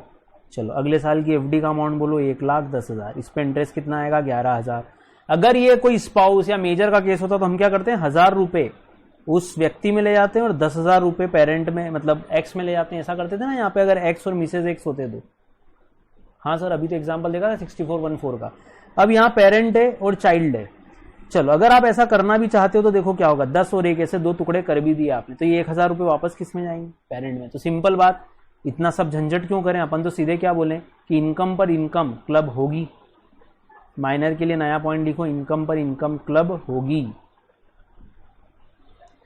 चलो अगले साल की FD का अमाउंट बोलो 1,10,000, इस पे इंटरेस्ट कितना आएगा 11,000। अगर ये कोई स्पाउस या मेजर का केस होता तो हम क्या करते हैं, 1,000 रुपये उस व्यक्ति में ले जाते हैं और 10,000 रुपये पेरेंट में मतलब एक्स में ले जाते हैं। ऐसा करते थे ना यहाँ पे, अगर एक्स और मिसेज एक्स होते तो। हाँ सर अभी तो एग्जाम्पल देखा था 6414 का। अब यहाँ पेरेंट है और चाइल्ड है। चलो अगर आप ऐसा करना भी चाहते हो तो देखो क्या होगा, 10 और 1 ऐसे 2 टुकड़े कर भी दिए आपने, तो ये 1,000 रुपये वापस किस में जाएंगे, पेरेंट में। तो सिंपल बात, इतना सब झंझट क्यों करें, अपन तो सीधे क्या बोलें कि इनकम पर इनकम क्लब होगी। माइनर के लिए नया पॉइंट लिखो, इनकम पर इनकम क्लब होगी।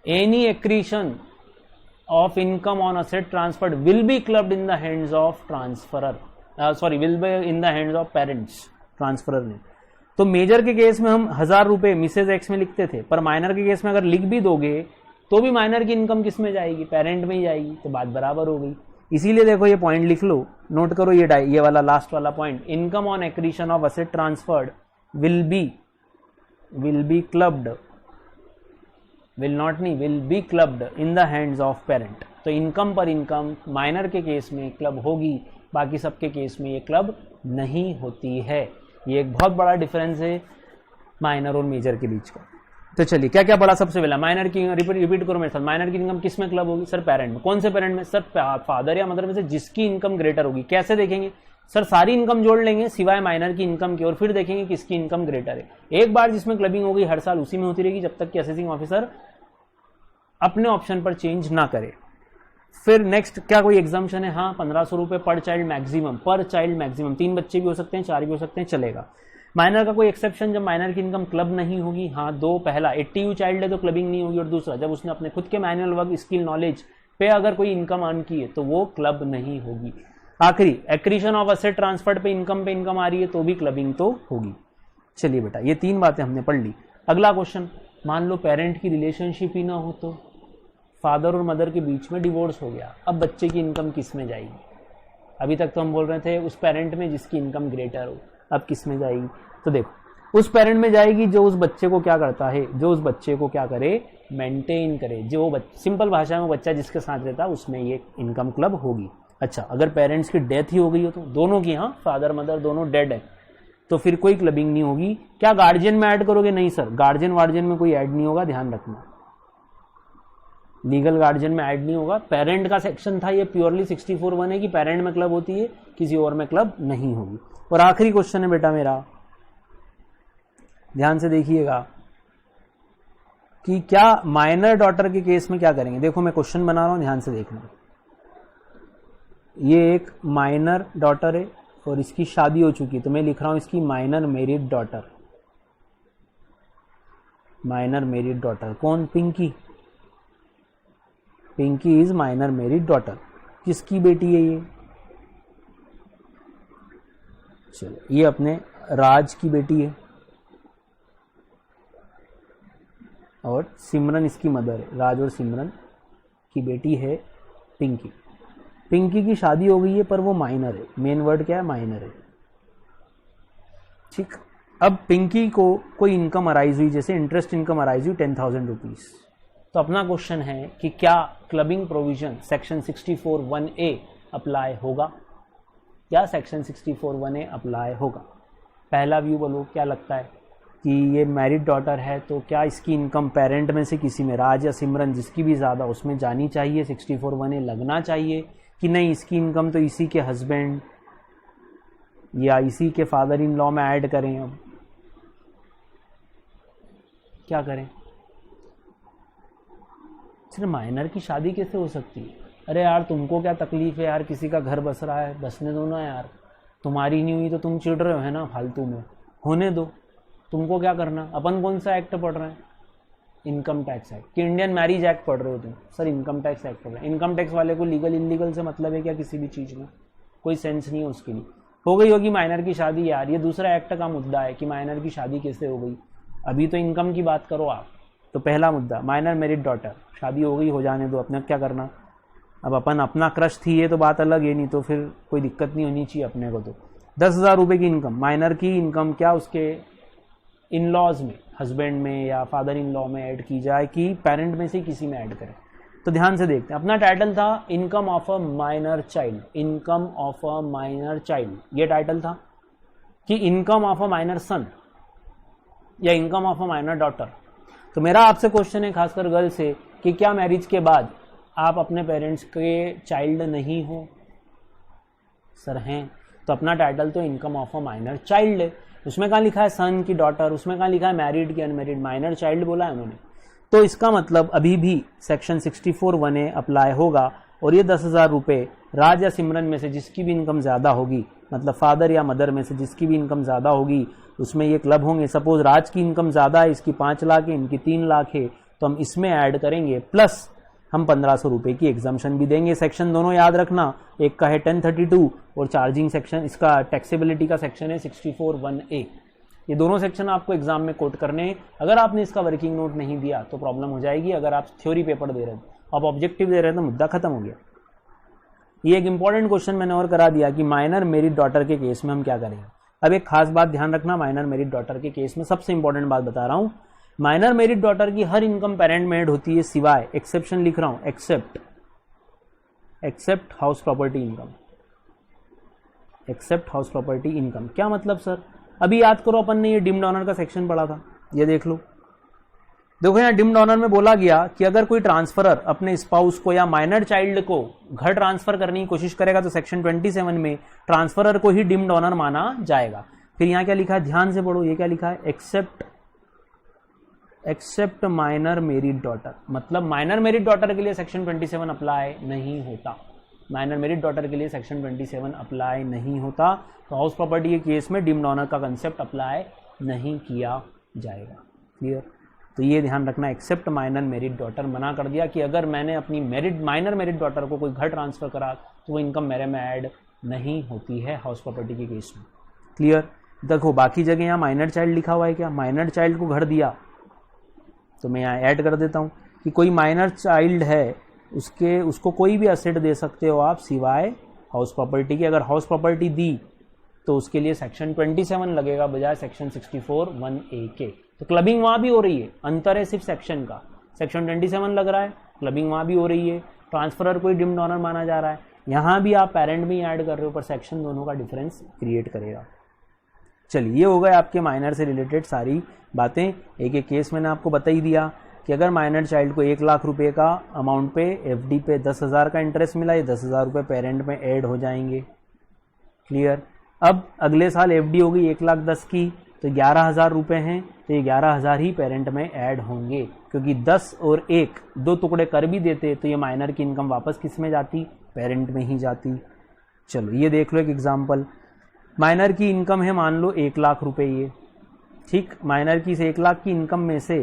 Any accretion of income on asset transferred will be clubbed in the hands of transferor, sorry will be in the hands of parents, transferor ने। तो major के केस में हम 1,000 रुपये मिसेज एक्स में लिखते थे, पर माइनर के केस में अगर लिख भी दोगे तो भी माइनर की इनकम किस में जाएगी, पेरेंट में ही जाएगी। तो बात बराबर हो गई। इसीलिए देखो ये पॉइंट लिख लो, नोट करो ये वाला लास्ट वाला point, income on accretion of asset transferred will be clubbed, will not नहीं, will be clubbed in the hands of parent. तो इनकम पर इनकम माइनर के केस में क्लब होगी, बाकी सबके केस में ये क्लब नहीं होती है। ये एक बहुत बड़ा डिफरेंस है माइनर और मेजर के बीच का। तो चलिए क्या क्या पढ़ा, सबसे पहला माइनर की, रिपीट करो मेरे साथ, माइनर की इनकम किस में क्लब होगी, सर पेरेंट में। कौन से पेरेंट में, सर फादर या मदर में से जिसकी इनकम ग्रेटर होगी। कैसे देखेंगे, सर सारी इनकम जोड़ लेंगे सिवाय माइनर की इनकम की, और फिर देखेंगे किसकी इनकम ग्रेटर है। एक बार जिसमें क्लबिंग होगी हर साल उसी में होती रहेगी जब तक कि असेसिंग ऑफिसर अपने ऑप्शन पर चेंज ना करे। फिर नेक्स्ट क्या कोई एग्जाम्पशन है, हाँ 1,500 रुपये पर चाइल्ड मैक्सिमम, 3 बच्चे भी हो सकते हैं, 4 भी हो सकते हैं, चलेगा। माइनर का कोई एक्सेप्शन, जब माइनर की इनकम क्लब नहीं होगी, हाँ 2, पहला 80 चाइल्ड है तो क्लबिंग नहीं होगी, और दूसरा जब उसने अपने खुद के मैनुअल वर्क, स्किल, नॉलेज पे अगर कोई इनकम अर्न की है तो वो क्लब नहीं होगी। आखिरी एक्रीशन ऑफ असेट ट्रांसफर्ड पे इनकम आ रही है तो भी क्लबिंग तो होगी। चलिए बेटा ये 3 बातें हमने पढ़ ली। अगला क्वेश्चन, मान लो पेरेंट की रिलेशनशिप ही ना हो, तो फादर और मदर के बीच में डिवोर्स हो गया, अब बच्चे की इनकम किस में जाएगी। अभी तक तो हम बोल रहे थे उस पेरेंट में जिसकी इनकम ग्रेटर हो, अब किस में जाएगी। तो देखो उस पेरेंट में जाएगी जो उस बच्चे को क्या करता है, जो उस बच्चे को क्या करे, मेंटेन करे। जो सिंपल भाषा में बच्चा जिसके साथ रहता है उसमें ये इनकम क्लब होगी। अच्छा अगर पेरेंट्स की डेथ ही हो गई हो तो दोनों की, हाँ फादर मदर दोनों डेड है, तो फिर कोई क्लबिंग नहीं होगी। क्या गार्जियन में ऐड करोगे, नहीं सर गार्जियन वार्जियन में कोई ऐड नहीं होगा, ध्यान रखना। लीगल गार्जियन में ऐड नहीं होगा। पेरेंट का सेक्शन था, ये प्योरली 64(1) है कि पेरेंट में क्लब होती है, किसी और में क्लब नहीं होगी। और आखिरी क्वेश्चन है बेटा मेरा, ध्यान से देखिएगा कि क्या माइनर डॉटर के केस में क्या करेंगे। देखो मैं क्वेश्चन बना रहा हूं, ध्यान से देखना। ये एक माइनर डॉटर है और इसकी शादी हो चुकी है, तो मैं लिख रहा हूं इसकी minor married daughter. Minor married daughter कौन? Pinky. Pinky is minor married daughter. किसकी बेटी है ये? चलो ये अपने राज की बेटी है और सिमरन इसकी मदर है। राज और सिमरन की बेटी है पिंकी। पिंकी की शादी हो गई है पर वो माइनर है। मेन वर्ड क्या है? माइनर है। ठीक। अब पिंकी को कोई इनकम अराइज हुई, जैसे इंटरेस्ट इनकम अराइज हुई 10,000 रुपीज। तो अपना क्वेश्चन है कि क्या clubbing provision section 64(1)(a apply होगा या सेक्शन 64(1)(a अप्लाई होगा। पहला व्यू बोलो क्या लगता है कि ये मैरिड डॉटर है, तो क्या इसकी इनकम पेरेंट में से किसी में, राज या सिमरन, जिसकी भी ज़्यादा उसमें जानी चाहिए, 64(1)(a लगना चाहिए कि नहीं इसकी इनकम तो इसी के हस्बैंड या इसी के फादर इन लॉ में ऐड करें। अब क्या करें? सिर्फ माइनर की शादी कैसे हो सकती है? अरे यार तुमको क्या तकलीफ है यार, किसी का घर बस रहा है, बसने दो ना यार। तुम्हारी नहीं हुई तो तुम चिढ़ रहे हो है ना फालतू में, होने दो। तुमको क्या करना? अपन कौन सा एक्ट पढ़ रहे हैं? इनकम टैक्स एक्ट कि इंडियन मैरिज एक्ट पढ़ रहे हो तुम? सर इनकम टैक्स एक्ट पढ़ रहे हैं। इनकम टैक्स वाले को लीगल इलीगल से मतलब है क्या? किसी भी चीज़ में कोई सेंस नहीं है उसके लिए। हो गई होगी माइनर की शादी यार, ये दूसरा एक्ट का मुद्दा है कि माइनर की शादी कैसे हो गई। अभी तो इनकम की बात करो आप। तो पहला मुद्दा माइनर मैरिड डॉटर, शादी हो गई, हो जाने दो, अपने क्या करना। अब अपन अपना क्रश थी ये तो बात अलग है, नहीं तो फिर कोई दिक्कत नहीं होनी चाहिए अपने को। तो 10,000 रुपये की इनकम, माइनर की इनकम क्या उसके इन लॉज में, हस्बैंड में या फादर इन लॉ में ऐड की जाए कि पेरेंट में से किसी में ऐड करें। तो ध्यान से देखते हैं। अपना टाइटल था income of a minor child. Income of a minor child ये टाइटल था कि इनकम ऑफ अ माइनर सन या income of a minor daughter. तो मेरा आपसे क्वेश्चन है खासकर गर्ल से कि क्या मैरिज के बाद आप अपने पेरेंट्स के चाइल्ड नहीं हो? सर हैं। तो अपना टाइटल तो income of a minor child है। उसमें कहाँ लिखा है सन की डॉटर, उसमें कहाँ लिखा है मैरिड की अनमैरिड, माइनर चाइल्ड बोला है उन्होंने। तो इसका मतलब अभी भी सेक्शन 64(1)(a अप्लाई होगा और ये 10,000 रुपये राज या सिमरन में से जिसकी भी इनकम ज़्यादा होगी, मतलब फादर या मदर में से जिसकी भी इनकम ज़्यादा होगी उसमें ये क्लब होंगे। सपोज राज की इनकम ज़्यादा है, इसकी 5 लाख है, इनकी 3 लाख है, तो हम इसमें ऐड करेंगे, प्लस हम 1,500 रुपये की एग्जाम्शन भी देंगे। सेक्शन दोनों याद रखना, एक का है 1032 और चार्जिंग सेक्शन, इसका टैक्सेबिलिटी का सेक्शन है 64(1)(a। ये दोनों सेक्शन आपको एग्जाम में कोट करने हैं। अगर आपने इसका वर्किंग नोट नहीं दिया तो प्रॉब्लम हो जाएगी। अगर आप थ्योरी पेपर दे रहे हो, आप ऑब्जेक्टिव दे रहे हो तो मुद्दा खत्म हो गया। ये एक इंपॉर्टेंट क्वेश्चन मैंने और करा दिया कि माइनर मैरिड डॉटर के केस में हम क्या करेंगे। अब एक खास बात ध्यान रखना, माइनर मैरिड डॉटर के केस में सबसे इंपॉर्टेंट बात बता रहा हूं, माइनर मैरिड डॉटर की हर इनकम पेरेंट में ऐड होती है सिवाय, एक्सेप्शन लिख रहा हूं, except house property income. Except house property income क्या मतलब सर? अभी याद करो अपन ने ये डिम्ड ऑनर का सेक्शन पढ़ा था, ये देख लो। देखो यहाँ डिम्ड ऑनर में बोला गया कि अगर कोई ट्रांसफरर अपने स्पाउस को या माइनर चाइल्ड को घर ट्रांसफर करने की कोशिश करेगा तो सेक्शन 27 में ट्रांसफरर को ही डिम्ड ऑनर माना जाएगा। फिर यहाँ क्या लिखा है, ध्यान से पढ़ो, ये क्या लिखा है, एक्सेप्ट माइनर मैरिड डॉटर। मतलब माइनर मैरिड डॉटर के लिए सेक्शन 27 अप्लाई नहीं होता। माइनर मैरिड डॉटर के लिए सेक्शन 27 अप्लाई नहीं होता। तो हाउस प्रॉपर्टी के केस में डिम्ड ऑनर का कंसेप्ट अप्लाई नहीं किया जाएगा। क्लियर? तो ये ध्यान रखना, एक्सेप्ट माइनर मैरिड डॉटर मना कर दिया कि अगर मैंने अपनी माइनर मैरिड डॉटर को कोई घर ट्रांसफर करा तो वो इनकम मेरे में ऐड नहीं होती है हाउस प्रॉपर्टी के केस में। क्लियर? देखो बाकी जगह यहाँ माइनर चाइल्ड लिखा हुआ है, क्या माइनर चाइल्ड को घर दिया तो मैं यहाँ ऐड कर देता हूँ कि कोई माइनर चाइल्ड है उसको कोई भी असेट दे सकते हो आप सिवाय हाउस प्रॉपर्टी की। अगर हाउस प्रॉपर्टी दी तो उसके लिए सेक्शन 27 लगेगा बजाय सेक्शन 64(1)(a के। तो क्लबिंग वहां भी हो रही है, अंतर है सिर्फ सेक्शन का। सेक्शन 27 लग रहा है, क्लबिंग वहां भी हो रही है, ट्रांसफरर को ही डिम्ड ऑनर माना जा रहा है, यहां भी आप पेरेंट में ऐड कर रहे हो, पर सेक्शन दोनों का डिफरेंस क्रिएट करेगा। चलिए ये हो गए आपके माइनर से रिलेटेड सारी बातें। एक एक केस मैंने आपको बता ही दिया कि अगर माइनर चाइल्ड को 1 लाख रुपए का अमाउंट पे एफडी पे 10,000 का इंटरेस्ट मिला, ये 10,000 रुपये पेरेंट में ऐड हो जाएंगे। क्लियर। अब अगले साल एफडी होगी 1,10,000 की, तो 11,000 रुपये हैं, तो ये 11,000 ही पेरेंट में ऐड होंगे, क्योंकि 10 और 1 दो टुकड़े कर भी देते तो ये माइनर की इनकम वापस किस में जाती, पेरेंट में ही जाती। चलो ये देख लो एक एग्जाम्पल। माइनर की इनकम है मान लो 1 लाख रुपए, ये ठीक। माइनर की इस 1 लाख की इनकम में से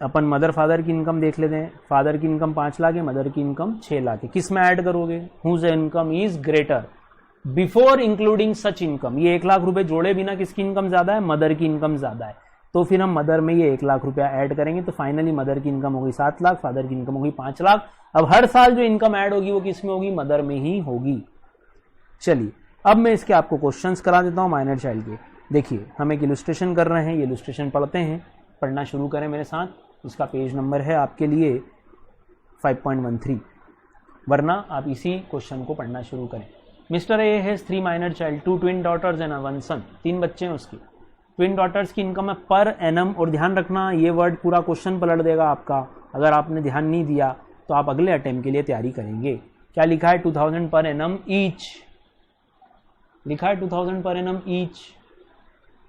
अपन मदर फादर की इनकम देख लेते हैं। फादर की इनकम 5 लाख है, मदर की इनकम 6 लाख है। किस में ऐड करोगे, whose income is greater before including such income. ये 1 लाख रुपए जोड़े बिना किसकी इनकम ज्यादा है, मदर की इनकम ज्यादा है, तो फिर हम मदर में ये 1 लाख रुपया ऐड करेंगे, तो फाइनली मदर की इनकम होगी 7 लाख, फादर की इनकम होगी 5 लाख। अब हर साल जो इनकम ऐड होगी वो किस में होगी, मदर में ही होगी। चलिए अब मैं इसके आपको क्वेश्चंस करा देता हूं माइनर चाइल्ड के। देखिए हम एक इलस्ट्रेशन कर रहे हैं, ये इलस्ट्रेशन पढ़ते हैं, पढ़ना शुरू करें मेरे साथ। इसका पेज नंबर है आपके लिए 5.13, वरना आप इसी क्वेश्चन को पढ़ना शुरू करें। Mr A has 3 minor child, 2 twin daughters and 1 son. 3 बच्चे हैं उसकी। ट्विन डॉटर्स की इनकम है पर एनम, और ध्यान रखना ये वर्ड पूरा क्वेश्चन पलट देगा आपका, अगर आपने ध्यान नहीं दिया तो आप अगले अटेम्प्ट के लिए तैयारी करेंगे। क्या लिखा है, 2000 पर एनम ईच, लिखा है 2000 per annum each,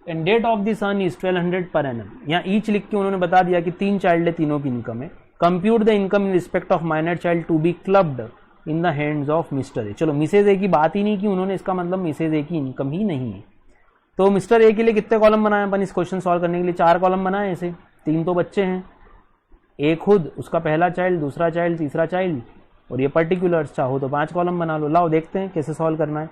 and that of the son is 1200 per annum. यहाँ ईच लिख के उन्होंने बता दिया कि 3 चाइल्ड है, तीनों की इनकम है। Compute the income in respect of minor child to be clubbed in the hands of Mr A. चलो मिसेज ए की बात ही नहीं की उन्होंने, इसका मतलब मिसेज ए की इनकम ही नहीं है। तो मिस्टर ए के लिए कितने कॉलम बनाए अपन इस क्वेश्चन सॉल्व करने के लिए, 4 कॉलम बनाए ऐसे। 3 तो बच्चे हैं, एक खुद, उसका पहला चाइल्ड, दूसरा चाइल्ड, तीसरा चाइल्ड, और ये पर्टिकुलर्स। चाहो तो 5 कॉलम बना लो। लाओ देखते हैं कैसे सॉल्व करना है।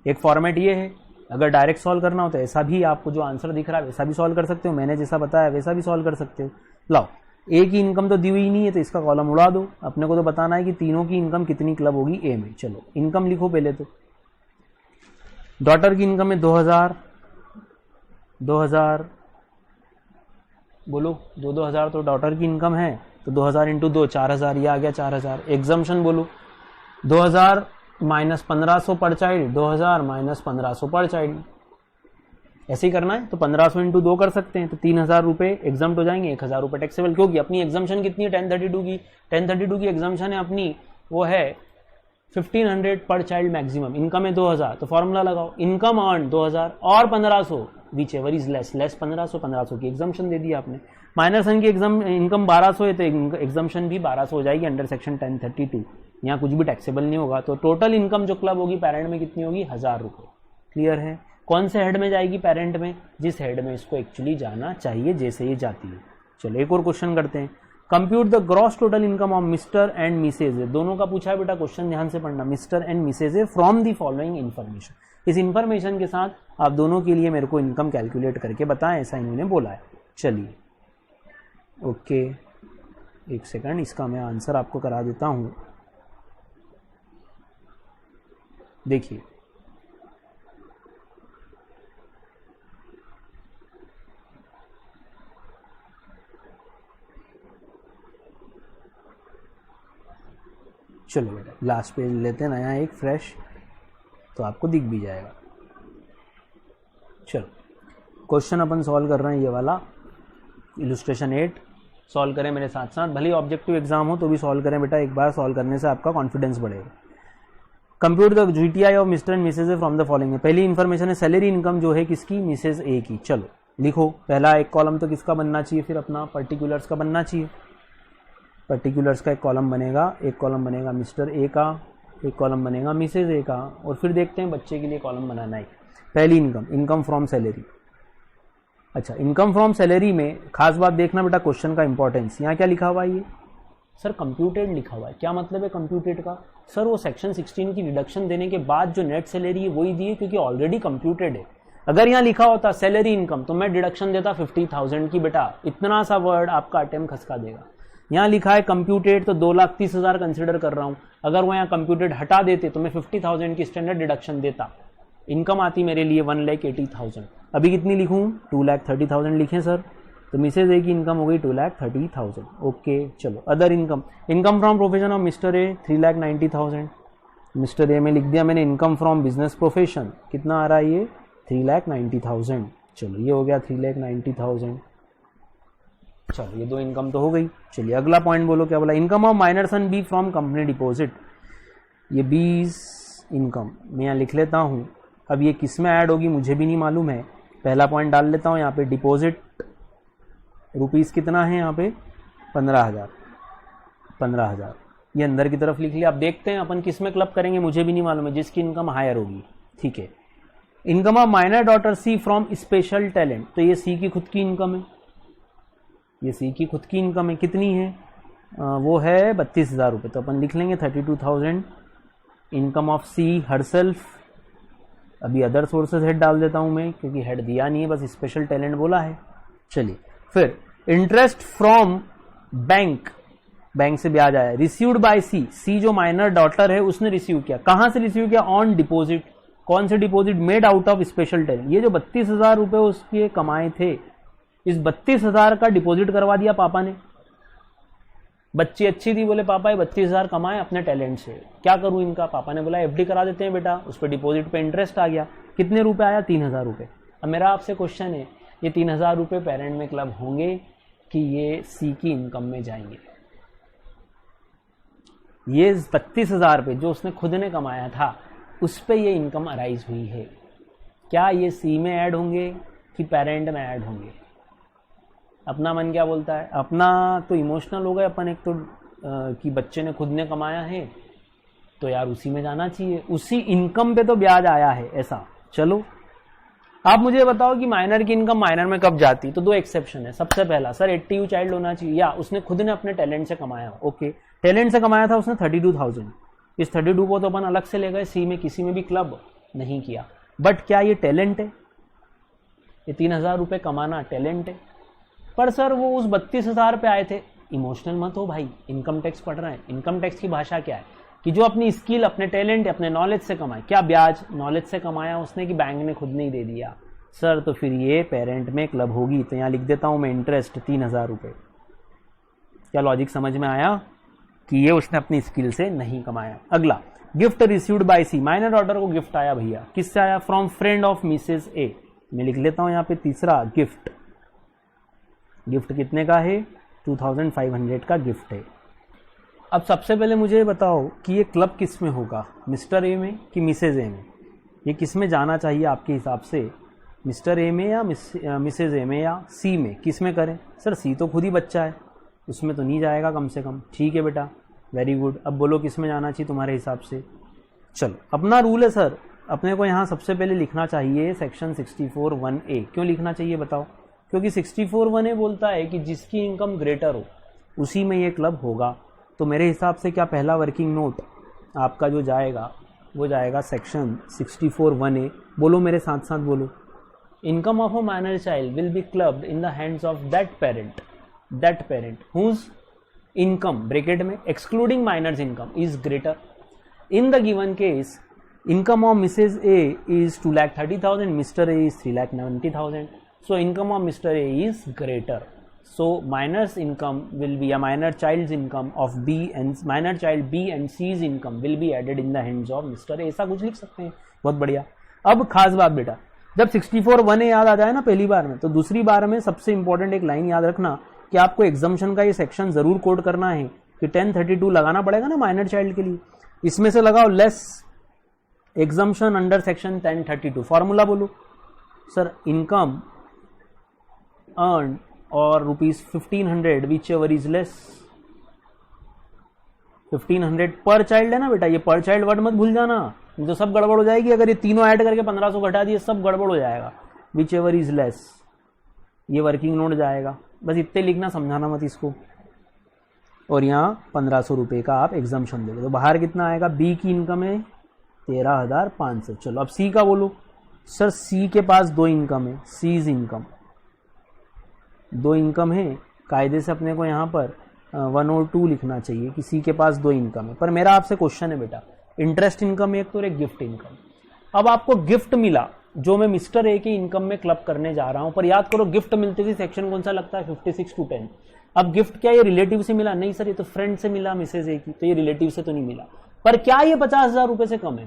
एक फॉर्मेट ये है, अगर डायरेक्ट सॉल्व करना हो तो ऐसा भी, आपको जो आंसर दिख रहा है वैसा भी सॉल्व कर सकते हो, मैंने जैसा बताया वैसा भी सॉल्व कर सकते हो। लाओ, ए की इनकम तो दी हुई नहीं है तो इसका कॉलम उड़ा दो, अपने को तो बताना है कि तीनों की इनकम कितनी क्लब होगी ए में। चलो इनकम लिखो पहले तो। डॉटर की इनकम है 2000, 2000 बोलो, 2-2000 तो डॉटर की इनकम है, तो 2000 इंटू 2 4000, ये आ गया 4000। एग्जम्पशन बोलो, 2000 माइनस 1500 पर चाइल्ड, 2000 माइनस 1500 पर चाइल्ड। ऐसे ही करना है तो 1500 इंटू 2 कर सकते हैं, तो 3000 रुपए एग्जम्प्ट हो जाएंगे, 1000 रुपए टैक्सेबल। क्योंकि अपनी एग्जम्पशन कितनी है, 1032 की। 1032 की एग्जम्पशन है अपनी, वो है 1500 पर चाइल्ड मैक्सिमम। इनकम है 2000, तो फॉर्मूला लगाओ, इनकम अर्न 2000 और 1500, which ever is less, less 1500, 1500 की एग्जम्पशन दे दी आपने। माइनर सन की इनकम 1200 है तो एग्जम्पशन भी 1200 हो जाएगी अंडर सेक्शन 1032। यहाँ कुछ भी टैक्सेबल नहीं होगा। तो टोटल इनकम जो क्लब होगी पेरेंट में कितनी होगी, 1000 रुपये। क्लियर है। कौन से हेड में जाएगी, पेरेंट में, जिस हेड में इसको एक्चुअली जाना चाहिए, जैसे ये जाती है। चलो एक और क्वेश्चन करते हैं। Compute the gross total income of mister and Mrs A. दोनों का पूछा है बेटा क्वेश्चन, ध्यान से पढ़ना। Mister and Mrs A from the following information. इस इंफॉर्मेशन के साथ आप दोनों के लिए मेरे को इनकम कैलकुलेट करके बताएं, ऐसा इन्होंने बोला है। चलिए ओके, एक सेकंड, इसका मैं आंसर आपको करा देता हूं। देखिए चलो बेटा लास्ट पेज लेते हैं नया एक फ्रेश, तो आपको दिख भी जाएगा। चलो क्वेश्चन अपन सॉल्व कर रहे हैं, ये वाला इलस्ट्रेशन 8 सॉल्व करें मेरे साथ साथ। भले ऑब्जेक्टिव एग्जाम हो तो भी सॉल्व करें बेटा, एक बार सॉल्व करने से आपका कॉन्फिडेंस बढ़ेगा। Compute the GTI of mister and Mrs A from the following. पहली इन्फॉर्मेशन है सैलरी इनकम जो है किसकी, मिसेज ए की। चलो लिखो, पहला एक कॉलम तो किसका बनना चाहिए, फिर अपना पर्टिकुलर्स का बनना चाहिए। पर्टिकुलर्स का एक कॉलम बनेगा, एक कॉलम बनेगा मिस्टर ए का, एक कॉलम बनेगा मिसेज ए का, और फिर देखते हैं बच्चे के लिए कॉलम बनाना है। पहली इनकम, इनकम फ्रॉम सैलरी। अच्छा, इनकम फ्रॉम सैलरी में खास बात देखना बेटा क्वेश्चन का इंपॉर्टेंस। यहाँ क्या लिखा हुआ है, ये सर कंप्यूटेड लिखा हुआ है। क्या मतलब है कंप्यूटेड का, सर वो सेक्शन 16 की डिडक्शन देने के बाद जो नेट सैलरी है वही दी है, क्योंकि ऑलरेडी कंप्यूटेड है। अगर यहाँ लिखा होता सैलरी इनकम तो मैं डिडक्शन देता 50,000 की। बेटा इतना सा वर्ड आपका अटेम्प्ट खसका देगा। यहाँ लिखा है कंप्यूटेड तो 2,30,000 कंसिडर कर रहा हूँ। अगर वो यहाँ कंप्यूटेड हटा देते तो मैं 50,000 की स्टैंडर्ड डिडक्शन देता। इनकम आती मेरे लिए 1,80,000। अभी कितनी लिखूँ, 2,30,000 लिखें सर, तो मिसेज ए की इनकम हो गई 2,30,000। ओके चलो other income, income from profession of Mr A 3,90,000। Mister A में लिख दिया मैंने इनकम फ्रॉम बिजनेस प्रोफेशन, कितना आ रहा है ये 3,90,000। चलो ये हो गया 3,90,000। चलो ये दो इनकम तो हो गई। चलिए अगला पॉइंट बोलो, क्या बोला? Income of minor son B from company deposit. ये बीस इनकम मैं यहाँ लिख लेता हूँ। अब ये किस में ऐड होगी मुझे भी नहीं मालूम है। पहला पॉइंट डाल लेता हूँ यहाँ पे, डिपॉजिट रुपीस कितना है यहाँ पे? 15,000। 15,000 ये अंदर की तरफ लिख लिया। अब देखते हैं अपन किस में क्लब करेंगे, मुझे भी नहीं मालूम है, जिसकी इनकम हायर होगी। ठीक है। Income of minor daughter C from special talent, तो ये सी की खुद की इनकम है। ये सी की खुद की इनकम है, कितनी है? वो है 32,000 रुपये। तो अपन लिख लेंगे 32,000 इनकम ऑफ सी हरसेल्फ। अभी अदर सोर्सेज हेड डाल देता हूं मैं, क्योंकि हेड दिया नहीं है, बस स्पेशल टैलेंट बोला है। चलिए फिर इंटरेस्ट फ्रॉम बैंक, बैंक से ब्याज आया, रिसीव्ड बाय सी। सी जो माइनर डॉटर है उसने रिसीव किया। कहां से रिसीव किया? On deposit. कौन से deposit? Made out of special talent. ये जो 32,000 रुपये उसके कमाए थे, इस 32,000 का डिपॉजिट करवा दिया पापा ने। बच्ची अच्छी थी, बोले पापा ये 32,000 कमाए अपने टैलेंट से, क्या करूं इनका? पापा ने बोला एफडी करा देते हैं बेटा। उस पर डिपॉजिट पे इंटरेस्ट आ गया। कितने रुपए आया? 3,000 रुपये। अब मेरा आपसे क्वेश्चन है, ये 3,000 रुपये पेरेंट में क्लब होंगे कि ये सी की इनकम में जाएंगे? ये 32,000 पे जो उसने खुद ने कमाया था उस पे ये इनकम अराइज हुई है, क्या ये सी में ऐड होंगे कि पेरेंट में ऐड होंगे? अपना मन क्या बोलता है? अपना तो इमोशनल हो गए अपन, एक तो कि बच्चे ने खुद ने कमाया है तो यार उसी में जाना चाहिए, उसी इनकम पे तो ब्याज आया है ऐसा। चलो आप मुझे बताओ कि माइनर की इनकम माइनर में कब जाती? तो दो एक्सेप्शन है। सबसे पहला, सर एक्टिव चाइल्ड होना चाहिए या उसने खुद ने अपने टैलेंट से कमाया। ओके, टैलेंट से कमाया था उसने 32,000, इस 32 को तो अपन अलग से ले गए, सी में किसी में भी क्लब नहीं किया। बट क्या ये टैलेंट है? ये 3,000 रुपये कमाना टैलेंट है? पर सर वो उस 32,000 पे आए थे। इमोशनल मत हो भाई, इनकम टैक्स पढ़ रहे हैं। इनकम टैक्स की भाषा क्या है कि जो अपनी स्किल, अपने टैलेंट, अपने नॉलेज से कमाए। क्या ब्याज नॉलेज से कमाया उसने कि बैंक ने खुद नहीं दे दिया? सर तो फिर ये पेरेंट में क्लब होगी। तो यहाँ लिख देता हूं मैं इंटरेस्ट 3,000 रुपये। क्या लॉजिक समझ में आया कि ये उसने अपनी स्किल से नहीं कमाया? अगला, gift received by C. Minor daughter को गिफ्ट आया भैया, किससे आया? From friend of Mrs A. मैं लिख लेता हूं यहाँ पे तीसरा, गिफ्ट। गिफ्ट कितने का है? 2,500 का गिफ्ट है। अब सबसे पहले मुझे बताओ कि ये क्लब किस में होगा, मिस्टर ए में कि मिसेज ए में? ये किस में जाना चाहिए आपके हिसाब से, मिस्टर ए में या मिसेज ए में या सी में? किस में करें? सर सी तो खुद ही बच्चा है, उसमें तो नहीं जाएगा कम से कम। ठीक है बेटा, वेरी गुड। अब बोलो किस में जाना चाहिए तुम्हारे हिसाब से? चलो अपना रूल है सर, अपने को यहाँ सबसे पहले लिखना चाहिए सेक्शन 64(1)(a। क्यों लिखना चाहिए बताओ? क्योंकि 64(1)(a बोलता है कि जिसकी इनकम ग्रेटर हो उसी में ये क्लब होगा। तो मेरे हिसाब से क्या पहला वर्किंग नोट आपका जो जाएगा वो जाएगा सेक्शन 64(1)(a। बोलो मेरे साथ साथ बोलो, income of a minor child will be clubbed in the hands of that parent whose income bracket में excluding minor's income is greater. In the given case income of Mrs A is 2,30,000, mister A is 3,90,000. So income of Mr. A is greater. So minor's income will be a minor child's income of B and minor child B and C's income will be added in the hands of Mr. A. ऐसा कुछ लिख सकते हैं। बहुत बढ़िया। अब खास बात बेटा, जब 64(1)(a याद आ जाए ना पहली बार में, तो दूसरी बार में सबसे इंपॉर्टेंट एक लाइन याद रखना कि आपको एग्जाम्पशन का ये सेक्शन जरूर कोड करना है कि 1032 लगाना पड़ेगा ना माइनर चाइल्ड के लिए। इसमें से लगाओ less exemption under section 1032। Formula बोलो सर, इनकम earned और ₹1,500 विच एवर इज लेस। 1,500 पर चाइल्ड है ना बेटा, ये पर चाइल्ड वर्ड मत भूल जाना, तो सब गड़बड़ हो जाएगी। अगर ये तीनों ऐड करके 1,500 घटा दिए सब गड़बड़ हो जाएगा। विच एवर इज लेस ये वर्किंग नोट जाएगा, बस इतने लिखना, समझाना मत इसको। और यहाँ 1,500 रुपये का आप एग्जाम्पशन दे दो, तो बाहर कितना आएगा? बी की इनकम है 13,500। चलो अब सी का बोलो। सर सी के पास दो इनकम है, सीज इनकम दो इनकम है, कायदे से अपने को यहाँ पर 1 और 2 लिखना चाहिए कि सी के पास दो इनकम है। पर मेरा आपसे क्वेश्चन है बेटा, इंटरेस्ट इनकम एक तो, एक गिफ्ट इनकम। अब आपको गिफ्ट मिला जो मैं मिस्टर ए की इनकम में क्लब करने जा रहा हूं, पर याद करो गिफ्ट मिलते ही सेक्शन कौन सा लगता है? 56(10). अब गिफ्ट क्या ये रिलेटिव से मिला? नहीं सर, ये तो फ्रेंड से मिला मिसेज ए की, तो ये रिलेटिव से तो नहीं मिला। पर क्या ये 50,000 रुपए से कम है?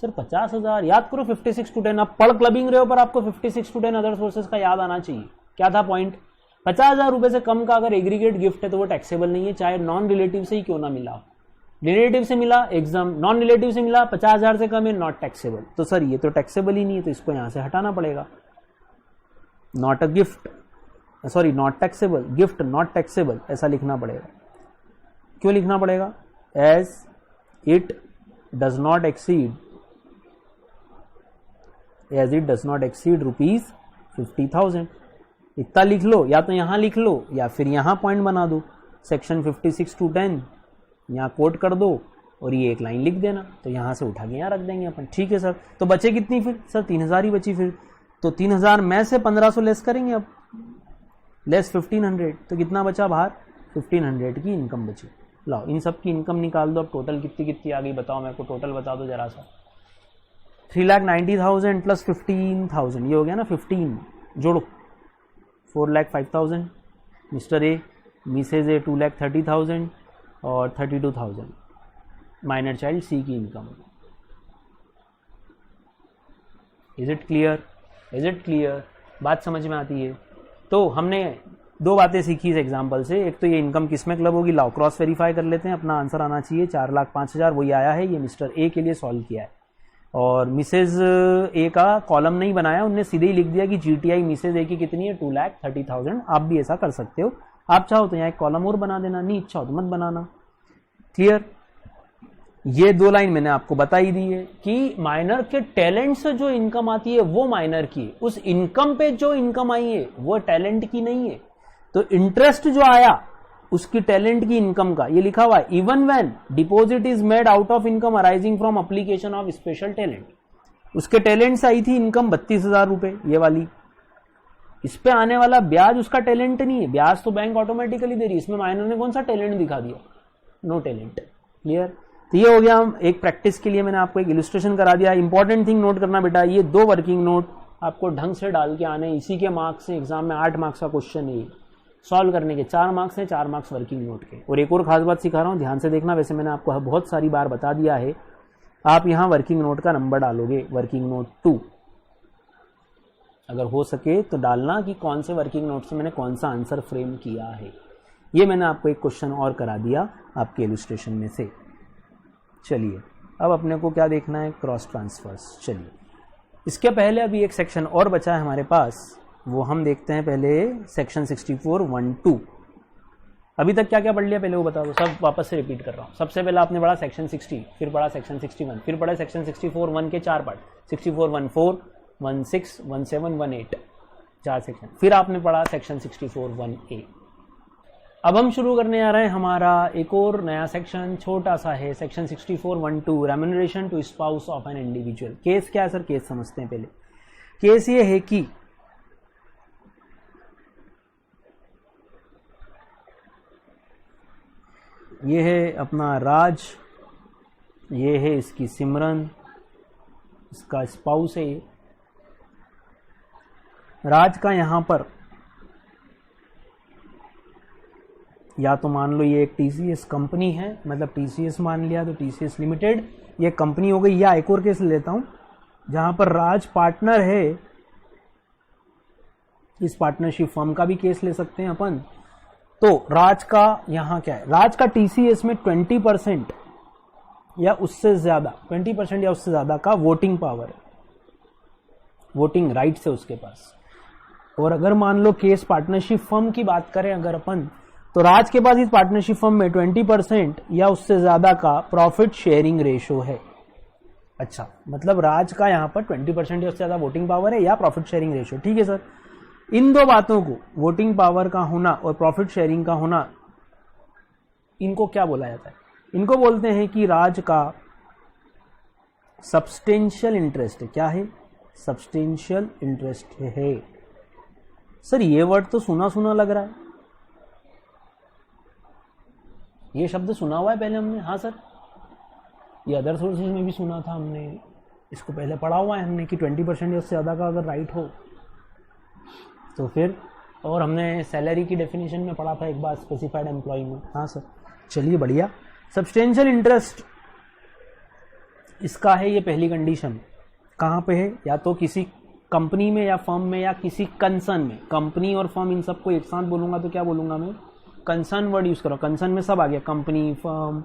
सर 50,000, याद करो 56(10). आप पढ़ क्लबिंग रहे हो पर आपको 56(10) अदर सोर्सेज का याद आना चाहिए। क्या था पॉइंट? 50,000 रुपए से कम का अगर एग्रीगेट गिफ्ट है तो वो टैक्सेबल नहीं है, चाहे नॉन रिलेटिव से ही क्यों ना मिला। रिलेटिव से मिला एग्जाम, नॉन रिलेटिव से मिला 50,000 से कम है नॉट टैक्सेबल। तो सर ये तो टैक्सेबल ही नहीं है, तो इसको यहां से हटाना पड़ेगा। Not a gift, sorry not taxable, gift not taxable ऐसा लिखना पड़ेगा। क्यों लिखना पड़ेगा? As it does not exceed rupees 50,000। इतना लिख लो, या तो यहां लिख लो या फिर यहां पॉइंट बना दो, सेक्शन 56(2)(10) यहां कोट कर दो और ये एक लाइन लिख देना, तो यहां से उठा के यहां रख देंगे अपन। ठीक है सर, तो बचे कितनी फिर? सर 3,000 ही बची फिर। तो 3,000 में से 1,500 लेस करेंगे, अब लेस 1,500, तो कितना बचा बाहर? 1,500 की इनकम बची। लाओ इन सब की इनकम निकाल दो, अब टोटल कितनी कितनी आ गई बताओ मेरे को, टोटल बता दो जरा सा। 3,90,000 प्लस 15,000, ये हो गया ना 15, जोड़ो 4,05,000। मिस्टर ए, मिसेज ए 2,30,000 और 32,000। माइनर चाइल्ड सी की income. Is it clear? Is it clear? बात समझ में आती है? तो हमने दो बातें सीखी इस एग्जाम्पल से। एक तो ये इनकम किस में क्लब होगी, लाओ क्रॉस वेरीफाई कर लेते हैं। अपना आंसर आना चाहिए 4,05,000, वही आया है। ये मिस्टर ए के लिए सॉल्व किया है और मिसेज ए का कॉलम नहीं बनाया, उनने सीधे ही लिख दिया कि जीटीआई मिसेज ए की कितनी है 2,30,000। आप भी ऐसा कर सकते हो, आप चाहो तो यहाँ एक कॉलम और बना देना, नहीं इच्छा हो तो मत बनाना। क्लियर? ये दो लाइन मैंने आपको बता ही दी है कि माइनर के टैलेंट से जो इनकम आती है वो माइनर की, उस इनकम पे जो इनकम आई है वो टैलेंट की नहीं है। तो इंटरेस्ट जो आया उसकी टैलेंट की इनकम का, ये लिखा हुआ है even when deposit is made out of income arising from application of special talent. उसके टैलेंट से आई थी इनकम 32,000 रुपए, ये वाली। इस पे आने वाला ब्याज उसका टैलेंट नहीं है, ब्याज तो बैंक ऑटोमेटिकली दे रही है। इसमें माइनर ने कौन सा टैलेंट दिखा दिया? No talent. क्लियर? तो ये हो गया, हम एक प्रैक्टिस के लिए मैंने आपको एक इलस्ट्रेशन करा दिया। इंपॉर्टेंट थिंग नोट करना बेटा, ये दो वर्किंग नोट आपको ढंग से डाल के आने, इसी के मार्क्स से एग्जाम में 8 मार्क्स का क्वेश्चन है। सॉल्व करने के 4 मार्क्स हैं, 4 मार्क्स वर्किंग नोट के। और एक और खास बात सिखा रहा हूं, ध्यान से देखना, वैसे मैंने आपको बहुत सारी बार बता दिया है। आप यहां वर्किंग नोट का नंबर डालोगे, वर्किंग नोट 2, अगर हो सके तो डालना कि कौन से वर्किंग नोट से मैंने कौन सा आंसर फ्रेम किया है। ये मैंने आपको एक क्वेश्चन और करा दिया आपके इलस्ट्रेशन में से। चलिए अब अपने को क्या देखना है, क्रॉस ट्रांसफर्स। चलिए इसके पहले अभी एक सेक्शन और बचा है हमारे पास, वो हम देखते हैं पहले सेक्शन 64(1)(2)। अभी तक क्या क्या पढ़ लिया पहले वो बता दो, सब वापस से रिपीट कर रहा हूँ। सबसे पहले आपने पढ़ा सेक्शन 60, फिर पढ़ा सेक्शन 61, फिर पढ़ा सेक्शन 64(1) के 4 पार्ट, 64(1)(4), 1(6), 1(7), 1(8), 4 सेक्शन। फिर आपने पढ़ा सेक्शन 64(1)(a). अब हम शुरू करने आ रहे हैं हमारा एक और नया सेक्शन, छोटा सा है, section 64(1)(2), remuneration to spouse of an individual. Case क्या है सर? केस समझते हैं पहले। केस ये है कि ये है अपना राज, ये है इसकी सिमरन, इसका स्पाउस है। राज का यहां पर या तो मान लो ये एक टीसीएस कंपनी है, मतलब टीसीएस मान लिया तो टीसीएस लिमिटेड ये कंपनी हो गई। या एक और केस लेता हूं जहां पर राज पार्टनर है, इस पार्टनरशिप फर्म का भी केस ले सकते हैं अपन। तो राज का यहां क्या है, राज का टीसीएस में 20% या उससे ज्यादा, 20% या उससे ज्यादा का वोटिंग पावर है, वोटिंग राइट्स है उसके पास। और अगर मान लो केस पार्टनरशिप फर्म की बात करें अगर अपन, तो राज के पास इस पार्टनरशिप फर्म में 20% या उससे ज्यादा का प्रॉफिट शेयरिंग रेशो है। अच्छा, मतलब राज का यहां पर 20% या उससे ज्यादा वोटिंग पावर है या प्रॉफिट शेयरिंग रेशो। ठीक है सर, इन दो बातों को, वोटिंग पावर का होना और प्रॉफिट शेयरिंग का होना, इनको क्या बोला जाता है? इनको बोलते हैं कि राज का सब्सटेंशियल इंटरेस्ट है। क्या है? सब्सटेंशियल इंटरेस्ट है। सर ये वर्ड तो सुना सुना लग रहा है, ये शब्द सुना हुआ है पहले हमने। हाँ सर, ये अदर सोर्सेज में भी सुना था हमने, इसको पहले पढ़ा हुआ है हमने कि 20% या उससे ज़्यादा का अगर राइट हो तो फिर, और हमने सैलरी की डेफिनेशन में पढ़ा था एक बार स्पेसिफाइड एम्प्लॉय में। हाँ सर, चलिए बढ़िया। सब्सटेंशियल इंटरेस्ट इसका है, ये पहली कंडीशन कहाँ पे है? या तो किसी कंपनी में या फर्म में या किसी कंसर्न में, कंपनी और फर्म इन सबको एक साथ बोलूंगा तो क्या बोलूंगा मैं, कंसर्न वर्ड यूज करो। कंसर्न में सब आ गया, कंपनी, फर्म,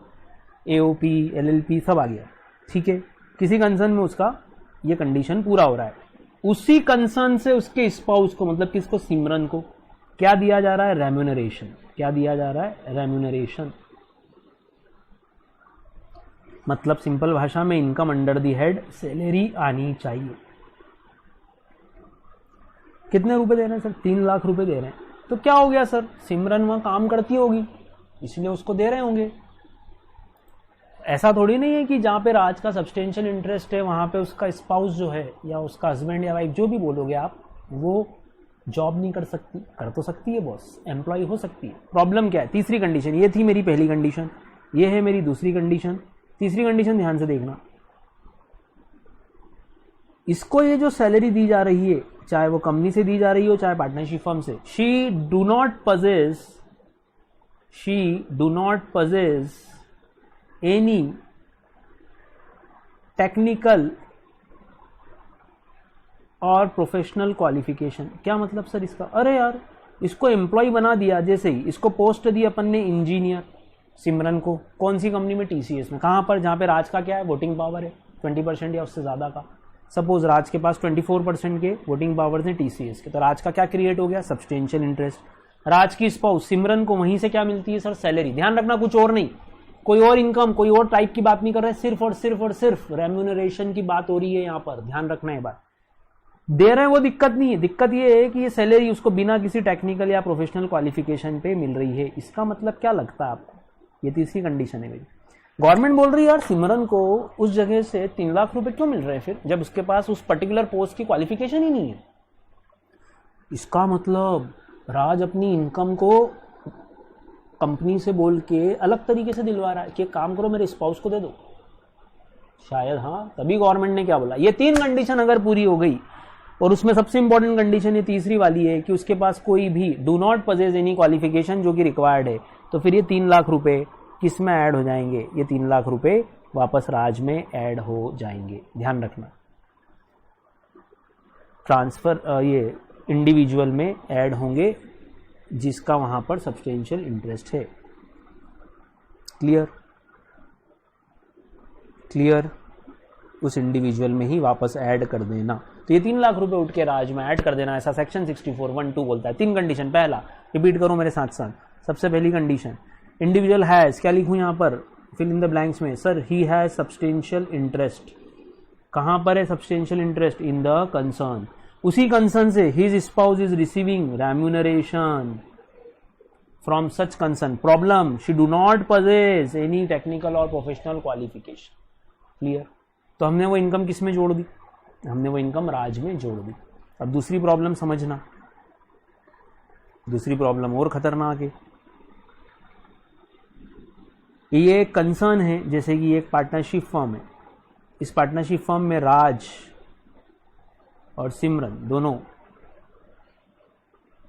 एओपी, एलएलपी सब आ गया, ठीक है। किसी कंसर्न में उसका ये कंडीशन पूरा हो रहा है, उसी कंसर्न से उसके स्पाउस को, मतलब किसको, सिमरन को क्या दिया जा रहा है, रेम्यूनरेशन। क्या दिया जा रहा है, रेम्यूनरेशन। मतलब सिंपल भाषा में income under the head salary आनी चाहिए। कितने रुपए दे रहे हैं सर, 3 लाख रुपए दे रहे हैं, तो क्या हो गया सर, सिमरन वहां काम करती होगी इसलिए उसको दे रहे होंगे। ऐसा थोड़ी नहीं है कि जहां पे राज का सब्सटेंशियल इंटरेस्ट है वहां पे उसका स्पाउस जो है या उसका हस्बैंड या वाइफ जो भी बोलोगे आप, वो जॉब नहीं कर सकती, कर तो सकती है बॉस, एम्प्लॉय हो सकती है। प्रॉब्लम क्या है, तीसरी कंडीशन, ये थी मेरी पहली कंडीशन, ये है मेरी दूसरी कंडीशन। तीसरी कंडीशन ध्यान से देखना, इसको ये जो सैलरी दी जा रही है, चाहे वो कंपनी से दी जा रही हो चाहे पार्टनरशिप फर्म से, she do not possess any technical और प्रोफेशनल क्वालिफिकेशन। क्या मतलब सर इसका, अरे यार इसको एम्प्लॉय बना दिया, जैसे ही इसको पोस्ट दी अपन ने इंजीनियर, सिमरन को कौन सी कंपनी में, टीसीएस में। कहां पर, जहां पे राज का क्या है, वोटिंग पावर है 20% या उससे ज्यादा का। सपोज राज के पास 24% के वोटिंग पावर्स हैं टीसीएस के, तो राज का क्या क्रिएट हो गया, सब्सटेंशियल इंटरेस्ट। राज की स्पाउस सिमरन को वहीं से क्या मिलती है सर, सैलरी। ध्यान रखना, कुछ और नहीं, कोई और इनकम, कोई और टाइप की बात नहीं कर रहे, सिर्फ और सिर्फ रेम्यूनरेशन की बात हो रही है यहां पर। ध्यान रखना है बात, दे रहे हैं वो दिक्कत नहीं है, दिक्कत ये है कि ये सैलरी उसको बिना किसी टेक्निकल या प्रोफेशनल क्वालिफिकेशन पे मिल रही है। इसका मतलब क्या लगता है आपको, ये तीसरी कंडीशन है मेरी। गवर्नमेंट बोल रही है यार सिमरन को उस जगह से 3 लाख रुपए क्यों मिल रहे हैं फिर, जब उसके पास उस पर्टिकुलर पोस्ट की क्वालिफिकेशन ही नहीं है। इसका मतलब राज अपनी इनकम को कंपनी से बोल के अलग तरीके से दिलवा रहा है कि काम करो मेरे स्पाउस को दे दो, शायद। हाँ, तभी गवर्नमेंट ने क्या बोला, ये 3 कंडीशन अगर पूरी हो गई, और उसमें सबसे इंपॉर्टेंट कंडीशन ये तीसरी वाली है कि उसके पास कोई भी do not possess any qualification जो कि रिक्वायर्ड है, तो फिर ये 3 लाख रुपए किस में ऐड हो जाएंगे, ये 3 लाख रुपए वापस राज में ऐड हो जाएंगे। ध्यान रखना, ट्रांसफर ये इंडिविजुअल में ऐड होंगे जिसका वहां पर सब्सटेंशियल इंटरेस्ट है। क्लियर, उस इंडिविजुअल में ही वापस ऐड कर देना। तो ये 3 लाख रुपए उठ के राज में ऐड कर देना, ऐसा सेक्शन 64(1)(2) बोलता है। 3 कंडीशन, पहला रिपीट करो मेरे साथ साथ। सबसे पहली कंडीशन, इंडिविजुअल हैज, क्या लिखूं यहां पर, फिल इन द ब्लैंक्स में, sir he has substantial interest. कहां पर है substantial interest, in the concern. उसी कंसर्न से his spouse is receiving remuneration from such concern. Problem, she do not possess any technical और प्रोफेशनल क्वालिफिकेशन। क्लियर, तो हमने वो इनकम किस में जोड़ दी, हमने वो इनकम राज में जोड़ दी। अब दूसरी प्रॉब्लम समझना, दूसरी प्रॉब्लम और खतरनाक है। ये एक कंसर्न है, जैसे कि एक पार्टनरशिप फर्म है, इस पार्टनरशिप फर्म में राज और सिमरन दोनों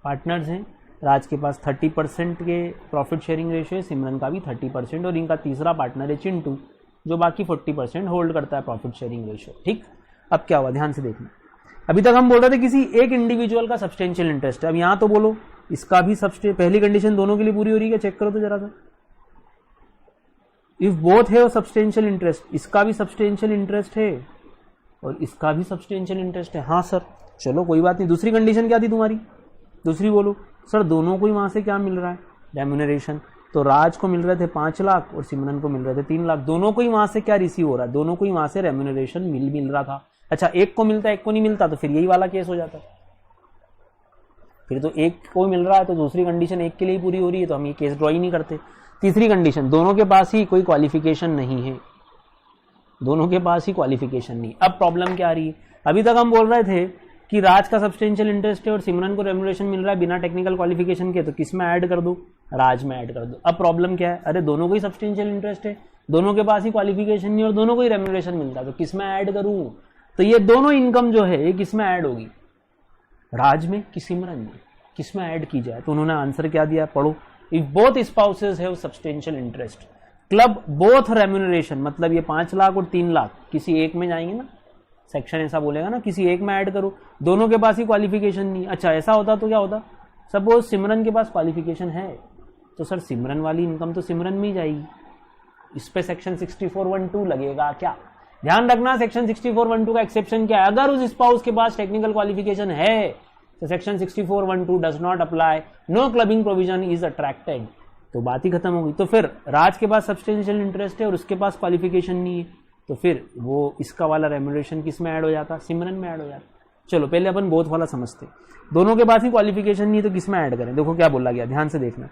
पार्टनर्स हैं। राज के पास 30% के प्रॉफिट शेयरिंग रेशियो है, सिमरन का भी 30%, और इनका तीसरा पार्टनर है चिंटू जो बाकी 40% होल्ड करता है प्रॉफिट शेयरिंग रेशियो। ठीक, अब क्या हुआ ध्यान से देखना। अभी तक हम बोल रहे थे किसी एक इंडिविजुअल का सब्सटेंशियल इंटरेस्ट है, अब यहां तो बोलो इसका भी पहली कंडीशन दोनों के लिए पूरी हो रही है, चेक करो तो जरा सा। इफ बोथ है सब्सटेंशियल इंटरेस्ट, इसका भी सब्सटेंशियल इंटरेस्ट है और इसका भी सब्सटेंशियल इंटरेस्ट है। हाँ सर, चलो कोई बात नहीं। दूसरी कंडीशन क्या थी तुम्हारी, दूसरी बोलो सर। दोनों को ही वहां से क्या मिल रहा है, रेम्यूनरेशन। तो राज को मिल रहे थे 5 लाख और सिमरन को मिल रहे थे 3 लाख। दोनों को ही वहां से क्या रिसीव हो रहा है, दोनों को ही वहां से रेम्यूनरेशन मिल रहा था। अच्छा, एक को मिलता है एक को नहीं मिलता, तो फिर यही वाला केस हो जाता है। फिर तो एक को मिल रहा है तो दूसरी कंडीशन एक के लिए पूरी हो रही है, तो हम ये केस ड्रॉ ही नहीं करते। तीसरी कंडीशन, दोनों के पास ही कोई क्वालिफिकेशन नहीं है, दोनों के पास ही क्वालिफिकेशन नहीं। अब प्रॉब्लम क्या आ रही है, अभी तक हम बोल रहे थे कि राज का सब्सटेंशियल इंटरेस्ट है और सिमरन को रेम्यूनरेशन मिल रहा है बिना टेक्निकल क्वालिफिकेशन के, तो किस में ऐड कर दो, राज में ऐड कर दो। अब प्रॉब्लम क्या है, अरे दोनों को ही सब्सटेंशियल इंटरेस्ट है, दोनों के पास ही क्वालिफिकेशन नहीं और दोनों को ही रेम्यूनरेशन मिलता है, तो किस में ऐड करूं। तो ये दोनों इनकम जो है ये किस में ऐड होगी, राज में कि सिमरन में, किस में ऐड की जाए। तो उन्होंने आंसर क्या दिया, पढ़ो। If both spouses have substantial interest club both remuneration, मतलब ये 5 लाख और 3 लाख किसी एक में जाएंगे ना, सेक्शन ऐसा बोलेगा ना, किसी एक में ऐड करो, दोनों के पास ही क्वालिफिकेशन नहीं। अच्छा ऐसा होता तो क्या होता, सपोज सिमरन के पास क्वालिफिकेशन है तो सर सिमरन वाली इनकम तो सिमरन में ही जाएगी, इस पे सेक्शन 6412 लगेगा क्या? ध्यान रखना सेक्शन 6412 का एक्सेप्शन क्या है, अगर उस स्पाउस के पास टेक्निकल क्वालिफिकेशन है तो section 6412 does not apply, no clubbing provision is attracted, तो बात ही खत्म होगी। तो फिर राज के पास सब्सटेंशियल इंटरेस्ट है और उसके पास क्वालिफिकेशन नहीं है, तो फिर वो इसका वाला रेम्यूनरेशन किस में ऐड हो जाता, सिमरन में ऐड हो जाता। चलो पहले अपन बोथ वाला समझते, दोनों के पास ही क्वालिफिकेशन नहीं है तो किस में ऐड करें। देखो क्या बोला गया, ध्यान से देखना,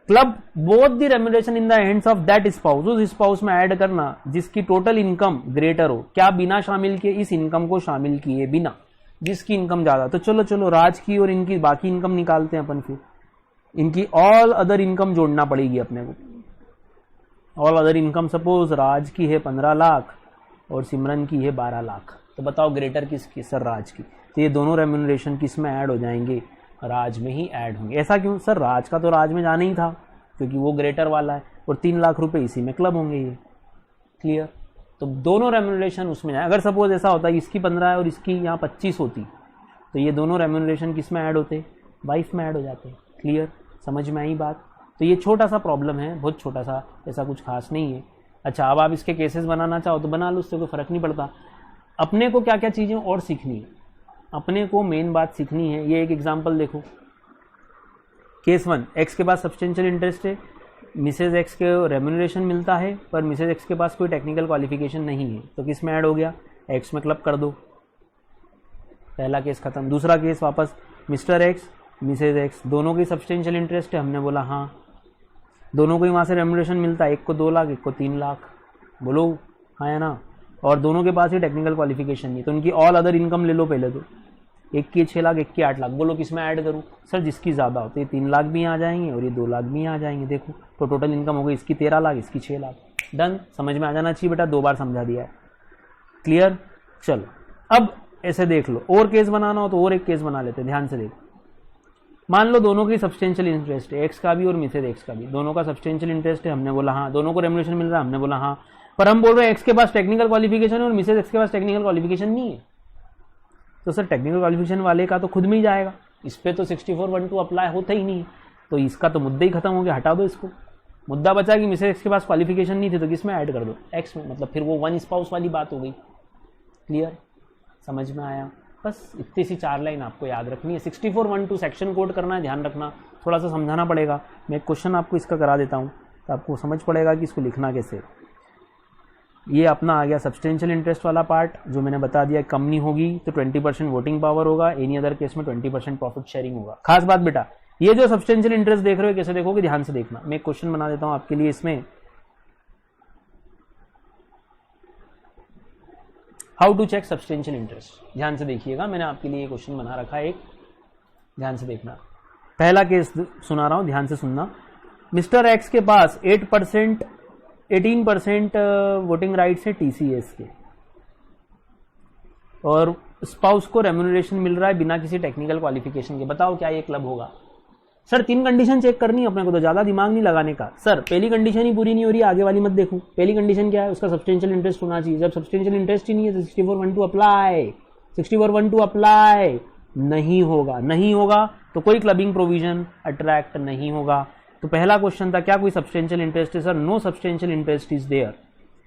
club both the remuneration in the hands of that spouse, उस स्पाउस में ऐड करना जिसकी टोटल इनकम ग्रेटर हो, क्या बिना शामिल किए, इस इनकम को शामिल किए बिना, जिसकी इनकम ज्यादा। तो चलो राज की और इनकी बाकी इनकम निकालते हैं अपन, फिर इनकी ऑल अदर इनकम जोड़ना पड़ेगी अपने को। ऑल अदर इनकम सपोज राज की है 15 लाख और सिमरन की है 12 लाख, तो बताओ ग्रेटर किसकी, सर राज की। तो ये दोनों रेम्यूनरेशन किस में ऐड हो जाएंगे, राज में ही ऐड होंगे। ऐसा क्यों, सर राज का तो राज में जाना ही था क्योंकि वो ग्रेटर वाला है और 3 लाख रुपए इसी में क्लब होंगे ये, क्लियर। तो दोनों रेम्यूनरेशन उसमें जाए। अगर सपोज ऐसा होता है इसकी 15 है और इसकी यहाँ 25 होती तो ये दोनों रेम्यूनरेशन किस में ऐड होते, वाइफ में ऐड हो जाते, क्लियर, समझ में आई बात। तो ये छोटा सा प्रॉब्लम है, बहुत छोटा सा, ऐसा कुछ खास नहीं है। अच्छा अब आप इसके केसेस बनाना चाहो तो बना लो, उससे कोई फर्क नहीं पड़ता। अपने को क्या क्या चीज़ें और सीखनी है, अपने को मेन बात सीखनी है। ये एक एग्जांपल देखो, केस 1, एक्स के पास सब्सटेंशियल इंटरेस्ट है, मिसेज एक्स के रेम्यूनरेशन मिलता है पर मिसेज एक्स के पास कोई टेक्निकल क्वालिफिकेशन नहीं है, तो किस में ऐड हो गया, एक्स में क्लब कर दो, पहला केस खत्म। दूसरा केस वापस, मिस्टर एक्स मिसेज एक्स दोनों की सब्सटेंशियल इंटरेस्ट है, हमने बोला हाँ, दोनों को ही वहाँ से रेम्यूनरेशन मिलता है, एक को 2 लाख एक को 3 लाख, बोलो हाँ या ना, और दोनों के पास ही टेक्निकल क्वालिफिकेशन नहीं, तो उनकी ऑल अदर इनकम ले लो पहले, तो एक की 6 लाख एक की 8 लाख, बोलो किस में ऐड करूँ, सर जिसकी ज़्यादा होती है 3 लाख भी आ जाएंगे और ये 2 लाख भी आ जाएंगे। देखो तो टोटल इनकम हो गई इसकी 13 लाख इसकी 6 लाख, डन, समझ में आ जाना चाहिए बेटा, 2 बार समझा दिया है, क्लियर। चलो अब ऐसे देख लो, और केस बनाना हो तो और एक केस बना लेते हैं, ध्यान से देखो। मान लो दोनों की सब्सटेंशियल इंटरेस्ट है, एक्स का भी और मिसेज एक्स का भी, दोनों का सब्सटेंशियल इंटरेस्ट है, हमने बोला हाँ, दोनों को रेम्यूनरेशन मिल रहा है, हमने बोला हाँ, पर हम बोल रहे हैं एक्स के पास टेक्निकल क्वालिफिकेशन है और मिसेज एक्स के पास टेक्निकल क्वालिफिकेशन नहीं है, तो सर टेक्निकल क्वालिफिकेशन वाले का तो खुद में ही जाएगा, इस पे तो 6412 अप्लाई होता ही नहीं, तो इसका तो मुद्दा ही खत्म हो गया, हटा दो इसको। मुद्दा बचा कि मिसेज एक्स के पास क्वालिफिकेशन नहीं थी तो किस में ऐड कर दो, एक्स में, मतलब फिर वो 1 स्पाउस वाली बात हो गई, क्लियर, समझ में आया। बस इतनी सी 4 लाइन आपको याद रखनी है। 6412 सेक्शन कोड करना है, ध्यान रखना, थोड़ा सा समझाना पड़ेगा। मैं एक क्वेश्चन आपको इसका करा देता हूँ तो आपको समझ पड़ेगा कि इसको लिखना कैसे। ये अपना आ गया सब्सटेंशियल इंटरेस्ट वाला पार्ट, जो मैंने बता दिया, कंपनी होगी तो 20% वोटिंग पावर होगा, एनी अदर केस में 20% प्रॉफिट शेयरिंग होगा। खास बात बेटा, ये जो सब्सटेंशियल इंटरेस्ट देख रहे हो कैसे देखोगे, ध्यान से देखना। मैं एक क्वेश्चन बना देता हूँ आपके लिए इसमें, how to check substantial interest, ध्यान से देखिएगा, मैंने आपके लिए क्वेश्चन बना रखा है एक, ध्यान से देखना। पहला केस सुना रहा हूं, ध्यान से सुनना। मिस्टर एक्स के पास 18% वोटिंग राइट्स है टीसीएस के, और स्पाउस को रेम्यूनरेशन मिल रहा है बिना किसी टेक्निकल क्वालिफिकेशन के, बताओ क्या ये क्लब होगा। सर 3 कंडीशन चेक करनी है अपने को, तो ज्यादा दिमाग नहीं लगाने का। सर पहली कंडीशन ही पूरी नहीं हो रही, आगे वाली मत देखो। पहली कंडीशन क्या है, उसका सब्सटेंशियल इंटरेस्ट होना चाहिए। जब सब्सटेंशियल इंटरेस्ट ही नहीं है तो 6412 अप्लाई, 6412 अप्लाई नहीं होगा, नहीं होगा तो कोई क्लबिंग प्रोविजन अट्रैक्ट नहीं होगा। तो पहला क्वेश्चन था क्या कोई सब्सटेंशियल इंटरेस्ट है, sir no substantial interest is there.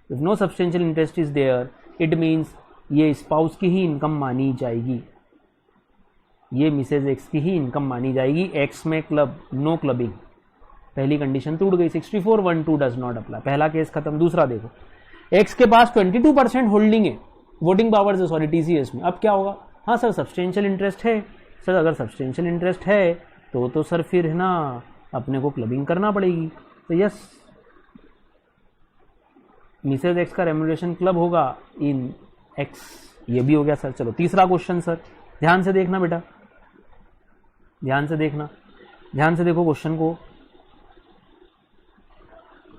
If no substantial interest is there it means ये स्पाउस की ही इनकम मानी जाएगी, ये मिसेज एक्स की ही इनकम मानी जाएगी, एक्स में क्लब, नो क्लबिंग। पहली कंडीशन टूट गई, 6412 डज नॉट अप्लाई, पहला केस खत्म। दूसरा देखो, एक्स के पास 22% होल्डिंग है, वोटिंग पावर से, सॉरी टीसीएस में, अब क्या होगा, हाँ सर सब्सटेंशियल इंटरेस्ट है। सर अगर सब्सटेंशियल इंटरेस्ट है तो सर फिर है ना अपने को क्लबिंग करना पड़ेगी, तो यस मिसेज एक्स का रेम्यूनरेशन क्लब होगा इन एक्स, ये भी हो गया सर। चलो तीसरा क्वेश्चन सर, ध्यान से देखना बेटा, ध्यान से देखना, ध्यान से देखो क्वेश्चन को।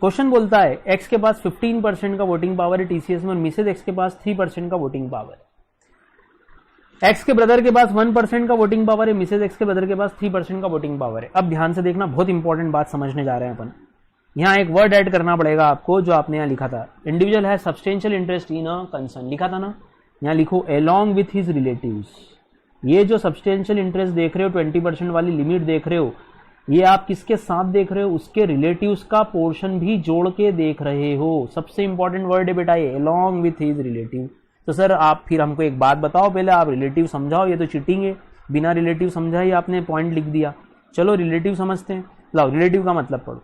क्वेश्चन बोलता है एक्स के पास 15% का वोटिंग पावर है टीसीएस में और मिसेज एक्स के पास 3% का वोटिंग पावर है। एक्स के ब्रदर के पास 1% का वोटिंग पावर है, मिसेज एक्स के ब्रदर के पास 3% का वोटिंग पावर है। अब ध्यान से देखना, बहुत इंपॉर्टेंट बात समझने जा रहे हैं अपन। यहां एक वर्ड ऐड करना पड़ेगा आपको जो आपने यहां लिखा था, इंडिविजुअल है substantial interest in a concern, लिखा था ना, यहाँ लिखो along with his relatives। ये जो सब्सटेंशियल इंटरेस्ट देख रहे हो 20% वाली लिमिट देख रहे हो, ये आप किसके साथ देख रहे हो, उसके रिलेटिव्स का पोर्शन भी जोड़ के देख रहे हो। सबसे इंपॉर्टेंट वर्ड है बेटा ये, along with his relative। तो सर आप फिर हमको एक बात बताओ, पहले आप रिलेटिव समझाओ, ये तो चीटिंग है, बिना रिलेटिव समझा ही आपने पॉइंट लिख दिया। चलो रिलेटिव समझते हैं, लाओ रिलेटिव का मतलब पढ़ो।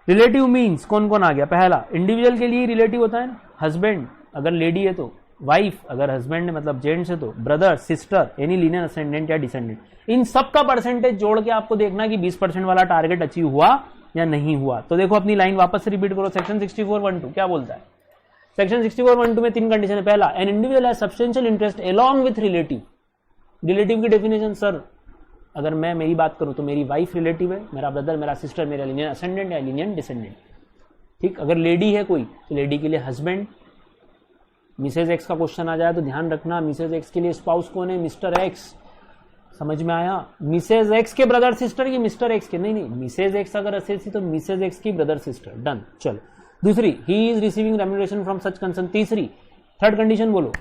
रिलेटिव मीन्स कौन कौन आ गया, पहला इंडिविजुअल के लिए रिलेटिव होता है ना, हस्बैंड अगर लेडी है तो, वाइफ अगर हस्बैंड है मतलब जेंट्स है तो, brother sister any linear ascendant या डिसेंडेंट, इन सब का परसेंटेज जोड़ के आपको देखना कि 20% वाला टारगेट अचीव हुआ या नहीं हुआ। तो देखो अपनी लाइन वापस से रिपीट करो, सेक्शन 64(1)(2) क्या बोलता है। सेक्शन 64(1)(2) में 3 कंडीशन है। पहला, an individual has substantial interest along with relative. Relative की डेफिनेशन, सर अगर मैं मेरी बात करूं तो मेरी वाइफ रिलेटिव है, मेरा ब्रदर मेरा सिस्टर मेरा लीनियर असेंडेंट या लीनियर डिसेंडेंट। ठीक, अगर लेडी है कोई तो लेडी के लिए हस्बैंड। मिसेज एक्स का क्वेश्चन आ जाए तो ध्यान रखना, मिसेज एक्स के लिए स्पाउस कौन है, मिस्टर एक्स। समझ में आया, मिसेज एक्स के ब्रदर सिस्टर की मिस्टर एक्स के, नहीं मिसेज एक्स अगर ऐसे थी तो मिसेज एक्स की ब्रदर सिस्टर, डन। चलो दूसरी, he is receiving remuneration from such concern. तीसरी, थर्ड कंडीशन बोलो,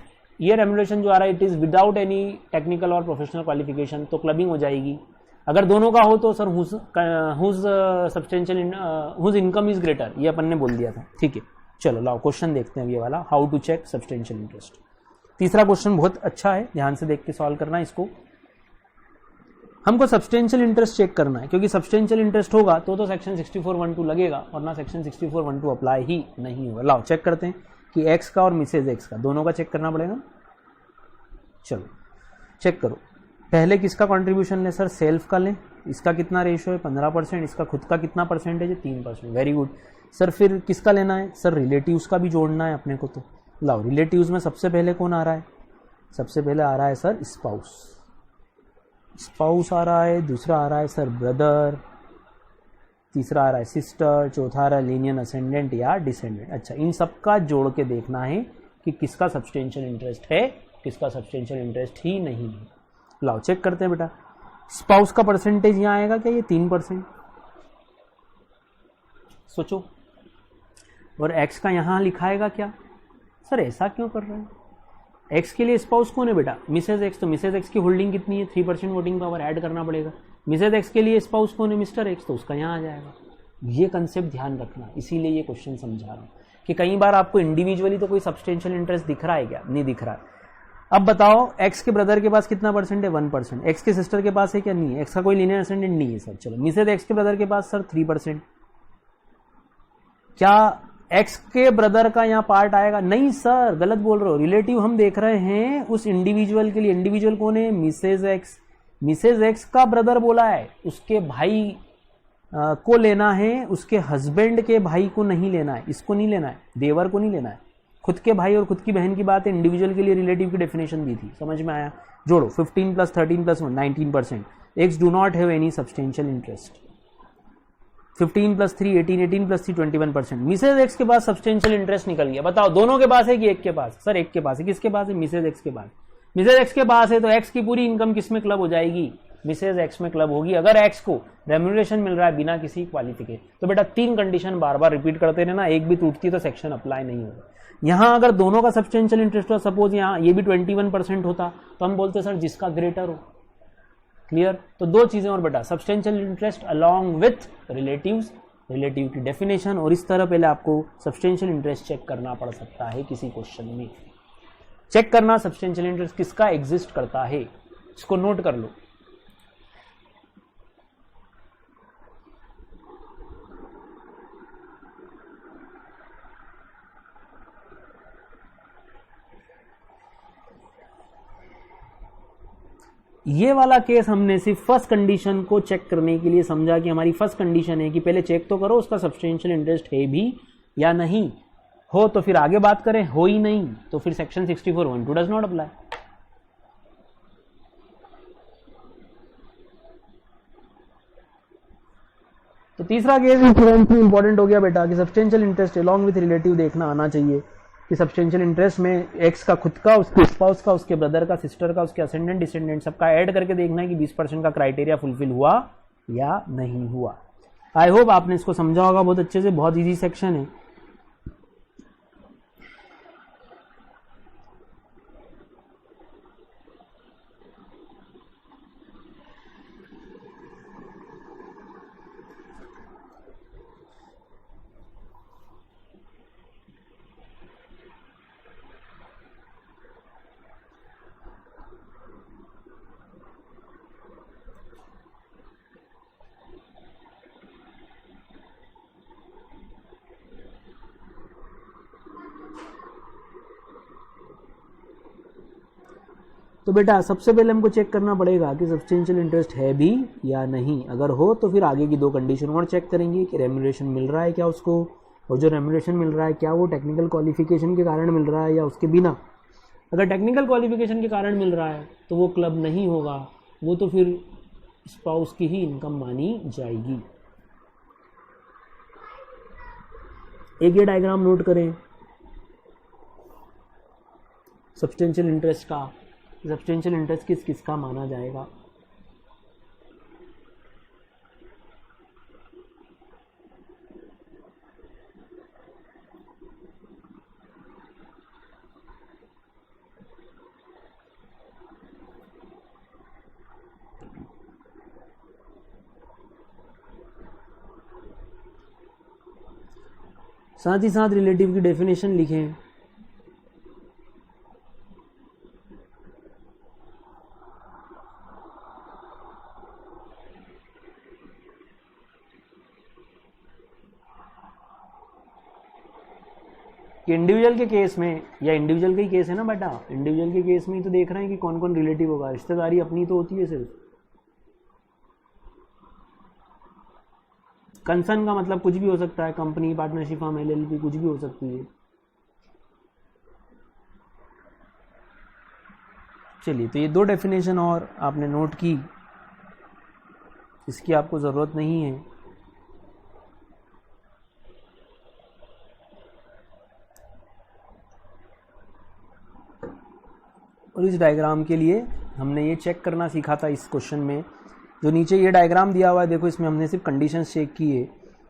ये रेम्यूनरेशन जो आ रहा है it is without any technical और प्रोफेशनल क्वालिफिकेशन, तो क्लबिंग हो जाएगी। अगर दोनों का हो तो sir whose income is greater, ये अपन ने बोल दिया था। ठीक है, चलो लाओ क्वेश्चन देखते हैं ये वाला, how to check substantial interest. तीसरा क्वेश्चन बहुत अच्छा है, ध्यान से देख के सॉल्व करना है इसको। हमको सब्सटेंशियल इंटरेस्ट चेक करना है, क्योंकि सब्सटेंशियल इंटरेस्ट होगा तो सेक्शन 64(1)(2) लगेगा, और ना सेक्शन 64(1)(2) अप्लाई ही नहीं होगा। लाओ चेक करते हैं कि एक्स का और मिसेज एक्स का दोनों का चेक करना पड़ेगा। चलो चेक करो, पहले किसका कंट्रीब्यूशन लें सर, सेल्फ का लें। इसका कितना रेशियो है, 15%। इसका खुद का कितना परसेंटेज है, 3%। Very good sir. फिर किसका लेना है सर, रिलेटिव्स का भी जोड़ना है अपने को। तो लाओ रिलेटिव्स में सबसे पहले कौन आ रहा है, सबसे पहले आ रहा है सर स्पाउस, स्पाउस आ रहा है। दूसरा आ रहा है सर ब्रदर, तीसरा आ रहा है सिस्टर, चौथा आ रहा है लीनियर असेंडेंट या डिसेंडेंट। अच्छा, इन सबका जोड़ के देखना है कि किसका सब्सटेंशियल इंटरेस्ट है, किसका सब्सटेंशियल इंटरेस्ट ही नहीं है। लाओ चेक करते हैं बेटा, स्पाउस का परसेंटेज यहाँ आएगा क्या, ये 3%। सोचो, और एक्स का यहाँ लिखाएगा क्या, सर ऐसा क्यों कर रहे हैं। एक्स के लिए स्पाउस कौन है बेटा, मिसेज एक्स। तो मिसेज एक्स की होल्डिंग कितनी है, 3% वोटिंग पावर, ऐड करना पड़ेगा। मिसेज एक्स के लिए स्पाउस कौन है, मिस्टर एक्स, तो उसका यहाँ आ जाएगा। ये कंसेप्ट ध्यान रखना, इसीलिए ये क्वेश्चन समझा रहा हूँ कि कई बार आपको इंडिविजुअली तो कोई सब्सटेंशियल इंटरेस्ट दिख रहा है क्या, नहीं दिख रहा है। अब बताओ, एक्स के ब्रदर के पास कितना परसेंट है, 1%। एक्स के सिस्टर के पास है क्या, नहीं है। एक्स का कोई लीनियर असेंडेंट नहीं है सर। चलो, मिसेज एक्स के ब्रदर के पास सर 3%। क्या एक्स के ब्रदर का यहाँ पार्ट आएगा, नहीं सर, गलत बोल रहे हो। रिलेटिव हम देख रहे हैं उस इंडिविजुअल के लिए। इंडिविजुअल कौन है, मिसेज एक्स। मिसेज एक्स का ब्रदर बोला है, उसके भाई को लेना है, उसके हस्बैंड के भाई को नहीं लेना है, इसको नहीं लेना है, देवर को नहीं लेना है। खुद के भाई और खुद की बहन की बात है, इंडिविजुअल के लिए रिलेटिव की डेफिनेशन दी थी, समझ में आया। जोड़ो, 15 + 13 + 1 19%। X do not have any substantial interest. 15 + 3 18, 18 + 3 21%। Mrs X के पास सब्सटेंशियल इंटरेस्ट निकल गया। बताओ दोनों के पास है कि एक के पास, सर एक के पास है। किसके पास है, मिसेज एक्स के पास। मिसेज एक्स के पास है तो एक्स की पूरी इनकम किस में क्लब हो जाएगी, मिसेज एक्स में क्लब होगी, अगर एक्स को रेम्यूनरेशन मिल रहा है बिना किसी क्वालिफिकेशन। तो बेटा 3 कंडीशन बार बार रिपीट करते रहना, एक भी टूटती तो सेक्शन अप्लाई नहीं होगा। यहां अगर दोनों का सब्सटेंशियल इंटरेस्ट हो, सपोज यहाँ ये भी 21% होता, तो हम बोलते सर जिसका ग्रेटर हो। क्लियर। तो 2 चीजें और बेटा, substantial interest along with relatives, relative की डेफिनेशन, और इस तरह पहले आपको सब्सटेंशियल इंटरेस्ट चेक करना पड़ सकता है किसी क्वेश्चन में। चेक करना सब्सटेंशियल इंटरेस्ट किसका एग्जिस्ट करता है, इसको नोट कर लो। ये वाला केस हमने सिर्फ फर्स्ट कंडीशन को चेक करने के लिए समझा कि हमारी फर्स्ट कंडीशन है कि पहले चेक तो करो उसका सब्सटेंशियल इंटरेस्ट है भी या नहीं हो, तो फिर आगे बात करें। हो ही नहीं तो फिर सेक्शन 64(1)(2) डज नॉट अप्लाई। तो तीसरा केस इंपॉर्टेंट हो गया बेटा कि substantial interest along with relative देखना आना चाहिए कि सब्सटेंशियल इंटरेस्ट में एक्स का खुद का, उसके स्पाउस का, उसके ब्रदर का, सिस्टर का, उसके असेंडेंट डिसेंडेंट सबका ऐड करके देखना है कि 20% का क्राइटेरिया फुलफिल हुआ या नहीं हुआ। आई होप आपने इसको समझा होगा बहुत अच्छे से, बहुत इजी सेक्शन है। तो बेटा सबसे पहले हमको चेक करना पड़ेगा कि सब्सटेंशियल इंटरेस्ट है भी या नहीं। अगर हो तो फिर आगे की दो कंडीशन और चेक करेंगे कि रेम्यूनरेशन मिल रहा है क्या उसको, और जो रेम्यूनरेशन मिल रहा है क्या वो टेक्निकल क्वालिफिकेशन के कारण मिल रहा है या उसके बिना। अगर टेक्निकल क्वालिफिकेशन के कारण मिल रहा है तो वो क्लब नहीं होगा, वो तो फिर स्पाउस की ही इनकम मानी जाएगी। एक ये डायग्राम नोट करें सब्सटेंशियल इंटरेस्ट का। सब्सटेंशियल इंटरेस्ट किस किस का माना जाएगा। साथ ही साथ रिलेटिव की डेफिनेशन लिखें। कि इंडिविजुअल के केस में, या इंडिविजुअल का ही केस है ना बेटा, इंडिविजुअल के केस में ही तो देख रहे हैं कि कौन कौन रिलेटिव होगा। रिश्तेदारी अपनी तो होती है सिर्फ। कंसर्न का मतलब कुछ भी हो सकता है, कंपनी, पार्टनरशिप, फर्म, एलएलपी, कुछ भी हो सकती है। चलिए, तो ये दो डेफिनेशन और आपने नोट की, इसकी आपको ज़रूरत नहीं है। और इस डायग्राम के लिए हमने ये चेक करना सीखा था इस क्वेश्चन में। जो नीचे ये डायग्राम दिया हुआ है देखो, इसमें हमने सिर्फ कंडीशंस चेक की है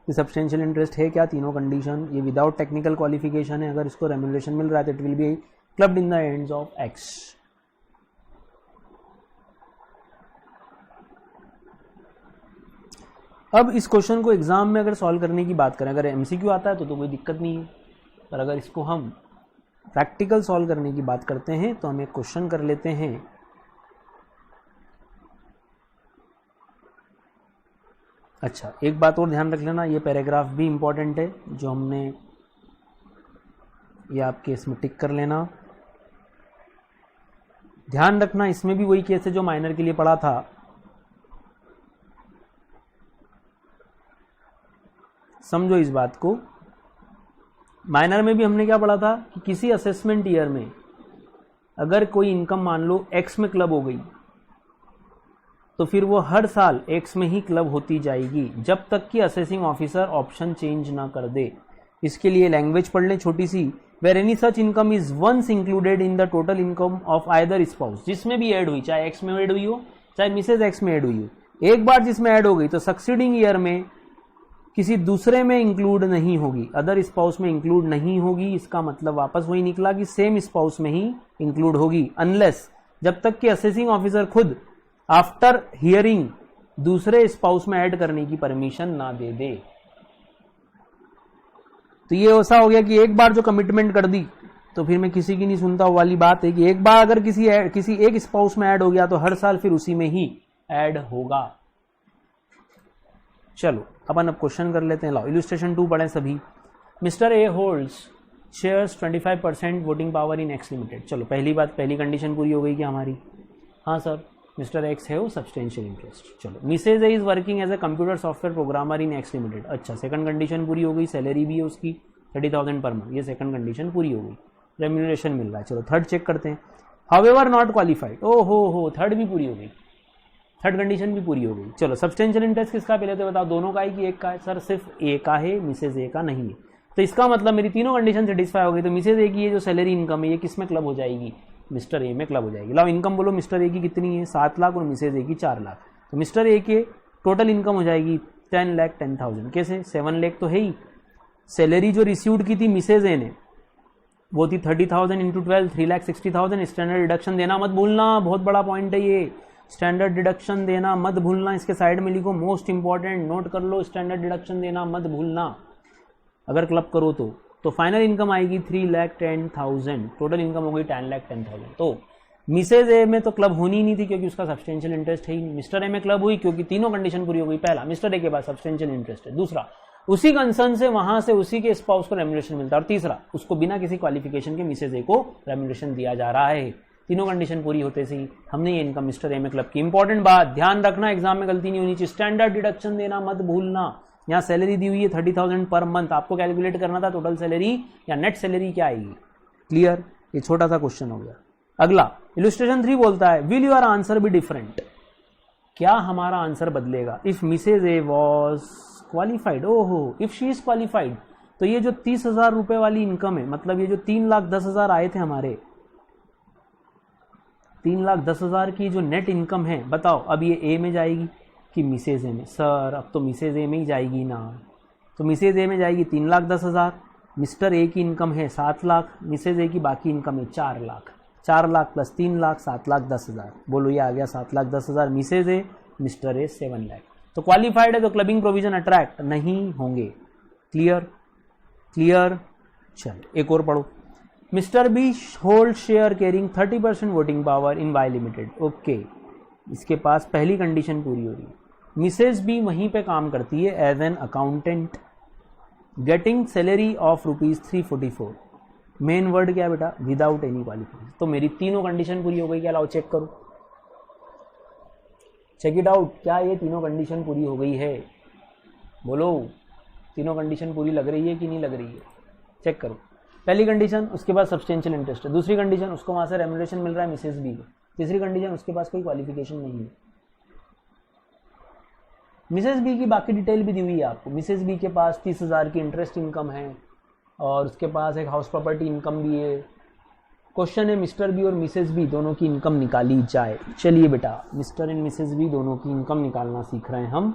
कि सब्सटेंशियल इंटरेस्ट है क्या, तीनों कंडीशन। ये विदाउट टेक्निकल क्वालिफिकेशन है, अगर इसको रेम्यूनरेशन मिल रहा है तो it will be clubbed in the ends of x. अब इस क्वेश्चन को एग्जाम में अगर सॉल्व करने की बात करें, अगर एमसीक्यू आता है तो कोई दिक्कत नहीं है, पर अगर इसको हम प्रैक्टिकल सॉल्व करने की बात करते हैं तो हम एक क्वेश्चन कर लेते हैं। अच्छा, एक बात और ध्यान रख लेना, ये पैराग्राफ भी इंपॉर्टेंट है जो हमने, ये आपके इसमें टिक कर लेना। ध्यान रखना इसमें भी वही केस है जो माइनर के लिए पढ़ा था। समझो इस बात को, माइनर में भी हमने क्या पढ़ा था कि किसी असेसमेंट ईयर में अगर कोई इनकम मान लो एक्स में क्लब हो गई तो फिर वो हर साल एक्स में ही क्लब होती जाएगी जब तक कि असेसिंग ऑफिसर ऑप्शन चेंज ना कर दे। इसके लिए लैंग्वेज पढ़ लें छोटी सी, where any such income is once included in the total income of either spouse, जिसमें भी ऐड हुई, चाहे एक्स में ऐड हुई हो चाहे मिसेज एक्स में ऐड हुई हो, एक बार जिसमें ऐड हो गई तो सक्सीडिंग ईयर में किसी दूसरे में इंक्लूड नहीं होगी, अदर स्पाउस में इंक्लूड नहीं होगी। इसका मतलब वापस वही निकला कि सेम स्पाउस में ही इंक्लूड होगी, अनलेस, जब तक कि असेसिंग ऑफिसर खुद आफ्टर हियरिंग दूसरे स्पाउस में ऐड करने की परमिशन ना दे दे। तो ये ऐसा हो गया कि एक बार जो कमिटमेंट कर दी तो फिर मैं किसी की नहीं सुनता वाली बात है कि एक बार अगर किसी एक स्पाउस में ऐड हो गया तो हर साल फिर उसी में ही ऐड होगा। चलो अपन अब क्वेश्चन कर लेते हैं। लाओ इलस्ट्रेशन 2 पढ़ें सभी। Mister A holds shares 25% voting power in X limited. चलो पहली बात, पहली कंडीशन पूरी हो गई क्या हमारी? हाँ सर, मिस्टर एक्स है वो सब्सटेंशियल इंटरेस्ट। चलो, Mrs A is working as a computer software programmer in X limited. अच्छा, सेकंड कंडीशन पूरी हो गई, सैलरी भी है उसकी 30,000 पर मंथ, ये सेकंड कंडीशन पूरी हो गई, रेम्यूनरेशन मिल रहा है। चलो थर्ड चेक करते हैं। हाउएवर नॉट क्वालिफाइड, ओ हो, थर्ड भी पूरी हो गई, थर्ड कंडीशन भी पूरी हो गई। चलो, सब्सटेंशियल इंटरेस्ट किसका पहले तो बताओ, दोनों का है कि एक का है? सर सिर्फ ए का है, मिसेज ए का नहीं है। तो इसका मतलब मेरी तीनों कंडीशन सेटिस्फाई हो गई। तो मिसेज ए की ये जो सैलरी इनकम है ये किस में क्लब हो जाएगी? मिस्टर ए में क्लब हो जाएगी। लाओ इनकम बोलो, मिस्टर ए की कितनी है? 7 लाख और मिसेज ए की 4 लाख। तो मिस्टर ए के टोटल इनकम हो जाएगी 10,10,000। कैसे? 7 लाख तो है ही। सैलरी जो रिसीव्ड की थी मिसेज ए ने वो थी 30,000 इंटू 12, 3,60,000। स्टैंडर्ड डिडक्शन देना मत भूलना, बहुत बड़ा पॉइंट है ये, स्टैंडर्ड डिडक्शन देना मत भूलना। इसके साइड में लिखो मोस्ट इंपॉर्टेंट, नोट कर लो, स्टैंडर्ड डिडक्शन देना मत भूलना अगर क्लब करो तो फाइनल इनकम आएगी 3,10,000, टोटल इनकम हो गई 10,10,000। तो मिसेज ए में तो क्लब होनी ही नहीं थी क्योंकि उसका सब्सटेंशियल इंटरेस्ट है ही नहीं। मिस्टर ए में क्लब हुई क्योंकि तीनों कंडीशन पूरी हो गई। पहला, मिस्टर ए के पास सब्सटेंशियल इंटरेस्ट है। दूसरा, उसी कंसर्न से वहां से उसी के स्पाउस को रेम्यूनरेशन मिलता है। और तीसरा, उसको बिना किसी क्वालिफिकेशन के मिसेज ए को रेम्यूनरेशन दिया जा रहा है। तीनों कंडीशन पूरी होते से ही हमने ये इनकम मिस्टर ए में क्लब की। इंपॉर्टेंट बात ध्यान रखना, एग्जाम में गलती नहीं होनी चाहिए, स्टैंडर्ड डिडक्शन देना मत भूलना। यहाँ सैलरी दी हुई है 30,000 पर मंथ, आपको कैलकुलेट करना था टोटल सैलरी या नेट सैलरी क्या आएगी। क्लियर, ये छोटा सा क्वेश्चन हो गया। अगला इलस्ट्रेशन 3 बोलता है will your answer be different, क्या हमारा आंसर बदलेगा if Mrs A was qualified. ओहो, इफ शी इज क्वालिफाइड, तो ये जो 30,000 रुपए वाली इनकम है, मतलब ये जो 3,10,000 आए थे हमारे, 3,10,000 की जो नेट इनकम है, बताओ अब ये ए में जाएगी कि मिसेज ए में। सर अब तो मिसेज ए में ही जाएगी ना, तो मिसेज ए में जाएगी 3,10,000, मिस्टर ए की इनकम है 7 लाख, मिसेज ए की बाकी इनकम है 4 लाख, 4 लाख प्लस 3 लाख 7,10,000। बोलो ये आ गया 7,10,000 Mrs A, mister A 7 lakh. तो क्वालिफाइड है तो क्लबिंग प्रोविजन अट्रैक्ट नहीं होंगे। Clear clear. चलो एक और पढ़ो। Mister B hold share carrying 30% voting power in Y limited. Okay, इसके पास पहली कंडीशन पूरी हो रही है। मिसेज बी वहीं पे काम करती है as an accountant, getting salary of ₹344। Main word क्या है बेटा, विदाउट एनी क्वालिफिकेशन। तो मेरी तीनों कंडीशन पूरी हो गई क्या, लाओ चेक करो, चेक इट आउट, क्या ये तीनों कंडीशन पूरी हो गई है। बोलो तीनों कंडीशन पूरी लग रही है कि नहीं लग रही है, चेक करो। पहली कंडीशन उसके पास सब्सटेंशियल इंटरेस्ट है, दूसरी कंडीशन उसको वहां से रेम्युनरेशन मिल रहा है मिसेज बी को, तीसरी कंडीशन उसके पास कोई क्वालिफिकेशन नहीं है। मिसेज बी की बाकी डिटेल भी दी हुई है आपको। मिसेज बी के पास 30,000 की इंटरेस्ट इनकम है और उसके पास एक हाउस प्रॉपर्टी इनकम भी है। क्वेश्चन है मिस्टर बी और मिसेज बी दोनों की इनकम निकाली जाए। चलिए बेटा, मिस्टर एंड मिसेज बी दोनों की इनकम निकालना सीख रहे हैं हम,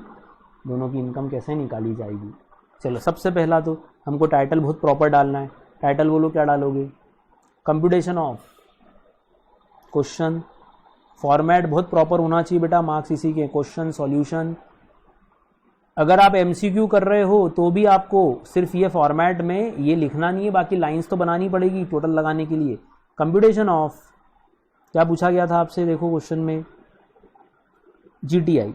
दोनों की इनकम कैसे निकाली जाएगी। चलो सबसे पहला तो हमको टाइटल बहुत प्रॉपर डालना है। टाइटल बोलो क्या डालोगे, कंप्यूटेशन ऑफ क्वेश्चन। फॉर्मेट बहुत प्रॉपर होना चाहिए बेटा, मार्क्स इसी के, क्वेश्चन सॉल्यूशन। अगर आप एमसीक्यू कर रहे हो तो भी आपको सिर्फ ये फॉर्मेट में ये लिखना नहीं है, बाकी लाइंस तो बनानी पड़ेगी टोटल लगाने के लिए। कंप्यूटेशन ऑफ क्या पूछा गया था आपसे, देखो क्वेश्चन में, जीटीआई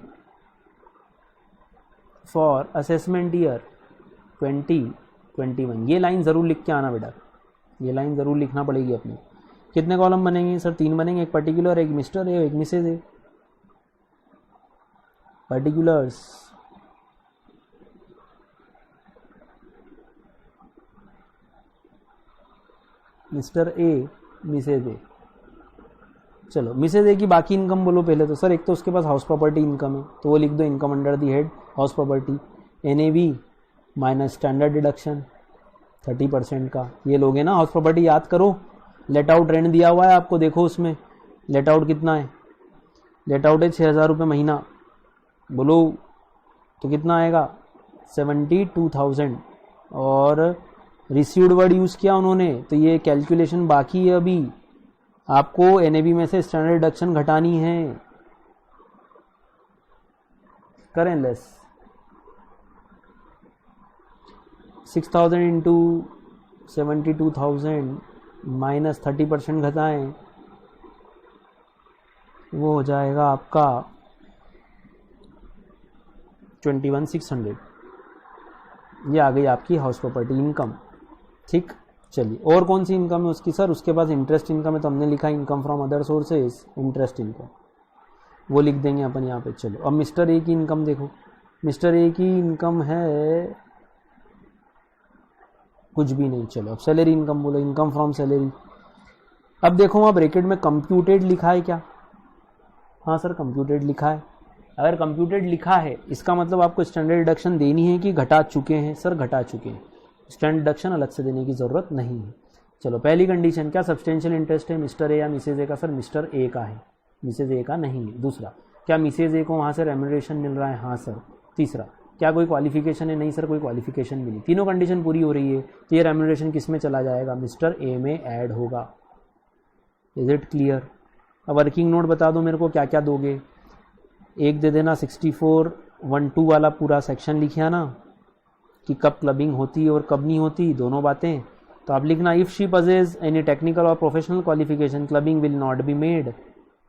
फॉर असेसमेंट ईयर 2021। ये लाइन जरूर लिख के आना बेटा, ये लाइन जरूर लिखना पड़ेगी अपनी। कितने कॉलम बनेंगे सर, 3 बनेंगे, एक पर्टिकुलर, एक मिस्टर है, एक मिसेज है। पर्टिकुलर्स मिस्टर ए, मिसेज ए। चलो मिसेज ए की बाकी इनकम बोलो पहले तो। सर एक तो उसके पास हाउस प्रॉपर्टी इनकम है तो वो लिख दो, income under the head house property, NAV minus standard deduction 30% का। ये लोगे ना हाउस प्रॉपर्टी, याद करो। लेट आउट रेंट दिया हुआ है आपको, देखो उसमें लेट आउट कितना है, लेट आउट है 6,000 रुपये महीना। बोलो तो कितना आएगा, 72,000। और रिसीव्ड वर्ड यूज़ किया उन्होंने, तो ये कैलकुलेशन बाकी है अभी। आपको एनएबी में से स्टैंडर्ड डिडक्शन घटानी है। करें लेस, 6,000 इंटू 72,000 माइनस 30% घटाएं, वो हो जाएगा आपका 21,600। ये आ गई आपकी हाउस प्रॉपर्टी इनकम। ठीक, चलिए और कौन सी इनकम है उसकी, सर उसके पास इंटरेस्ट इनकम है, तो हमने लिखा income from other sources, interest income, वो लिख देंगे अपन यहाँ पे। चलो अब मिस्टर ए की इनकम देखो। मिस्टर ए की इनकम है कुछ भी नहीं। चलो अब सैलरी इनकम बोलो, इनकम फ्रॉम सैलरी। अब देखो वहाँ ब्रैकेट में कंप्यूटेड लिखा है क्या, हाँ सर कंप्यूटेड लिखा है। अगर कंप्यूटेड लिखा है इसका मतलब आपको स्टैंडर्ड डिडक्शन देनी है कि घटा चुके हैं, सर घटा चुके हैं, स्टैंडर्ड डिडक्शन अलग से देने की ज़रूरत नहीं है। चलो पहली कंडीशन, क्या सब्सटेंशियल इंटरेस्ट है मिस्टर ए या मिसेज ए का, सर मिस्टर ए का है, मिसेज ए का नहीं है। दूसरा, क्या मिसेज ए को वहाँ से रेम्युनरेशन मिल रहा है, हाँ सर। तीसरा, क्या कोई क्वालिफिकेशन है, नहीं सर कोई क्वालिफिकेशन मिली। तीनों कंडीशन पूरी हो रही है तो ये रेम्युनरेशन किस में चला जाएगा, मिस्टर ए में ऐड होगा। Is it clear. अब वर्किंग नोट बता दो मेरे को क्या क्या दोगे। एक दे देना 6412 वाला पूरा सेक्शन लिखिया ना, कि कब क्लबिंग होती है और कब नहीं होती, दोनों बातें। तो आप लिखना if she possesses any technical और professional qualification clubbing will not be made.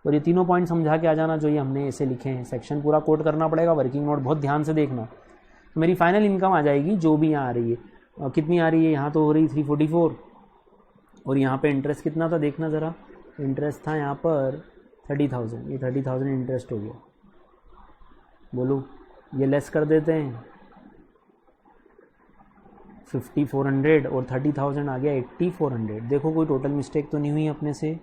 और ये तीनों पॉइंट समझा के आ जाना जो ये हमने ऐसे लिखे हैं। सेक्शन पूरा कोट करना पड़ेगा, वर्किंग नोट बहुत ध्यान से देखना। तो मेरी फाइनल इनकम आ जाएगी जो भी यहाँ आ रही है। और कितनी आ रही है, यहाँ तो हो रही 344 और यहाँ पे इंटरेस्ट कितना था देखना ज़रा, इंटरेस्ट था यहाँ पर 30,000, ये 30,000 इंटरेस्ट हो गया। बोलो ये लेस कर देते हैं 5400 और 30,000 आ गया 8400। देखो कोई टोटल मिस्टेक तो नहीं हुई अपने से।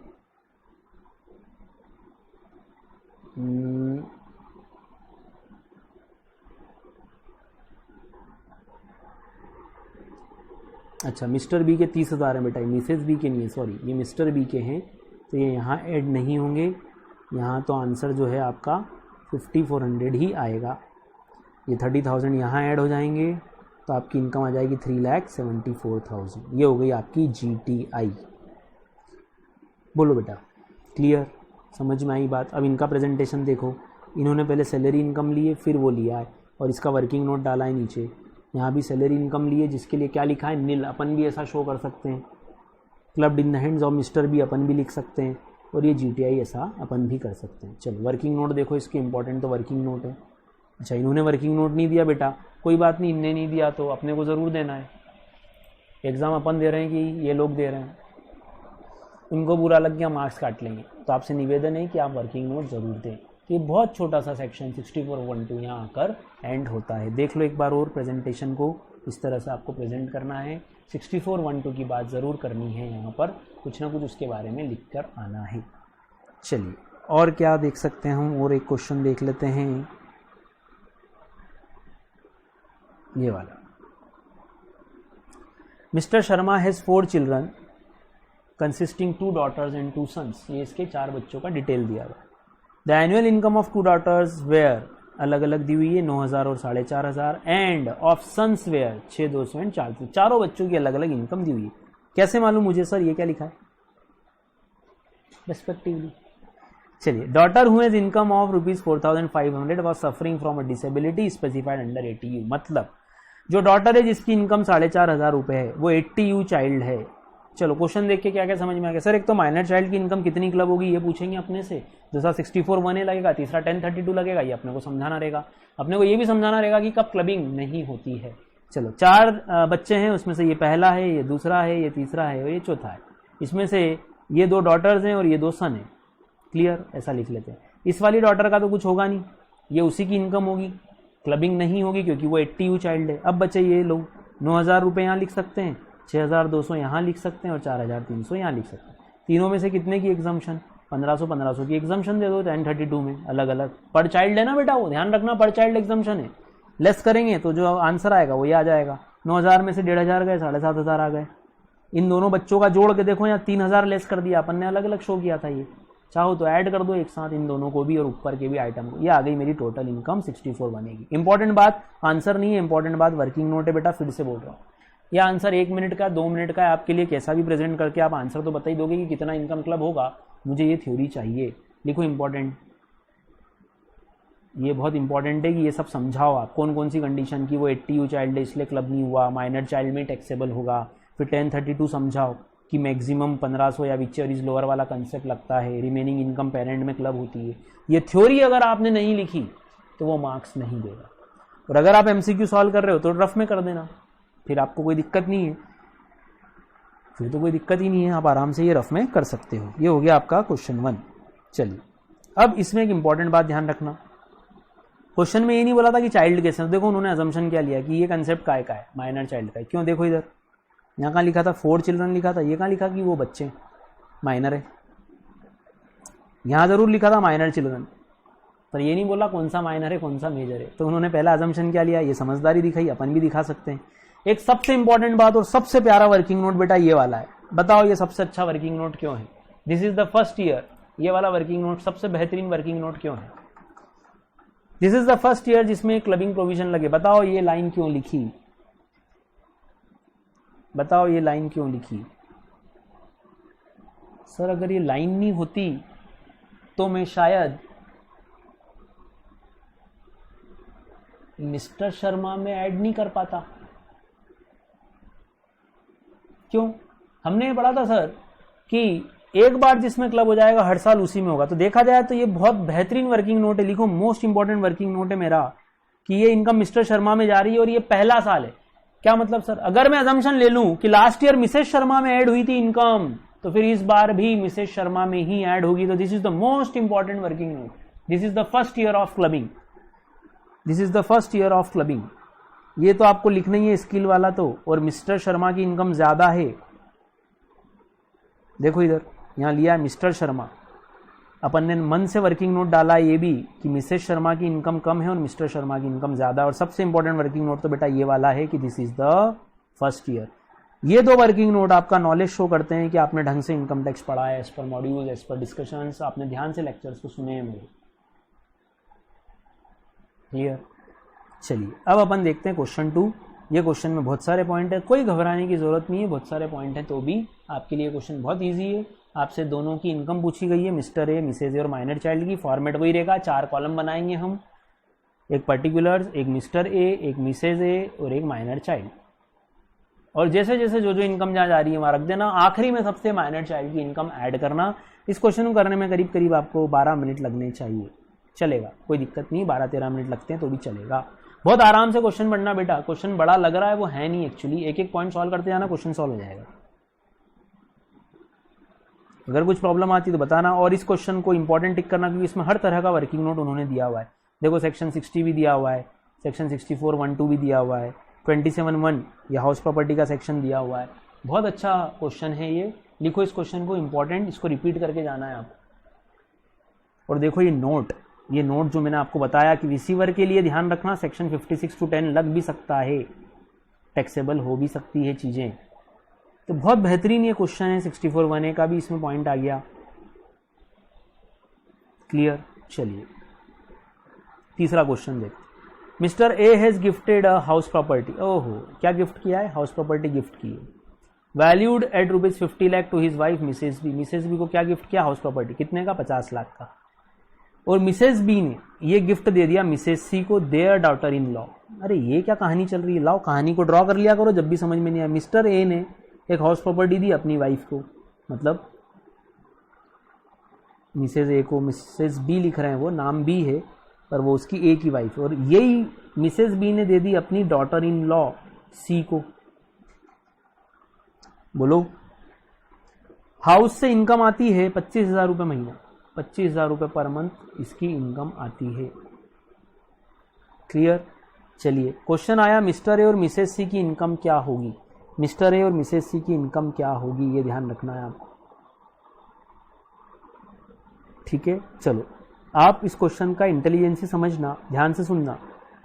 अच्छा, मिस्टर बी के 30,000 हैं बेटा, मिसेस बी के नहीं है, सॉरी ये मिस्टर बी के हैं, तो ये यहाँ ऐड नहीं होंगे। यहाँ तो आंसर जो है आपका 5400 ही आएगा। ये 30,000 यहाँ ऐड हो जाएंगे तो आपकी इनकम आ जाएगी 3,74,000। ये हो गई आपकी GTI। बोलो बेटा क्लियर, समझ में आई बात। अब इनका प्रेजेंटेशन देखो, इन्होंने पहले सैलरी इनकम लिए फिर वो लिया है और इसका वर्किंग नोट डाला है नीचे। यहाँ भी सैलरी इनकम लिए जिसके लिए क्या लिखा है नील, अपन भी ऐसा शो कर सकते हैं। Clubbed in the hands of mister भी अपन भी लिख सकते हैं और ये GTI ऐसा अपन भी कर सकते हैं। चलो वर्किंग नोट देखो, इसकी इंपॉर्टेंट तो वर्किंग नोट है। अच्छा इन्होंने वर्किंग नोट नहीं दिया बेटा, कोई बात नहीं, इनने नहीं दिया तो अपने को ज़रूर देना है। एग्ज़ाम अपन दे रहे हैं कि ये लोग दे रहे हैं, उनको बुरा लग गया मार्क्स काट लेंगे। तो आपसे निवेदन है कि आप वर्किंग नोट ज़रूर दें। तो ये बहुत छोटा सा सेक्शन 6412 यहाँ आकर एंड होता है। देख लो एक बार और प्रेजेंटेशन को, इस तरह से आपको प्रेजेंट करना है। 6412 की बात ज़रूर करनी है, यहाँ पर कुछ ना कुछ उसके बारे में लिख कर आना है। चलिए और क्या देख सकते हैं हम, और एक क्वेश्चन देख लेते हैं, ये वाला। Mister Sharma has 4 children consisting 2 daughters and 2 sons। ये इसके 4 बच्चों का डिटेल दिया हुआ। The annual income of 2 daughters were अलग अलग दी हुई है 9,000 और 4,500, and of sons were 6,200 and 4,000। चारों बच्चों की अलग अलग इनकम दी हुई है। कैसे मालूम मुझे सर, ये क्या लिखा है रेस्पेक्टिवली। चलिए, daughter who has income of ₹4,500 was suffering from a disability specified under 80U। मतलब जो डॉटर है जिसकी इनकम 4,500 रुपए है वो 80U चाइल्ड है। चलो क्वेश्चन देख के क्या क्या समझ में आ गया सर। एक तो माइनर चाइल्ड की इनकम कितनी क्लब होगी ये पूछेंगे अपने से, दूसरा 64(1)(a) लगेगा, तीसरा 1032 लगेगा। ये अपने को समझाना रहेगा। अपने को ये भी समझाना रहेगा कि कब क्लबिंग नहीं होती है। चलो 4 बच्चे हैं, उसमें से ये पहला है, ये दूसरा है, ये तीसरा है और ये चौथा है। इसमें से ये 2 डॉटर्स हैं और ये 2 सन है। क्लियर, ऐसा लिख लेते हैं। इस वाली डॉटर का तो कुछ होगा नहीं, ये उसी की इनकम होगी, क्लबिंग नहीं होगी क्योंकि वो 80U चाइल्ड है। अब बच्चे ये लोग 9,000 रुपये यहाँ लिख सकते हैं, 6,200 यहाँ लिख सकते हैं और 4,300 यहाँ लिख सकते हैं। तीनों में से कितने की एग्जाम्पशन, 1500 की एग्जाम्पशन दे दो 1032 में अलग अलग। पर चाइल्ड है ना बेटा, वो ध्यान रखना, पर चाइल्ड एग्जाम्पशन है। लेस करेंगे तो जो आंसर आएगा वो ये आ जाएगा। 9,000 में से 1,500 गए, 7,500 आ गए। इन दोनों बच्चों का जोड़ के देखो, यहाँ 3,000 लेस कर दिया अपन ने, अलग अलग शो किया था। ये चाहो तो ऐड कर दो एक साथ इन दोनों को भी और ऊपर के भी आइटम को। ये आ गई मेरी टोटल इनकम 64 बनेगी। इंपॉर्टेंट बात आंसर नहीं है, इंपॉर्टेंट बात वर्किंग नोट है बेटा। फिर से बोल रहा हूँ, यह आंसर 1 मिनट का 2 मिनट का है, आपके लिए कैसा भी प्रेजेंट करके आप आंसर तो बता ही दोगे कि कितना इनकम क्लब होगा। मुझे ये थ्योरी चाहिए। लिखो इंपॉर्टेंट, ये बहुत इंपॉर्टेंट है कि ये सब समझाओ आप कौन कौन सी कंडीशन की वो 80U चाइल्ड है इसलिए क्लब नहीं हुआ, माइनर चाइल्ड में टैक्सेबल होगा। फिर 1032 समझाओ कि मैक्सिमम 1500 या विचर इज लोअर वाला कंसेप्ट लगता है, रिमेनिंग इनकम पेरेंट में क्लब होती है। ये थ्योरी अगर आपने नहीं लिखी तो वो मार्क्स नहीं देगा। और अगर आप MCQ सॉल्व कर रहे हो तो रफ में कर देना, फिर आपको कोई दिक्कत नहीं है, फिर तो कोई दिक्कत ही नहीं है, आप आराम से ये रफ में कर सकते हो। ये हो गया आपका क्वेश्चन 1। चलिए अब इसमें एक इंपॉर्टेंट बात ध्यान रखना, क्वेश्चन में ये नहीं बोला था कि चाइल्ड कैसे। देखो उन्होंने अजम्पशन क्या लिया कि ये कंसेप्ट काय का है, माइनर चाइल्ड का है। क्यों, देखो इधर यहाँ कहाँ लिखा था 4 चिल्ड्रन लिखा था, ये कहाँ लिखा कि वो बच्चे माइनर है। यहाँ जरूर लिखा था माइनर चिल्ड्रन, पर ये नहीं बोला कौन सा माइनर है कौन सा मेजर है। तो उन्होंने पहला अजम्पशन क्या लिया, ये समझदारी दिखाई, अपन भी दिखा सकते हैं। एक सबसे इंपॉर्टेंट बात और सबसे प्यारा वर्किंग नोट बेटा ये वाला है। बताओ ये सबसे अच्छा वर्किंग नोट क्यों है? This is the first year, ये वाला वर्किंग नोट सबसे बेहतरीन वर्किंग नोट क्यों है? This is the first year जिसमें क्लबिंग प्रोविजन लगे। बताओ ये लाइन क्यों लिखी, बताओ ये लाइन क्यों लिखी? सर अगर ये लाइन नहीं होती तो मैं शायद मिस्टर शर्मा में ऐड नहीं कर पाता। क्यों? हमने पढ़ा था सर कि एक बार जिसमें क्लब हो जाएगा हर साल उसी में होगा। तो देखा जाए तो ये बहुत बेहतरीन वर्किंग नोट है। लिखो मोस्ट इंपॉर्टेंट वर्किंग नोट है मेरा कि ये इनकम मिस्टर शर्मा में जा रही है और ये पहला साल है। क्या मतलब सर? अगर मैं अजम्पशन ले लूं कि लास्ट ईयर मिसेस शर्मा में ऐड हुई थी इनकम तो फिर इस बार भी मिसेज शर्मा में ही ऐड होगी। तो this is the most important working note, this is the first year of clubbing, this is the first year of clubbing. ये तो आपको लिखना ही है स्किल वाला तो। और मिस्टर शर्मा की इनकम ज्यादा है, देखो इधर यहां लिया है मिस्टर शर्मा, अपन ने मन से वर्किंग नोट डाला है ये भी कि मिसेज शर्मा की इनकम कम है और मिस्टर शर्मा की इनकम ज्यादा। और सबसे इंपॉर्टेंट वर्किंग नोट तो बेटा ये वाला है कि this is the first year. ये दो वर्किंग नोट आपका नॉलेज शो करते हैं कि आपने ढंग से इनकम टैक्स पढ़ा है, as per module, as per discussions, आपने ध्यान से लेक्चर्स को सुने हैं मेरे। क्लियर? चलिए अब अपन देखते हैं क्वेश्चन 2। ये क्वेश्चन में बहुत सारे पॉइंट है, कोई घबराने की जरूरत नहीं है, बहुत सारे पॉइंट है तो भी आपके लिए क्वेश्चन बहुत इजी है। आपसे दोनों की इनकम पूछी गई है, मिस्टर ए, मिसेज ए और माइनर चाइल्ड की। फॉर्मेट वही रहेगा, 4 कॉलम बनाएंगे हम, एक पर्टिकुलर्स, एक मिस्टर ए, एक मिसेज ए और एक माइनर चाइल्ड। और जैसे जैसे जो जो इनकम जहाँ जा रही है वहां रख देना, आखिरी में सबसे माइनर चाइल्ड की इनकम ऐड करना। इस क्वेश्चन को करने में करीब करीब आपको 12 मिनट लगने चाहिए, चलेगा, कोई दिक्कत नहीं, 12-13 मिनट लगते हैं तो भी चलेगा। बहुत आराम से क्वेश्चन पढ़ना बेटा, क्वेश्चन बड़ा लग रहा है वो है नहीं एक्चुअली, एक एक पॉइंट सॉल्व करते जाना, क्वेश्चन सॉल्व हो जाएगा। अगर कुछ प्रॉब्लम आती तो बताना। और इस क्वेश्चन को इंपॉर्टेंट टिक करना क्योंकि इसमें हर तरह का वर्किंग नोट उन्होंने दिया हुआ है। देखो सेक्शन 60 भी दिया हुआ है, सेक्शन 64(1)(2) भी दिया हुआ है, 27(1) ये हाउस प्रॉपर्टी का सेक्शन दिया हुआ है। बहुत अच्छा क्वेश्चन है ये, लिखो इस क्वेश्चन को, इंपॉर्टेंट, इसको रिपीट करके जाना है आपको। और देखो ये नोट जो मैंने आपको बताया कि रिसीवर के लिए ध्यान रखना, सेक्शन 56 to 10 लग भी सकता है, टैक्सेबल हो भी सकती है चीजें, तो बहुत बेहतरीन ये क्वेश्चन है। 64(1)(a) का भी इसमें पॉइंट आ गया। क्लियर? चलिए तीसरा क्वेश्चन देखते। Mister A has gifted a house property. ओहो, क्या गिफ्ट किया है? हाउस प्रॉपर्टी गिफ्ट की है, valued at ₹50 lakh to his wife Mrs B. Mrs B को क्या गिफ्ट किया? House property. कितने का? 50 लाख का। और मिसेज बी ने ये गिफ्ट दे दिया मिसेज सी को, देयर डॉटर इन लॉ। अरे ये क्या कहानी चल रही है? लाओ कहानी को ड्रॉ कर लिया करो जब भी समझ में नहीं आया। मिस्टर ए ने एक हाउस प्रॉपर्टी दी अपनी वाइफ को, मतलब मिसेज ए को मिसेज बी लिख रहे हैं, वो नाम बी है पर वो उसकी ए की वाइफ है। और यही मिसेज बी ने दे दी अपनी डॉटर इन लॉ सी को। बोलो, हाउस से इनकम आती है 25,000 रुपये महीना, 25,000 रुपये पर मंथ इसकी इनकम आती है। क्लियर? चलिए क्वेश्चन आया, मिस्टर ए और मिसेज सी की इनकम क्या होगी? मिस्टर ए और मिसेज सी की इनकम क्या होगी, ये ध्यान रखना है आपको। ठीक है, चलो आप इस क्वेश्चन का इंटेलिजेंस से समझना, ध्यान से सुनना।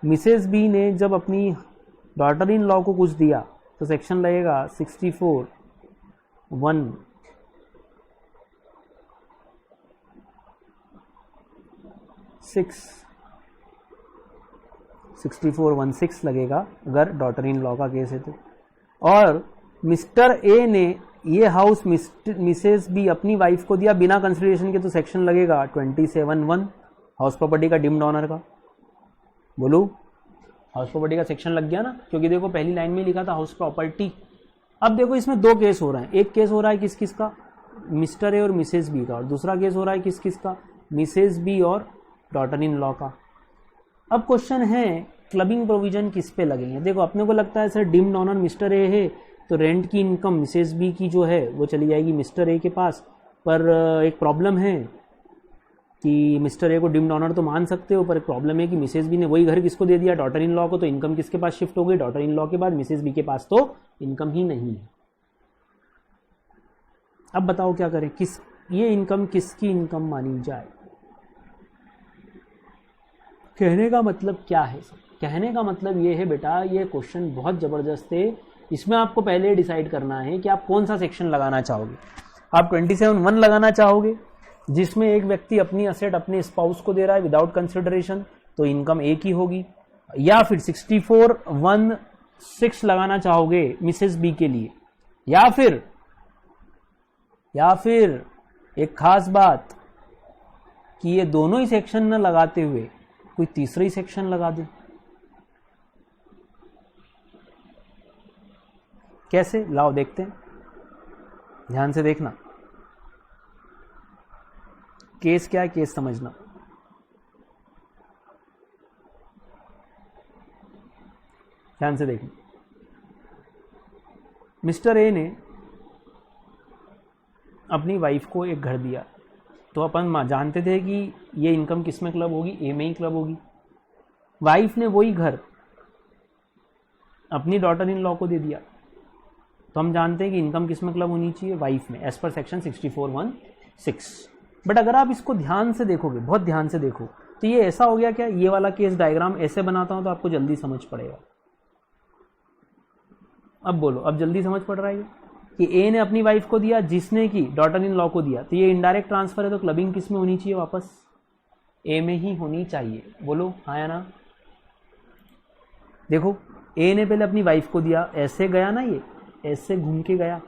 मिसेज बी ने जब अपनी डॉटर इन लॉ को कुछ दिया तो सेक्शन लगेगा 64(1) 64(1)(6) लगेगा अगर डॉटर इन लॉ का केस है तो। और मिस्टर ए ने ये हाउस मिसेज बी अपनी वाइफ को दिया बिना कंसिडरेशन के, तो सेक्शन लगेगा 27(1) हाउस प्रॉपर्टी का डिम्ड ऑनर का। बोलो, हाउस प्रॉपर्टी का सेक्शन लग गया ना, क्योंकि देखो पहली लाइन में लिखा था हाउस प्रॉपर्टी। अब देखो इसमें दो केस हो रहे हैं, एक केस हो रहा है किस किस का? मिस्टर ए और मिसेज बी का, और दूसरा केस हो रहा है किस किस का? मिसेज बी और डॉटर इन लॉ का। अब क्वेश्चन है क्लबिंग प्रोविजन किस पे लगेंगे? देखो अपने को लगता है sir deemed owner mister A है तो रेंट की इनकम मिसेज बी की जो है वो चली जाएगी मिस्टर ए के पास, पर एक प्रॉब्लम है कि मिस्टर ए को डिम्ड ऑनर तो मान सकते हो, पर एक प्रॉब्लम है कि मिसेज बी ने वही घर किसको दे दिया? डॉटर इन लॉ को, तो इनकम किसके पास शिफ्ट हो गई? डॉटर इन लॉ के बाद। मिसेज बी के पास तो इनकम ही नहीं है। अब बताओ क्या करें, किस ये इनकम किसकी इनकम मानी जाए? कहने का मतलब क्या है? कहने का मतलब ये है बेटा, ये क्वेश्चन बहुत जबरदस्त है, इसमें आपको पहले डिसाइड करना है कि आप कौन सा सेक्शन लगाना चाहोगे। आप 27(1) लगाना चाहोगे जिसमें एक व्यक्ति अपनी असेट अपने स्पाउस को दे रहा है विदाउट कंसिडरेशन, तो इनकम एक ही होगी, या फिर 64(1)(6) लगाना चाहोगे मिसेस बी के लिए, या फिर एक खास बात कि ये दोनों ही सेक्शन न लगाते हुए कोई तीसरा ही सेक्शन लगा दे। कैसे? लाओ देखते हैं, ध्यान से देखना। केस क्या है, केस समझना। ध्यान से देखना। मिस्टर ए ने अपनी वाइफ को एक घर दिया, तो अपन जानते थे कि ये इनकम किस में क्लब होगी, ए में ही क्लब होगी। वाइफ ने वही घर अपनी डॉटर इन लॉ को दे दिया, तो हम जानते हैं कि इनकम किस में क्लब होनी चाहिए, वाइफ में, एज पर सेक्शन 64(1)(6। बट अगर आप इसको ध्यान से देखोगे, बहुत ध्यान से देखो, तो ये ऐसा हो गया क्या, ये वाला केस डायग्राम ऐसे बनाता हूं तो आपको जल्दी समझ पड़ेगा। अब बोलो, अब जल्दी समझ पड़ रहा है कि ए ने अपनी वाइफ को दिया, जिसने की डॉटर इन लॉ को दिया, तो ये इनडायरेक्ट ट्रांसफर है, तो क्लबिंग किस में होनी चाहिए, वापस ए में ही होनी चाहिए। बोलो हाँ या ना। देखो ए ने पहले अपनी वाइफ को दिया, ऐसे गया ना, ये ऐसे घूम के गया,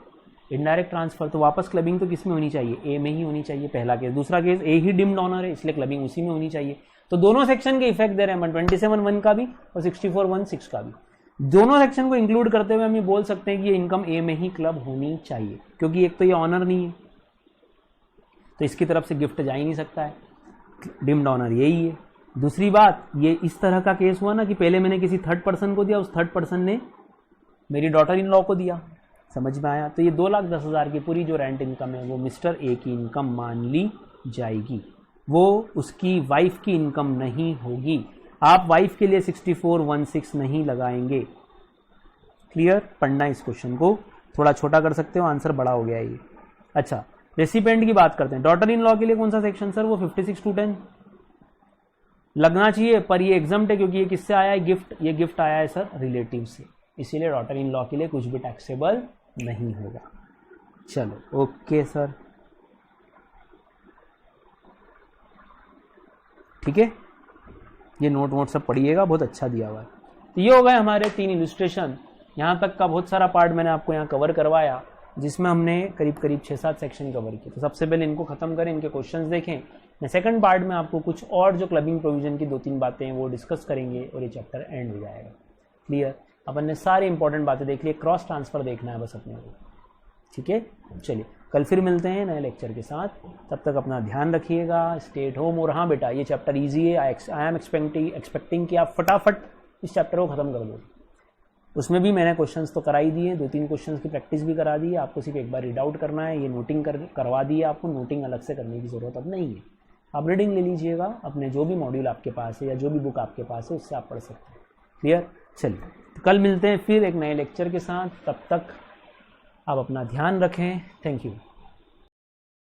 इनडायरेक्ट ट्रांसफर, तो वापस क्लबिंग तो किस में होनी चाहिए, ए में ही होनी चाहिए, पहला केस। दूसरा केस, ए ही डिम्ड ऑनर है, इसलिए क्लबिंग उसी में होनी चाहिए। तो दोनों सेक्शन के इफेक्ट दे रहे हैं 27(1) का भी और 64(1)(6) का भी। दोनों सेक्शन को इंक्लूड करते हुए हम ये बोल सकते हैं कि ये इनकम ए में ही क्लब होनी चाहिए, क्योंकि एक तो ये ऑनर नहीं है, तो इसकी तरफ से गिफ्ट जा ही नहीं सकता है, डिम्ड ऑनर यही है। दूसरी बात, ये इस तरह का केस हुआ ना कि पहले मैंने किसी थर्ड पर्सन को दिया, उस थर्ड पर्सन ने मेरी डॉटर इन लॉ को दिया, समझ में आया। तो ये 2,10,000 की पूरी जो रेंट इनकम है वो मिस्टर ए की इनकम मान ली जाएगी, वो उसकी वाइफ की इनकम नहीं होगी। आप वाइफ के लिए 64(1)(6) नहीं लगाएंगे। क्लियर? पढ़ना इस क्वेश्चन को, थोड़ा छोटा कर सकते हो, आंसर बड़ा हो गया है ये। अच्छा, रेसिपेंट की बात करते हैं। डॉटर इन लॉ के लिए कौन सा सेक्शन सर, वो 56(2)(10) लगना चाहिए, पर ये एग्जम्प्ट है क्योंकि ये किससे आया है, गिफ्ट। ये गिफ्ट आया है सर रिलेटिव से, इसीलिए डॉटर इन लॉ के लिए कुछ भी टैक्सेबल नहीं होगा। चलो ओके सर, ठीक है, ये नोट सब पढ़िएगा, बहुत अच्छा दिया हुआ है। तो ये हो गए हमारे 3 इलस्ट्रेशन। यहाँ तक का बहुत सारा पार्ट मैंने आपको यहाँ कवर करवाया, जिसमें हमने करीब 6-7 सेक्शन कवर किए। तो सबसे पहले इनको खत्म करें, इनके क्वेश्चंस देखें। मैं सेकंड पार्ट में आपको कुछ और जो क्लबिंग प्रोविजन की 2-3 बातें हैं वो डिस्कस करेंगे और ये चैप्टर एंड हो जाएगा। क्लियर? अपन ने सारी इंपॉर्टेंट बातें देख ली, क्रॉस ट्रांसफर देखना है बस अपने को, ठीक है। चलिए कल फिर मिलते हैं नए लेक्चर के साथ, तब तक अपना ध्यान रखिएगा, स्टे एट होम। और हाँ बेटा, ये चैप्टर ईजी है, आई एम एक्सपेक्टिंग कि आप फटाफट इस चैप्टर को खत्म कर दो। उसमें भी मैंने क्वेश्चंस तो करा ही दिए, 2-3 क्वेश्चंस की प्रैक्टिस भी करा दी है, आपको सिर्फ एक बार रीड आउट करना है। ये नोटिंग करवा दी है आपको, नोटिंग अलग से करने की ज़रूरत अब नहीं है। आप रीडिंग ले लीजिएगा, अपने जो भी मॉड्यूल आपके पास है या जो भी बुक आपके पास है उससे आप पढ़ सकते हैं। क्लियर? चलिए तो कल मिलते हैं फिर एक नए लेक्चर के साथ, तब तक आप अपना ध्यान रखें। Thank you.